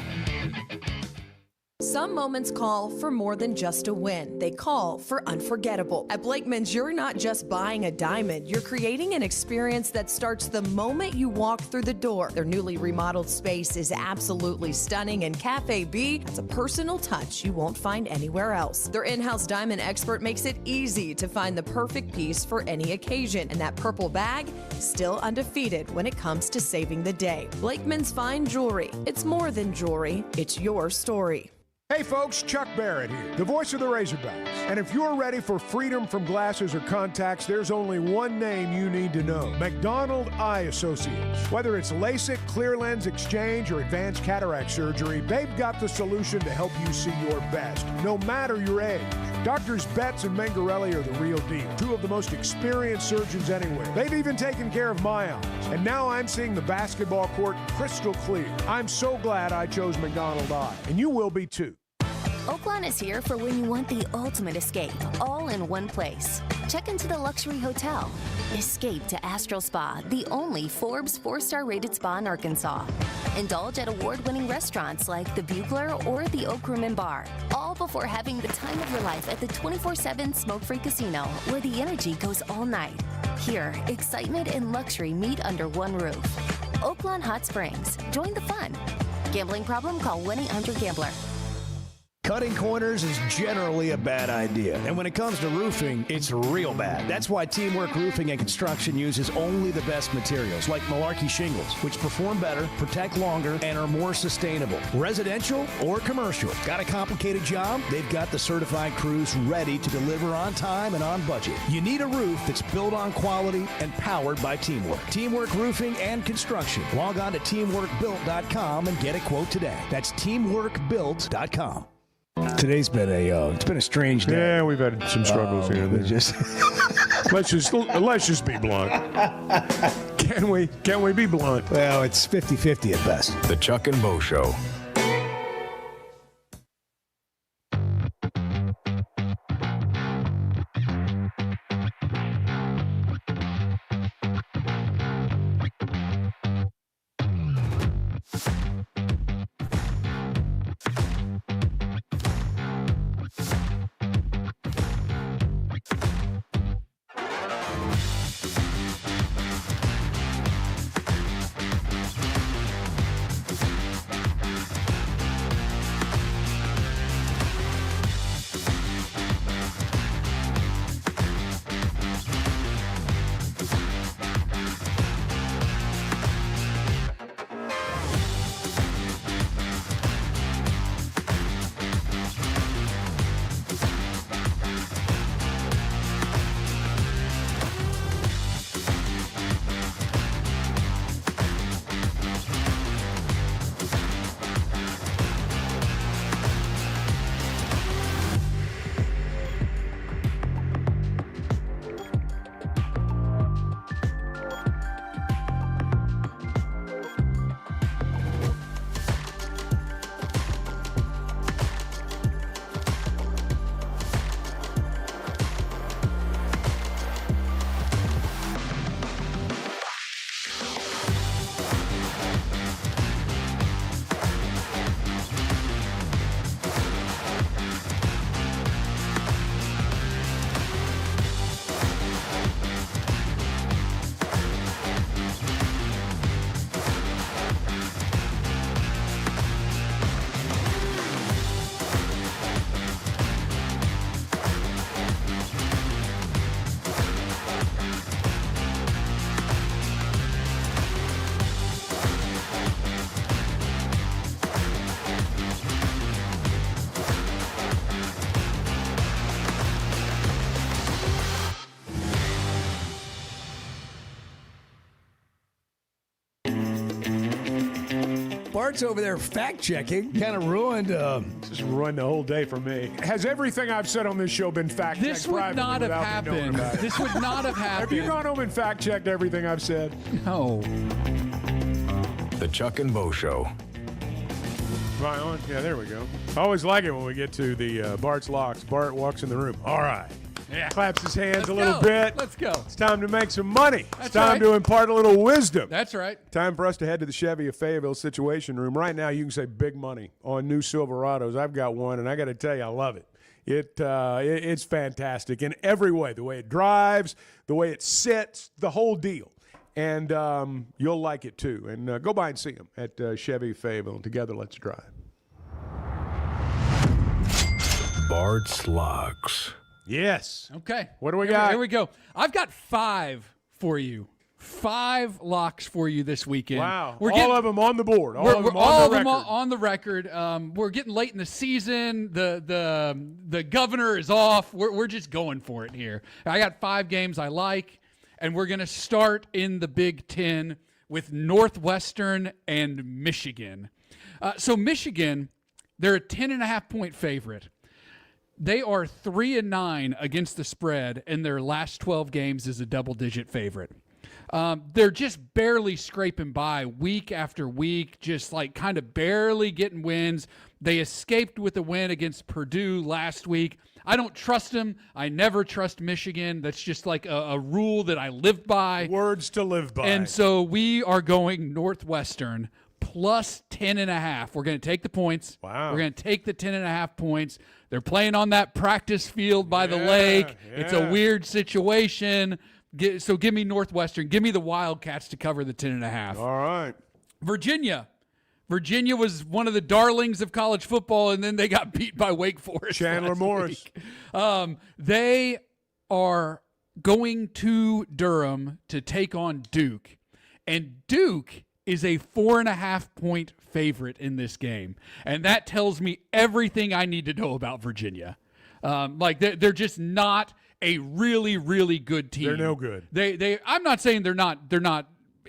Some moments call for more than just a win. They call for unforgettable. At Blakeman's, you're not just buying a diamond. You're creating an experience that starts the moment you walk through the door. Their newly remodeled space is absolutely stunning, and Cafe B has a personal touch you won't find anywhere else. Their in-house diamond expert makes it easy to find the perfect piece for any occasion, and that purple bag, still undefeated when it comes to saving the day. Blakeman's Fine Jewelry. It's more than jewelry. It's your story. Hey folks, Chuck Barrett here, the voice of the Razorbacks. And if you're ready for freedom from glasses or contacts, there's only one name you need to know: McDonald Eye Associates. Whether it's LASIK, clear lens exchange, or advanced cataract surgery, they've got the solution to help you see your best, no matter your age. Doctors Betts and Mengarelli are the real deal, two of the most experienced surgeons anywhere. They've even taken care of my eyes, and now I'm seeing the basketball court crystal clear. I'm so glad I chose McDonald Eye, and you will be too. Oaklawn is here for when you want the ultimate escape, all in one place. Check into the luxury hotel. Escape to Astral Spa, the only Forbes 4-star rated spa in Arkansas. Indulge at award-winning restaurants like the Bugler or the Oak Room and Bar, all before having the time of your life at the 24/7 smoke-free casino, where the energy goes all night. Here, excitement and luxury meet under one roof. Oaklawn Hot Springs. Join the fun. Gambling problem? Call 1-800-GAMBLER. Cutting corners is generally a bad idea. And when it comes to roofing, it's real bad. That's why Teamwork Roofing and Construction uses only the best materials, like Malarkey shingles, which perform better, protect longer, and are more sustainable. Residential or commercial. Got a complicated job? They've got the certified crews ready to deliver on time and on budget. You need a roof that's built on quality and powered by Teamwork. Teamwork Roofing and Construction. Log on to teamworkbuilt.com and get a quote today. That's teamworkbuilt.com. Today's been it's been a strange day. Yeah, we've had some struggles here and there. Just let's just be blunt. Can we be blunt? Well, it's 50-50 at best. The Chuck and Bo Show. Bart's over there fact-checking. Kind of ruined. Just ruined the whole day for me. Has everything I've said on this show been fact-checked? This would not have happened. This would not have happened. Have you gone home and fact-checked everything I've said? No. The Chuck and Bo Show. Right on. Yeah, there we go. I always like it when we get to the Bart's Locks. Bart walks in the room. All right. Yeah. Claps his hands Let's a little go. bit. Let's go. It's time to make some money. That's It's time right. to impart a little wisdom. That's right. Time for us to head to the Chevy of Fayetteville Situation Room. Right now, you can say big money on new Silverados. I've got one, and I got to tell you, I love it. It's fantastic in every way. The way it drives, the way it sits, the whole deal. And you'll like it, too. And go by and see them at Chevy Fayetteville. Together, let's drive. Bart's Locks. Yes. Okay. What do we got? Here we go. I've got 5 for you. 5 locks for you this weekend. Wow. All of them on the board. All of them on the record. We're getting late in the season. The governor is off. We're just going for it here. I got 5 games I like, and we're going to start in the Big Ten with Northwestern and Michigan. So Michigan, they're a 10.5-point favorite. They are 3-9 against the spread in their last 12 games as a double-digit favorite. They're just barely scraping by week after week, just like kind of barely getting wins. They escaped with a win against Purdue last week. I don't trust them. I never trust Michigan. That's just like a rule that I live by. Words to live by. And so we are going Northwestern plus 10.5. We're going to take the points. Wow. We're going to take the 10.5 points. They're playing on that practice field by the lake. It's a weird situation. So give me Northwestern. Give me the Wildcats to cover the 10.5. All right. Virginia. Virginia was one of the darlings of college football, and then they got beat by Wake Forest. Chandler Morris. They are going to Durham to take on Duke. And Duke is a 4.5-point favorite in this game. And that tells me everything I need to know about Virginia. They're just not a really, really good team. They're no good. I'm not saying they're not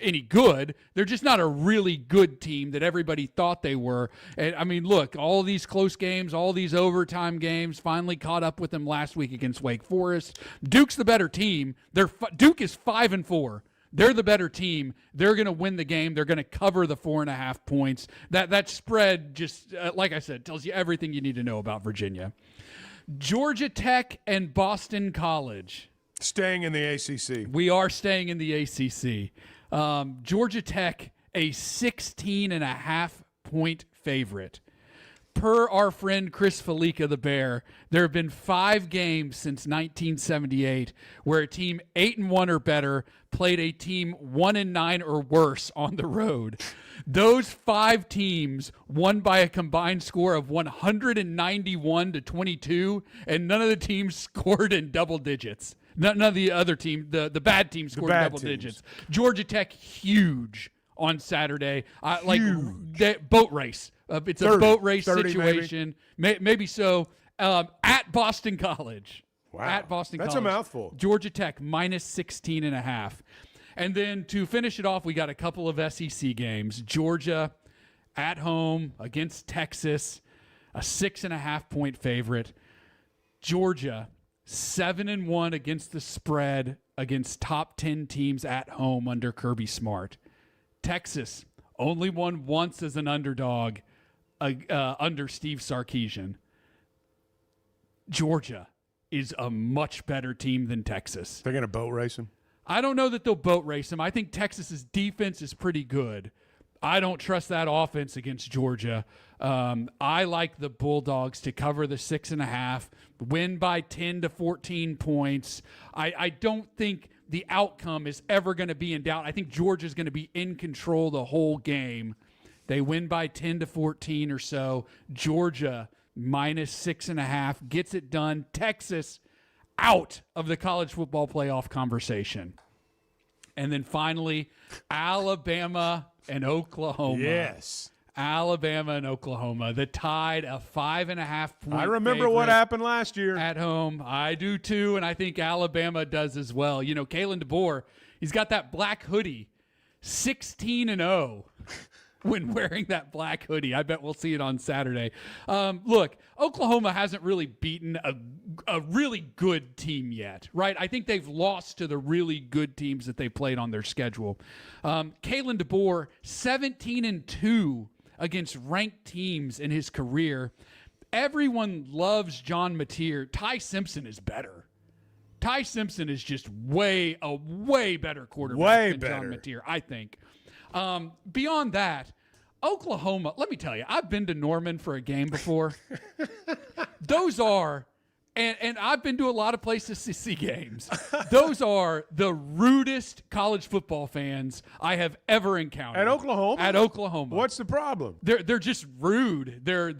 any good. They're just not a really good team that everybody thought they were. And I mean, look, all these close games, all these overtime games, finally caught up with them last week against Wake Forest. Duke's the better team. Duke is 5-4. They're the better team. They're going to win the game. They're going to cover the 4.5 points. That spread just, like I said, tells you everything you need to know about Virginia. Georgia Tech and Boston College. Staying in the ACC. We are staying in the ACC. Georgia Tech, a 16.5-point favorite. Per our friend Chris Felica, the Bear, there have been 5 games since 1978 where a team 8-1 or better played a team 1-9 or worse on the road. Those 5 teams won by a combined score of 191-22, and none of the teams scored in double digits. None of the other team, the bad team scored in double digits. Georgia Tech, huge on Saturday. Boat race. It's a boat race situation. Maybe so. At Boston College. Wow. At Boston That's College. a mouthful. Georgia Tech, minus 16.5. And then to finish it off, we got a couple of SEC games. Georgia at home against Texas, a 6.5-point favorite. Georgia, 7-1 against the spread against top 10 teams at home under Kirby Smart. Texas only won once as an underdog under Steve Sarkisian. Georgia is a much better team than Texas. They're going to boat race them? I don't know that they'll boat race them. I think Texas's defense is pretty good. I don't trust that offense against Georgia. I like the Bulldogs to cover the 6.5, win by 10 to 14 points. I don't think the outcome is ever going to be in doubt. I think Georgia's going to be in control the whole game. They win by 10 to 14 or so. Georgia minus 6.5 gets it done. Texas out of the college football playoff conversation. And then finally, Alabama and Oklahoma. Yes. Alabama and Oklahoma. The Tide, a 5.5-point. I remember what happened last year. At home. I do too, and I think Alabama does as well. You know, Kalen DeBoer, he's got that black hoodie, 16-0. when wearing that black hoodie. I bet we'll see it on Saturday. Look, Oklahoma hasn't really beaten a really good team yet, right? I think they've lost to the really good teams that they played on their schedule. Kalen DeBoer, 17-2 against ranked teams in his career. Everyone loves John Mateer. Ty Simpson is better. Ty Simpson is just a way better quarterback than John Mateer, I think. Beyond that, Oklahoma, let me tell you, I've been to Norman for a game before. Those are, and I've been to a lot of places to see games. Those are the rudest college football fans I have ever encountered. At Oklahoma? At Oklahoma. What's the problem? They're just rude. They're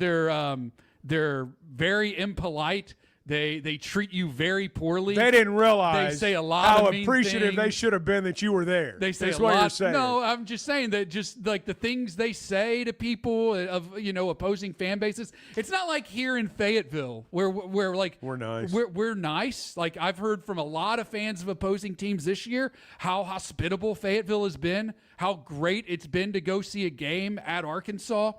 very impolite. They treat you very poorly. They didn't realize they say a lot how of mean appreciative things. they should have been that you were there. They say That's a what lot. you're saying. No, I'm just saying that just like the things they say to people of opposing fan bases. It's not like here in Fayetteville where like we're nice. We're nice. Like I've heard from a lot of fans of opposing teams this year how hospitable Fayetteville has been, how great it's been to go see a game at Arkansas.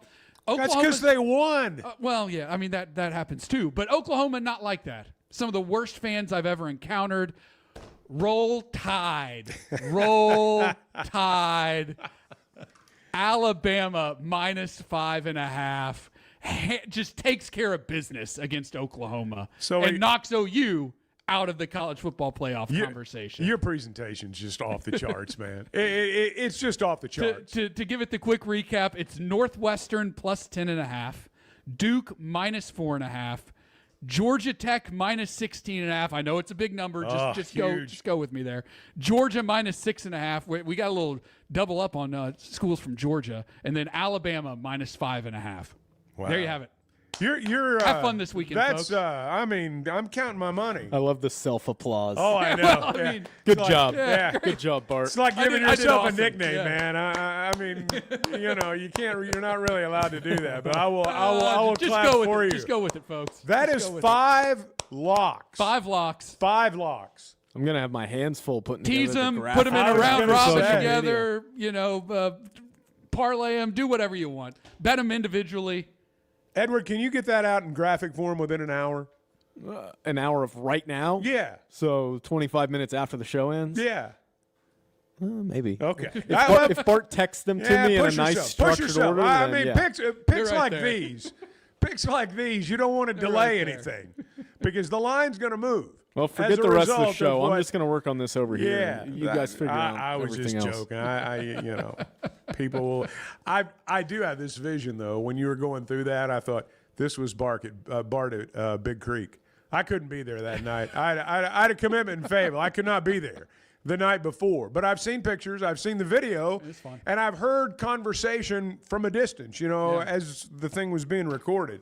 That's because they won. Well, yeah, I mean that happens too. But Oklahoma, not like that. Some of the worst fans I've ever encountered. Roll Tide. Roll Tide. Alabama -5.5. Just takes care of business against Oklahoma and knocks OU out of the college football playoff conversation. Your presentation's just off the charts, man. It's just off the charts. To give it the quick recap, it's Northwestern +10.5, Duke -4.5, Georgia Tech -16.5. I know it's a big number. Just go with me there. Georgia -6.5. We got a little double up on schools from Georgia, and then Alabama -5.5. Wow. There you have it. You're have fun this weekend, That's folks. I mean, I'm counting my money. I love the self-applause. Oh, I know. Well, I Yeah. mean, Good It's job. Like, yeah. Good job, Bart. It's like giving I did yourself awesome. a nickname, Yeah. man. I mean, you can't. You're not really allowed to do that, but I will just clap go with for it. you. Just go with it, folks. That Just is go with 5 locks. 5 locks. 5 locks. I'm going to have my hands full putting Tease together them, the put them in I a was round gonna robin say. together, parlay them, do whatever you want. Bet them individually. Edward, can you get that out in graphic form within an hour? An hour of right now? Yeah. So 25 minutes after the show ends? Yeah. Maybe. Okay. If Bart texts them to me in a push nice yourself. structured Push yourself. order, I then mean, yeah. picks right like there. these. Picks like these, you don't want to delay right there. anything because the line's going to move. Well, as forget a the rest of the result show. I'm what- just going to work on this over here. Yeah, You guys figure out I was everything just else. joking. People will. I do have this vision though. When you were going through that, I thought this was Bart at Big Creek. I couldn't be there that night. I had a commitment in Fayetteville. I could not be there the night before. But I've seen pictures. I've seen the video. It's fun. And I've heard conversation from a distance. As the thing was being recorded,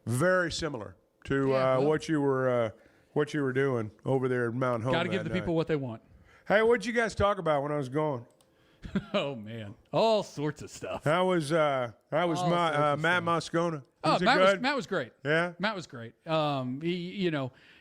very similar to what you were doing over there at Mount Home. Got to give the people what they want. Hey, what'd you guys talk about when I was gone? Oh man, all sorts of stuff. How was Matt Moscona? Oh, Was it Matt good? was great. Yeah? Matt was great.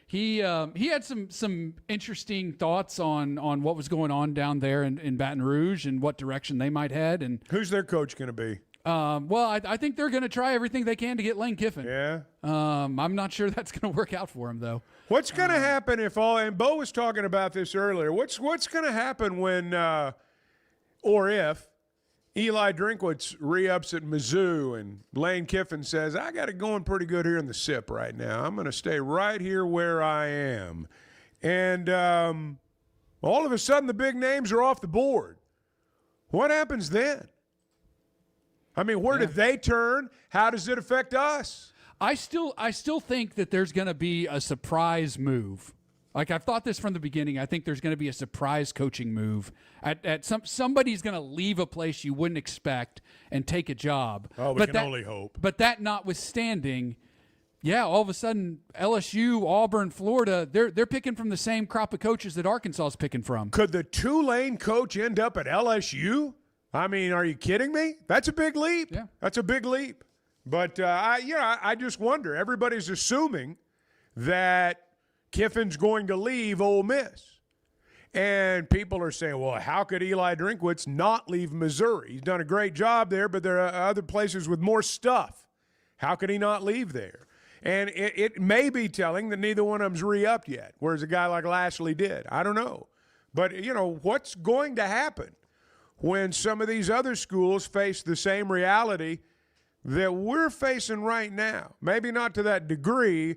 He had some interesting thoughts on what was going on down there in Baton Rouge and what direction they might head. And who's their coach going to be? I think they're going to try everything they can to get Lane Kiffin. Yeah. I'm not sure that's going to work out for him though. What's going to happen if and Bo was talking about this earlier. What's going to happen when or if Eli Drinkwitz re-ups at Mizzou and Lane Kiffin says, I got it going pretty good here in the SIP right now. I'm going to stay right here where I am. And all of a sudden the big names are off the board. What happens then? I mean, where do they turn? How does it affect us? I still think that there's going to be a surprise move. Like I've thought this from the beginning. I think there's going to be a surprise coaching move. Somebody's going to leave a place you wouldn't expect and take a job. Oh, we can only hope. But that notwithstanding, all of a sudden LSU, Auburn, Florida, they're picking from the same crop of coaches that Arkansas is picking from. Could the Tulane coach end up at LSU? I mean, are you kidding me? That's a big leap. Yeah. That's a big leap. But I just wonder. Everybody's assuming that Kiffin's going to leave Ole Miss. And people are saying, well, how could Eli Drinkwitz not leave Missouri? He's done a great job there, but there are other places with more stuff. How could he not leave there? And it may be telling that neither one of them's re-upped yet, whereas a guy like Lashley did. I don't know. But, what's going to happen when some of these other schools face the same reality that we're facing right now? Maybe not to that degree,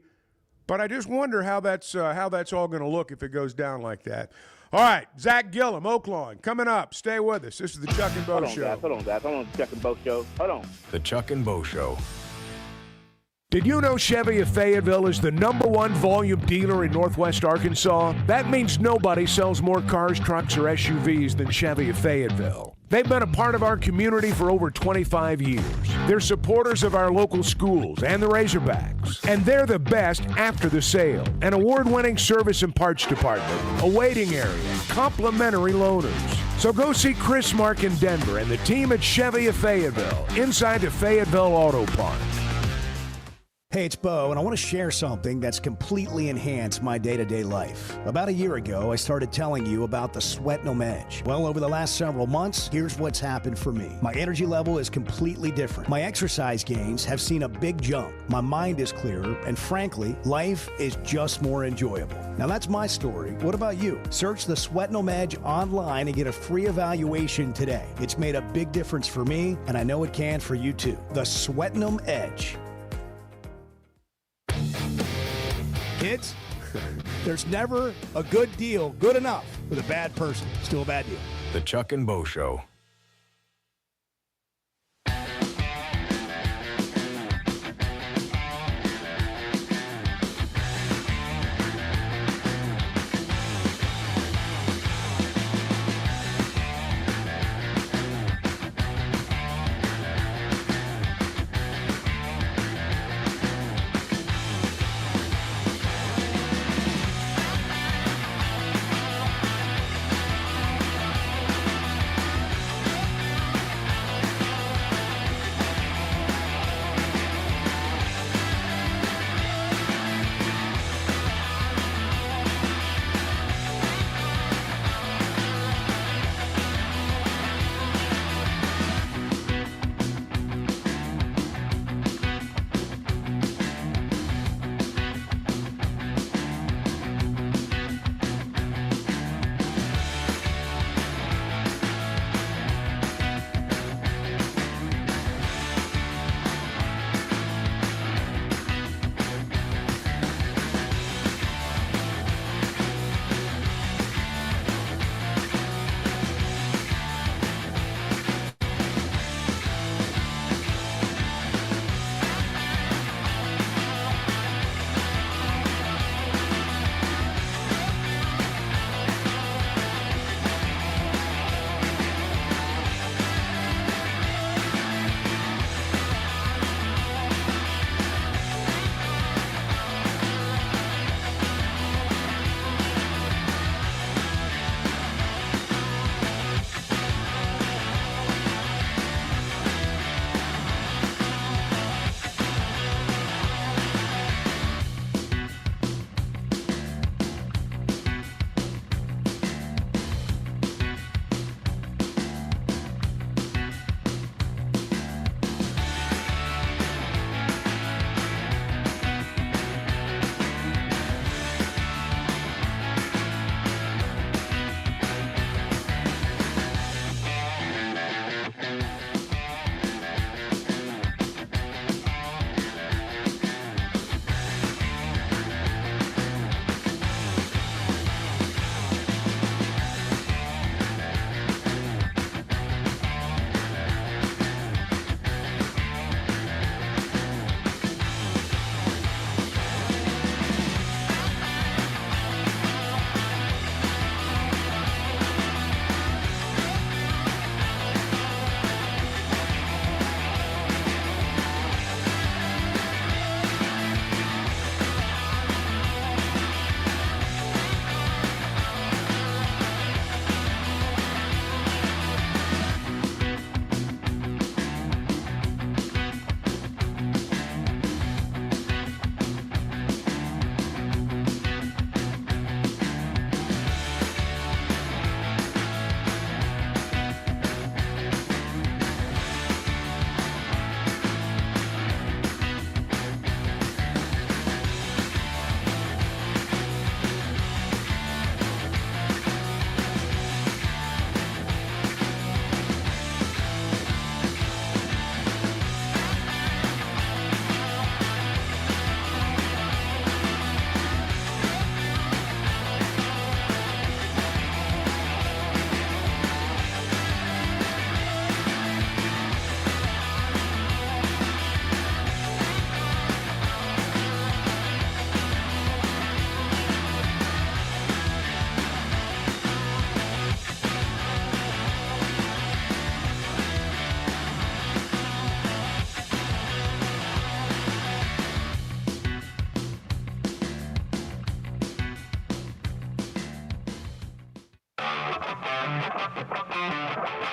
but I just wonder how that's all going to look if it goes down like that. All right, Zach Gillum, Oaklawn, coming up. Stay with us. This is the Chuck and Bo Show. Hold on, the Chuck and Bo Show. Hold on. The Chuck and Bo Show. Did you know Chevy of Fayetteville is the #1 volume dealer in Northwest Arkansas? That means nobody sells more cars, trucks, or SUVs than Chevy of Fayetteville. They've been a part of our community for over 25 years. They're supporters of our local schools and the Razorbacks. And they're the best after the sale. An award-winning service and parts department, a waiting area, complimentary loaners. So go see Chris Mark in Denver and the team at Chevy of Fayetteville, inside the Fayetteville Auto Park. Hey, it's Bo, and I want to share something that's completely enhanced my day-to-day life. About a year ago, I started telling you about the Sweatnum Edge. Well, over the last several months, here's what's happened for me. My energy level is completely different. My exercise gains have seen a big jump. My mind is clearer, and frankly, life is just more enjoyable. Now, that's my story. What about you? Search the Sweatnum Edge online and get a free evaluation today. It's made a big difference for me, and I know it can for you too. The Sweatnum Edge. Kids, there's never a good deal good enough with a bad person. Still a bad deal. The Chuck and Bo Show.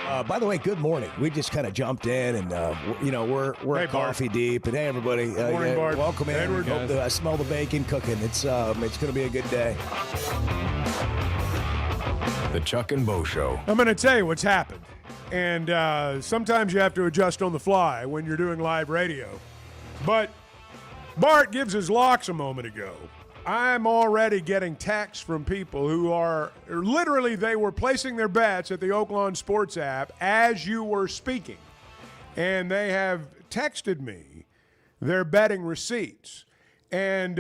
By the way, good morning. We just kind of jumped in, and we're coffee deep. And hey, everybody, morning, Bart. Welcome in. Edward. I smell the bacon cooking. It's going to be a good day. The Chuck and Bo Show. I'm going to tell you what's happened. And sometimes you have to adjust on the fly when you're doing live radio. But Bart gives his locks a moment ago. I'm already getting texts from people who are literally, they were placing their bets at the Oaklawn Sports app as you were speaking. And they have texted me their betting receipts. And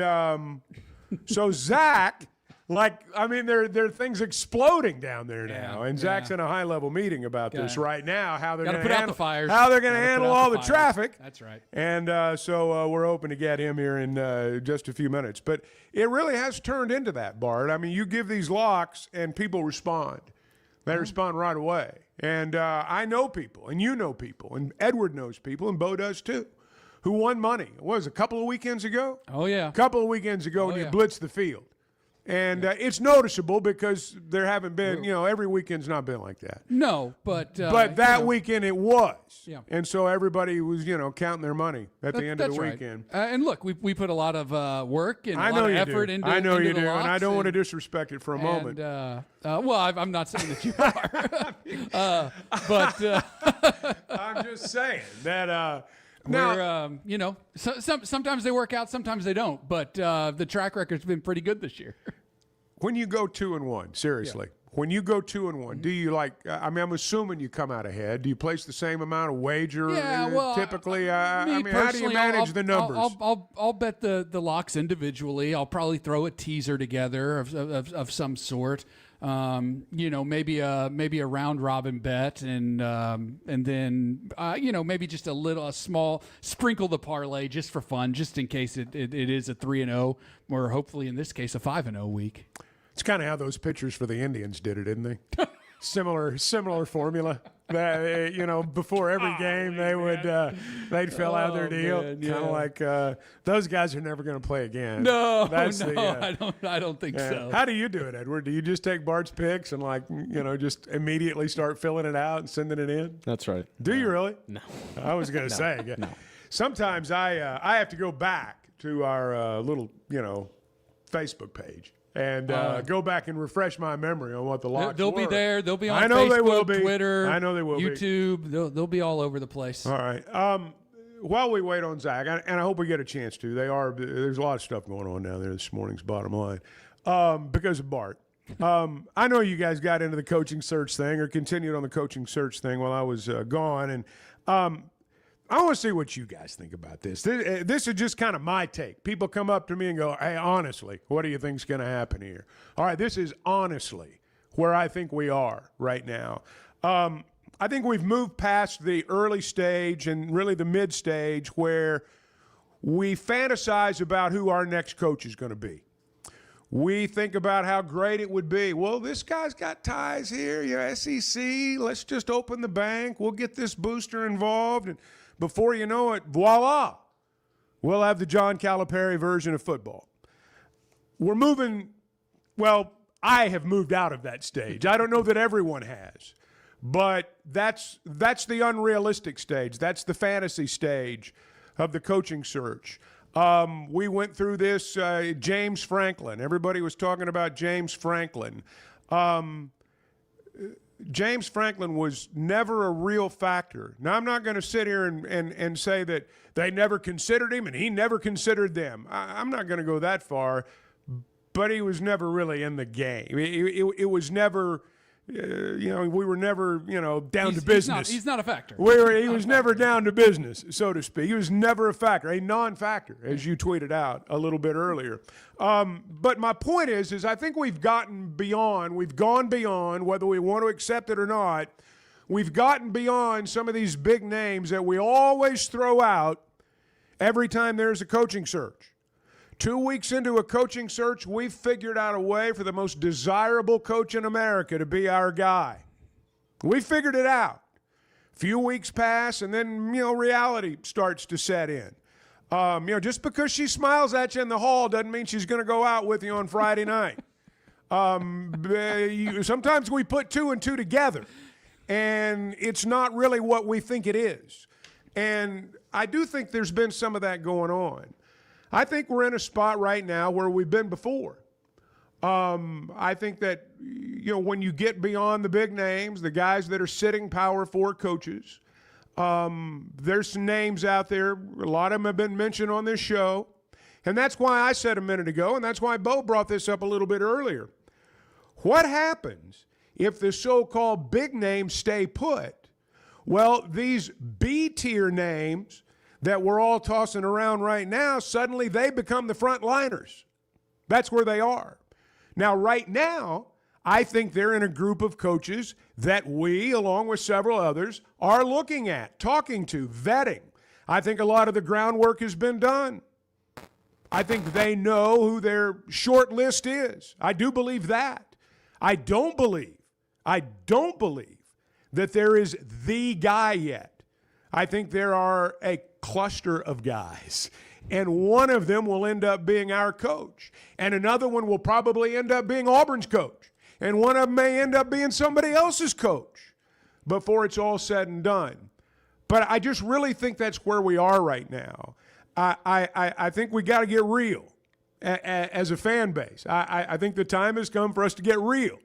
so Zach, there are things exploding down there now. And Zach's in a high-level meeting about this right now, how they're going to handle all the traffic. That's right. And so we're hoping to get him here in just a few minutes. But it really has turned into that, Bart. I mean, you give these locks and people respond. They respond right away. And I know people, and you know people, and Edward knows people, and Bo does too, who won money. What was it, a couple of weekends ago? Oh, yeah. A couple of weekends ago when you blitzed the field. And it's noticeable because there haven't been, every weekend's not been like that. No, but that weekend it was. Yeah. And so everybody was, counting their money at the end of the weekend. Right. And look, we put a lot of work and a lot of into effort into I know into you the do, locks and I don't want to disrespect it for a moment. I'm not saying that you are. But I'm just saying that sometimes they work out, sometimes they don't. But the track record's been pretty good this year. When you go 2-1, seriously, when you go 2-1, do you I'm assuming you come out ahead. Do you place the same amount of wager? Yeah, well, typically, how do you manage the numbers? I'll bet the locks individually. I'll probably throw a teaser together of some sort. Maybe a round robin bet, and then maybe just a small sprinkle the parlay just for fun, just in case it is a 3-0 or hopefully in this case a 5-0 week. It's kind of how those pitchers for the Indians did it, didn't they? Similar formula. That, before every game they'd fill out their deal. Kind of like those guys are never going to play again. No, I don't think so. How do you do it, Edward? Do you just take Bart's picks and just immediately start filling it out and sending it in? That's right. Do you really? No. I was going to say. No. Sometimes I have to go back to our little Facebook page. And go back and refresh my memory on what the locks they'll were. be there. They'll be on I know Facebook, they will be. Twitter. I know they will YouTube. They'll be all over the place. All right. While we wait on Zach, and I hope we get a chance to, there's a lot of stuff going on down there this morning's bottom line because of Bart. I know you guys got into the coaching search thing or continued on the coaching search thing while I was gone, and I want to see what you guys think about this. This is just kind of my take. People come up to me and go, hey, honestly, what do you think's going to happen here? All right, this is honestly where I think we are right now. I think we've moved past the early stage and really the mid stage where we fantasize about who our next coach is going to be. We think about how great it would be. Well, this guy's got ties here, SEC. Let's just open the bank. We'll get this booster involved. And before you know it, voila, we'll have the John Calipari version of football. We're moving, I have moved out of that stage. I don't know that everyone has, but that's the unrealistic stage. That's the fantasy stage of the coaching search. We went through this, James Franklin. Everybody was talking about James Franklin. James Franklin was never a real factor. Now, I'm not going to sit here and say that they never considered him and he never considered them. I'm not going to go that far, but he was never really in the game. It was never, we were never, down to business. He's not a factor. He was never down to business, so to speak. He was never a factor, a non-factor, as you tweeted out a little bit earlier. But my point is I think we've gone beyond, whether we want to accept it or not, we've gotten beyond some of these big names that we always throw out every time there's a coaching search. 2 weeks into a coaching search, we've figured out a way for the most desirable coach in America to be our guy. We figured it out. A few weeks pass, and then, reality starts to set in. Just because she smiles at you in the hall doesn't mean she's going to go out with you on Friday night. Sometimes we put 2 and 2 together. and it's not really what we think it is. And I do think there's been some of that going on. I think we're in a spot right now where we've been before. I think that, when you get beyond the big names, the guys that are sitting Power 4 coaches, there's some names out there. A lot of them have been mentioned on this show. And that's why I said a minute ago, and that's why Bo brought this up a little bit earlier. What happens if the so-called big names stay put? Well, these B-tier names that we're all tossing around right now, suddenly they become the frontliners. That's where they are. Now, right now, I think they're in a group of coaches that we, along with several others, are looking at, talking to, vetting. I think a lot of the groundwork has been done. I think they know who their short list is. I do believe that. I don't believe that there is the guy yet. I think there are a cluster of guys, and one of them will end up being our coach, and another one will probably end up being Auburn's coach, and one of them may end up being somebody else's coach before it's all said and done. But I just really think that's where we are right now. I think we got to get real as a fan base. I think the time has come for us to get real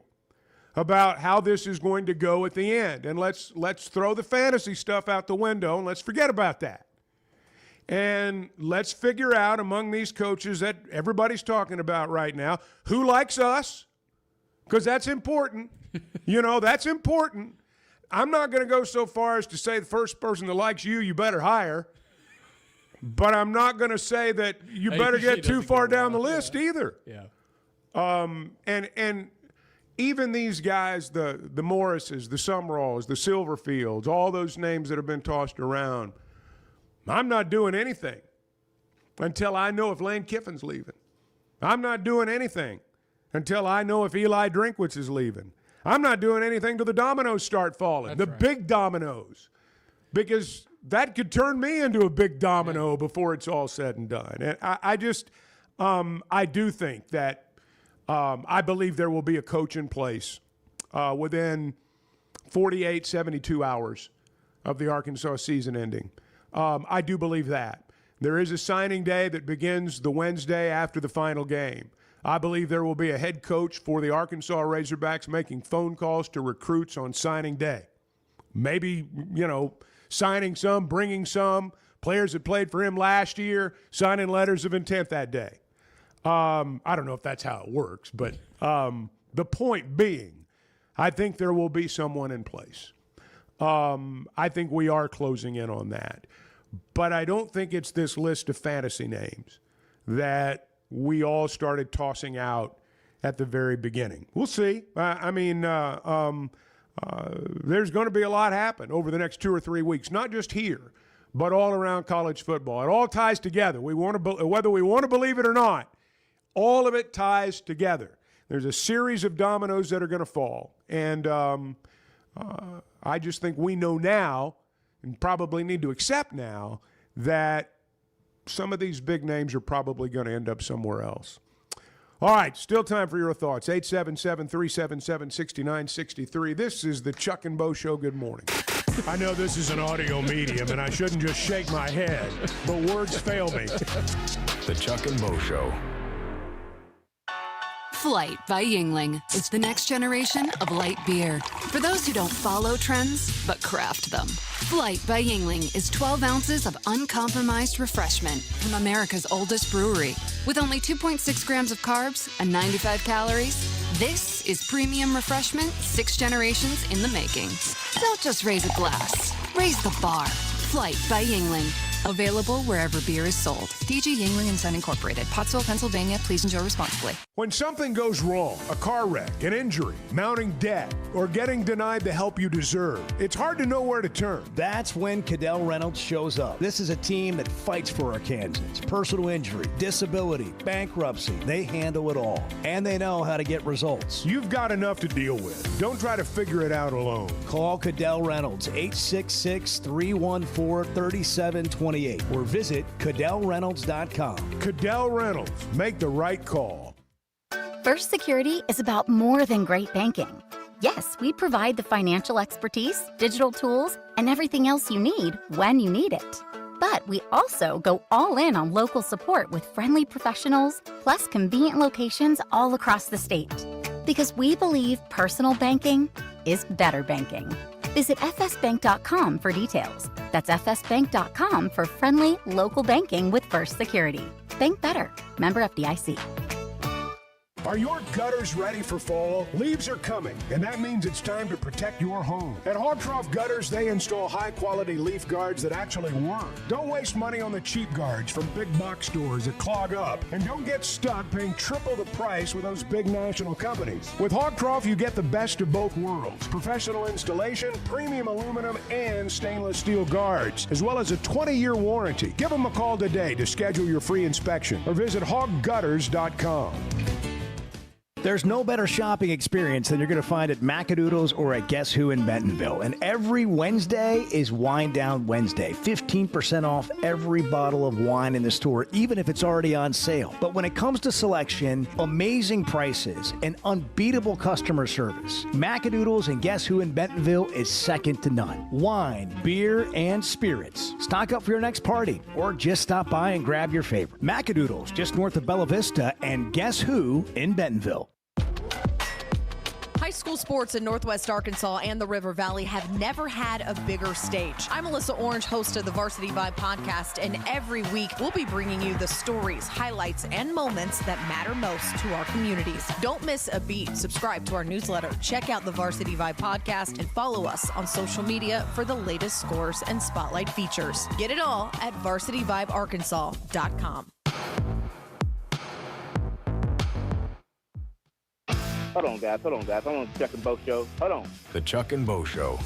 about how this is going to go at the end. And let's throw the fantasy stuff out the window and let's forget about that. And let's figure out among these coaches that everybody's talking about right now, who likes us, because that's important. That's important. I'm not going to go so far as to say the first person that likes you, you better hire. But I'm not going to say that you better get too far down the list either. Yeah. And even these guys, the Morrises, the Summeralls, the Silverfields, all those names that have been tossed around, I'm not doing anything until I know if Lane Kiffin's leaving. I'm not doing anything until I know if Eli Drinkwitz is leaving. I'm not doing anything till the dominoes start falling, big dominoes, because that could turn me into a big domino before it's all said and done. And I do think that I believe there will be a coach in place within 48, 72 hours of the Arkansas season ending. I do believe that. There is a signing day that begins the Wednesday after the final game. I believe there will be a head coach for the Arkansas Razorbacks making phone calls to recruits on signing day. Maybe, signing some, bringing some, players that played for him last year, signing letters of intent that day. I don't know if that's how it works, but the point being, I think there will be someone in place. I think we are closing in on that. But I don't think it's this list of fantasy names that we all started tossing out at the very beginning. We'll see. There's going to be a lot happen over the next 2 or 3 weeks, not just here, but all around college football. It all ties together. Whether we want to believe it or not, all of it ties together. There's a series of dominoes that are going to fall. And I just think we know now, and probably need to accept now, that some of these big names are probably going to end up somewhere else. All right, still time for your thoughts. 877-377-6963. This is the Chuck and Bo Show. Good morning. I know this is an audio medium, and I shouldn't just shake my head, but words fail me. The Chuck and Bo Show. Flight by Yuengling is the next generation of light beer. For those who don't follow trends, but craft them. Flight by Yuengling is 12 ounces of uncompromised refreshment from America's oldest brewery. With only 2.6 grams of carbs and 95 calories, this is premium refreshment 6 generations in the making. Don't just raise a glass, raise the bar. Flight by Yuengling. Available wherever beer is sold. DG Yuengling and Son Incorporated, Pottsville, Pennsylvania. Please enjoy responsibly. When something goes wrong, a car wreck, an injury, mounting debt, or getting denied the help you deserve, it's hard to know where to turn. That's when Cadell Reynolds shows up. This is a team that fights for Arkansans. Personal injury, disability, bankruptcy, they handle it all. And they know how to get results. You've got enough to deal with. Don't try to figure it out alone. Call Cadell Reynolds, 866-314-3728, or visit CadellReynolds.com. Cadell Reynolds. Make the right call. First Security is about more than great banking. Yes, we provide the financial expertise, digital tools, and everything else you need when you need it. But we also go all in on local support with friendly professionals, plus convenient locations all across the state. Because we believe personal banking is better banking. Visit fsbank.com for details. That's fsbank.com for friendly, local banking with First Security. Bank better. Member FDIC. Are your gutters ready for fall? Leaves are coming, and that means it's time to protect your home. At Hog Trough Gutters, they install high-quality leaf guards that actually work. Don't waste money on the cheap guards from big box stores that clog up, and don't get stuck paying triple the price with those big national companies. With Hog Trough, you get the best of both worlds: professional installation, premium aluminum, and stainless steel guards, as well as a 20-year warranty. Give them a call today to schedule your free inspection, or visit hoggutters.com. There's no better shopping experience than you're going to find at Macadoodles or at Guess Who in Bentonville. And every Wednesday is Wine Down Wednesday. 15% off every bottle of wine in the store, even if it's already on sale. But when it comes to selection, amazing prices, and unbeatable customer service, Macadoodles and Guess Who in Bentonville is second to none. Wine, beer, and spirits. Stock up for your next party, or just stop by and grab your favorite. Macadoodles, just north of Bella Vista, and Guess Who in Bentonville. High school sports in Northwest Arkansas and the River Valley have never had a bigger stage. I'm Alyssa Orange, host of the Varsity Vibe podcast, and every week we'll be bringing you the stories, highlights, and moments that matter most to our communities. Don't miss a beat. Subscribe to our newsletter, check out the Varsity Vibe podcast, and follow us on social media for the latest scores and spotlight features. Get it all at varsityvibearkansas.com. Hold on, guys. I'm on the Chuck and Bo Show. Hold on. The Chuck and Bo Show.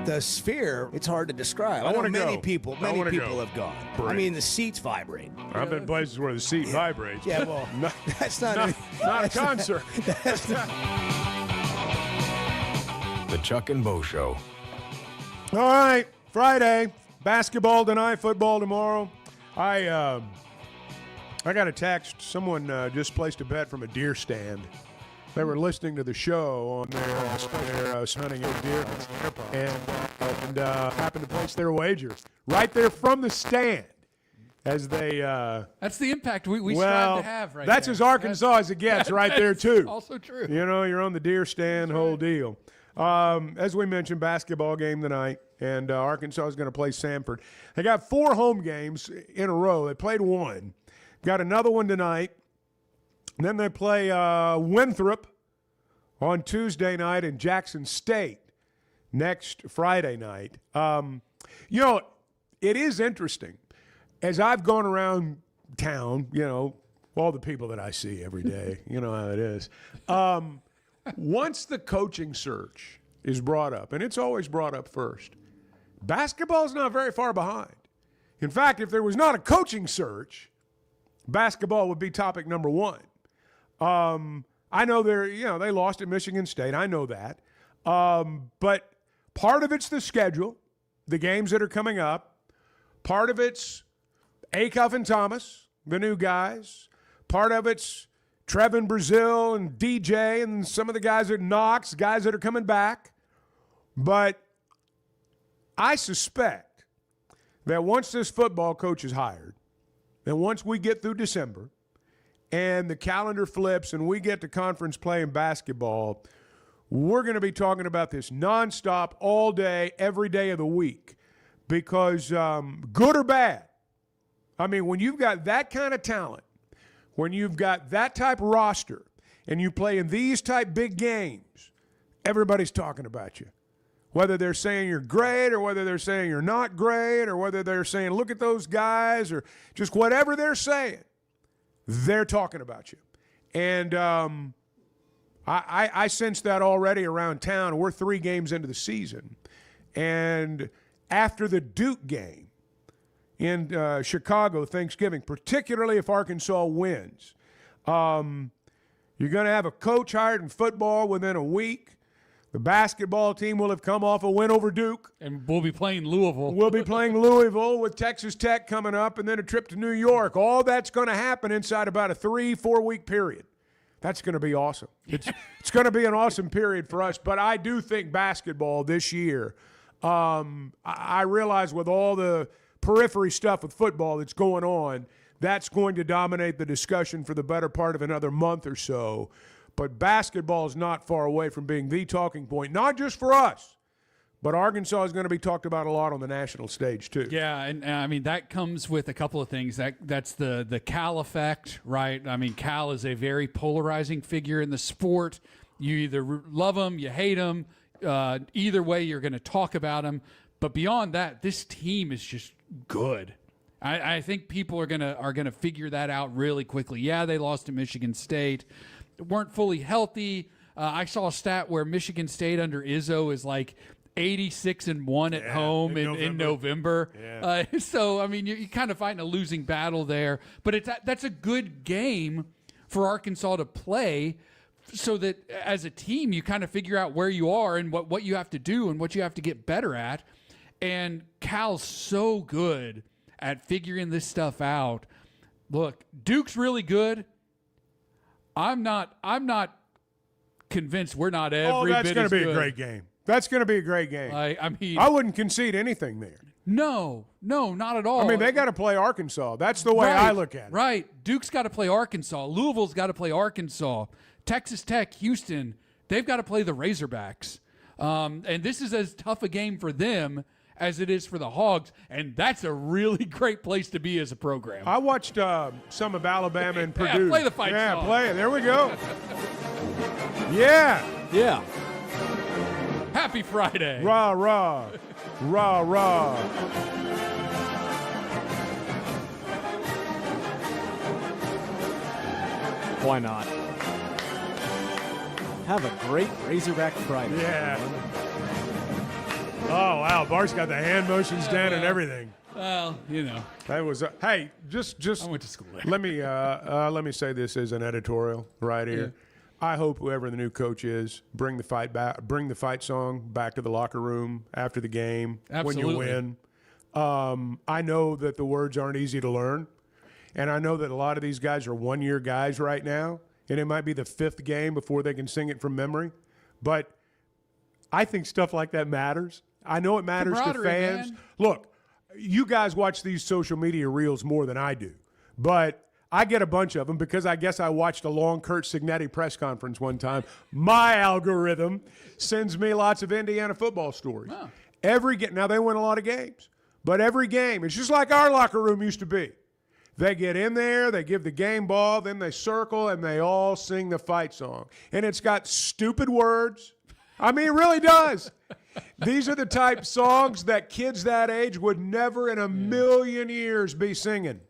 The Sphere, it's hard to describe. I know wanna many go. people I wanna go. have gone. Great. I mean, the seats vibrate. I've been places where the seat vibrates. Yeah, well, that's not not a concert. That's not, The Chuck and Bo Show. All right, Friday, basketball tonight, football tomorrow. I got a text. Someone just placed a bet from a deer stand. They were listening to the show on their hunting a deer and happened to place their wager right there from the stand as they. That's the impact we strive to have right that's there. as Arkansas as it gets right there, too. Also true. You know, you're on the deer stand, whole deal. As we mentioned, basketball game tonight, and Arkansas is going to play Samford. They got 4 home games in a row. They played 1. Got another one tonight. Then they play Winthrop on Tuesday night and Jackson State next Friday night. It is interesting. As I've gone around town, all the people that I see every day, you know how it is. Once the coaching search is brought up, and it's always brought up first, basketball is not very far behind. In fact, if there was not a coaching search, basketball would be topic number 1. I know they lost at Michigan State. I know that. But part of it's the schedule, the games that are coming up. Part of it's Acuff and Thomas, the new guys. Part of it's Trevin Brazile and DJ and some of the guys at Knox, guys that are coming back. But I suspect that once this football coach is hired, and once we get through December and the calendar flips and we get to conference play in basketball, we're going to be talking about this nonstop all day, every day of the week. Because good or bad, I mean, when you've got that kind of talent, when you've got that type of roster, and you play in these type big games, everybody's talking about you. Whether they're saying you're great or whether they're saying you're not great or whether they're saying, look at those guys, or just whatever they're saying, they're talking about you. And I sense that already around town. We're 3 games into the season. And after the Duke game in Chicago Thanksgiving, particularly if Arkansas wins, you're going to have a coach hired in football within a week. The basketball team will have come off a win over Duke. And we'll be playing Louisville. We'll be playing Louisville with Texas Tech coming up and then a trip to New York. All that's going to happen inside about a 3-4 week period. That's going to be awesome. It's going to be an awesome period for us. But I do think basketball this year, I realize with all the periphery stuff with football that's going on, that's going to dominate the discussion for the better part of another month or so. But basketball is not far away from being the talking point, not just for us, but Arkansas is going to be talked about a lot on the national stage too. Yeah, and I mean, that comes with a couple of things. That's the Cal effect, right? I mean, Cal is a very polarizing figure in the sport. You either love him, you hate him. Either way, you're going to talk about him. But beyond that, this team is just good. I think people are gonna figure that out really quickly. Yeah, they lost to Michigan State. Weren't fully healthy. I saw a stat where Michigan State under Izzo is like 86-1 at home in November. Yeah. So, I mean, you're kind of fighting a losing battle there. But that's a good game for Arkansas to play so that as a team you kind of figure out where you are and what you have to do and what you have to get better at. And Cal's so good at figuring this stuff out. Look, Duke's really good. I'm not convinced we're not every bit as good. Oh, that's going to be a great game. That's going to be a great game. I mean, I wouldn't concede anything there. No, not at all. I mean, they got to play Arkansas. That's the way I look at it. Right. Duke's got to play Arkansas. Louisville's got to play Arkansas. Texas Tech, Houston, they've got to play the Razorbacks. And this is as tough a game for them as it is for the Hogs, and that's a really great place to be as a program. I watched some of Alabama and Purdue. Play the fight song. Yeah, play it. There we go. Yeah. Happy Friday. Rah, rah. Rah, rah. Why not? Have a great Razorback Friday. Yeah. Oh, wow. Bart's got the hand motions down and everything. Well, That was hey, just I went to school there. Let me say this as an editorial right here. Yeah. I hope whoever the new coach is, bring the fight song back to the locker room after the game. Absolutely. When you win. I know that the words aren't easy to learn, and I know that a lot of these guys are one-year guys right now, and it might be the 5th game before they can sing it from memory. But I think stuff like that matters. I know it matters to fans. Man. Look, you guys watch these social media reels more than I do, but I get a bunch of them because I guess I watched a long Curt Cignetti press conference one time. My algorithm sends me lots of Indiana football stories. Oh. Now they win a lot of games, but every game, it's just like our locker room used to be. They get in there, they give the game ball, then they circle, and they all sing the fight song. And it's got stupid words. I mean, it really does. These are the type songs that kids that age would never in a million years be singing.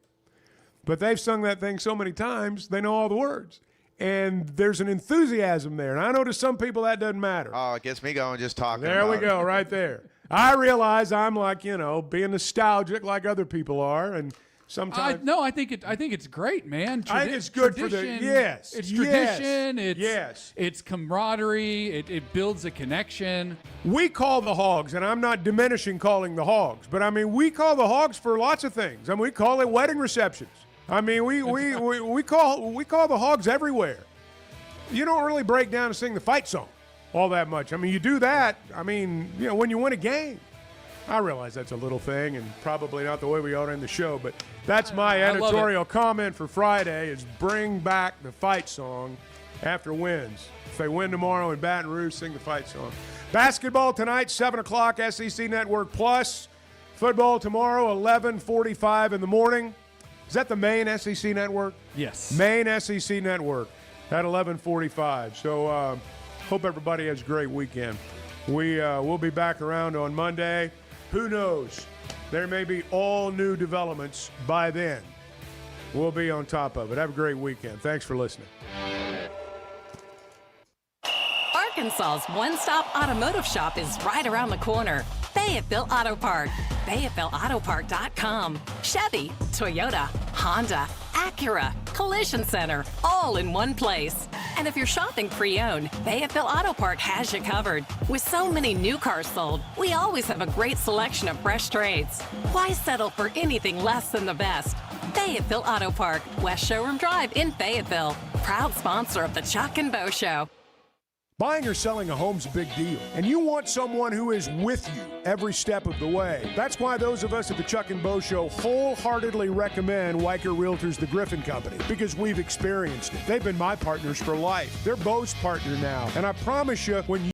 But they've sung that thing so many times, they know all the words. And there's an enthusiasm there. And I know to some people that doesn't matter. Oh, it gets me going just talking There about we go, right there. I realize I'm like, being nostalgic like other people are. And sometimes. I think it's great, man. I think it's good for the It's tradition. It's camaraderie. It builds a connection. We call the Hogs, and I'm not diminishing calling the Hogs, but I mean we call the Hogs for lots of things. I mean we call it wedding receptions. I mean we call the Hogs everywhere. You don't really break down and sing the fight song all that much. I mean you do that. I mean when you win a game. I realize that's a little thing and probably not the way we ought to end the show, but that's my editorial comment for Friday is bring back the fight song after wins. If they win tomorrow in Baton Rouge, sing the fight song. Basketball tonight, 7 o'clock, SEC Network Plus. Football tomorrow, 11:45 in the morning. Is that the main SEC Network? Yes. Main SEC Network at 11:45. So hope everybody has a great weekend. We'll be back around on Monday. Who knows? There may be all new developments by then. We'll be on top of it. Have a great weekend. Thanks for listening. Arkansas's one-stop automotive shop is right around the corner. Fayetteville Auto Park. FayettevilleAutoPark.com. Chevy, Toyota, Honda, Acura, Collision Center, all in one place. And if you're shopping pre-owned, Fayetteville Auto Park has you covered. With so many new cars sold, we always have a great selection of fresh trades. Why settle for anything less than the best? Fayetteville Auto Park, West Showroom Drive in Fayetteville. Proud sponsor of the Chuck and Bo Show. Buying or selling a home's a big deal, and you want someone who is with you every step of the way. That's why those of us at the Chuck and Bo Show wholeheartedly recommend Weicker Realtors, the Griffin Company, because we've experienced it. They've been my partners for life. They're Bo's partner now, and I promise you, when you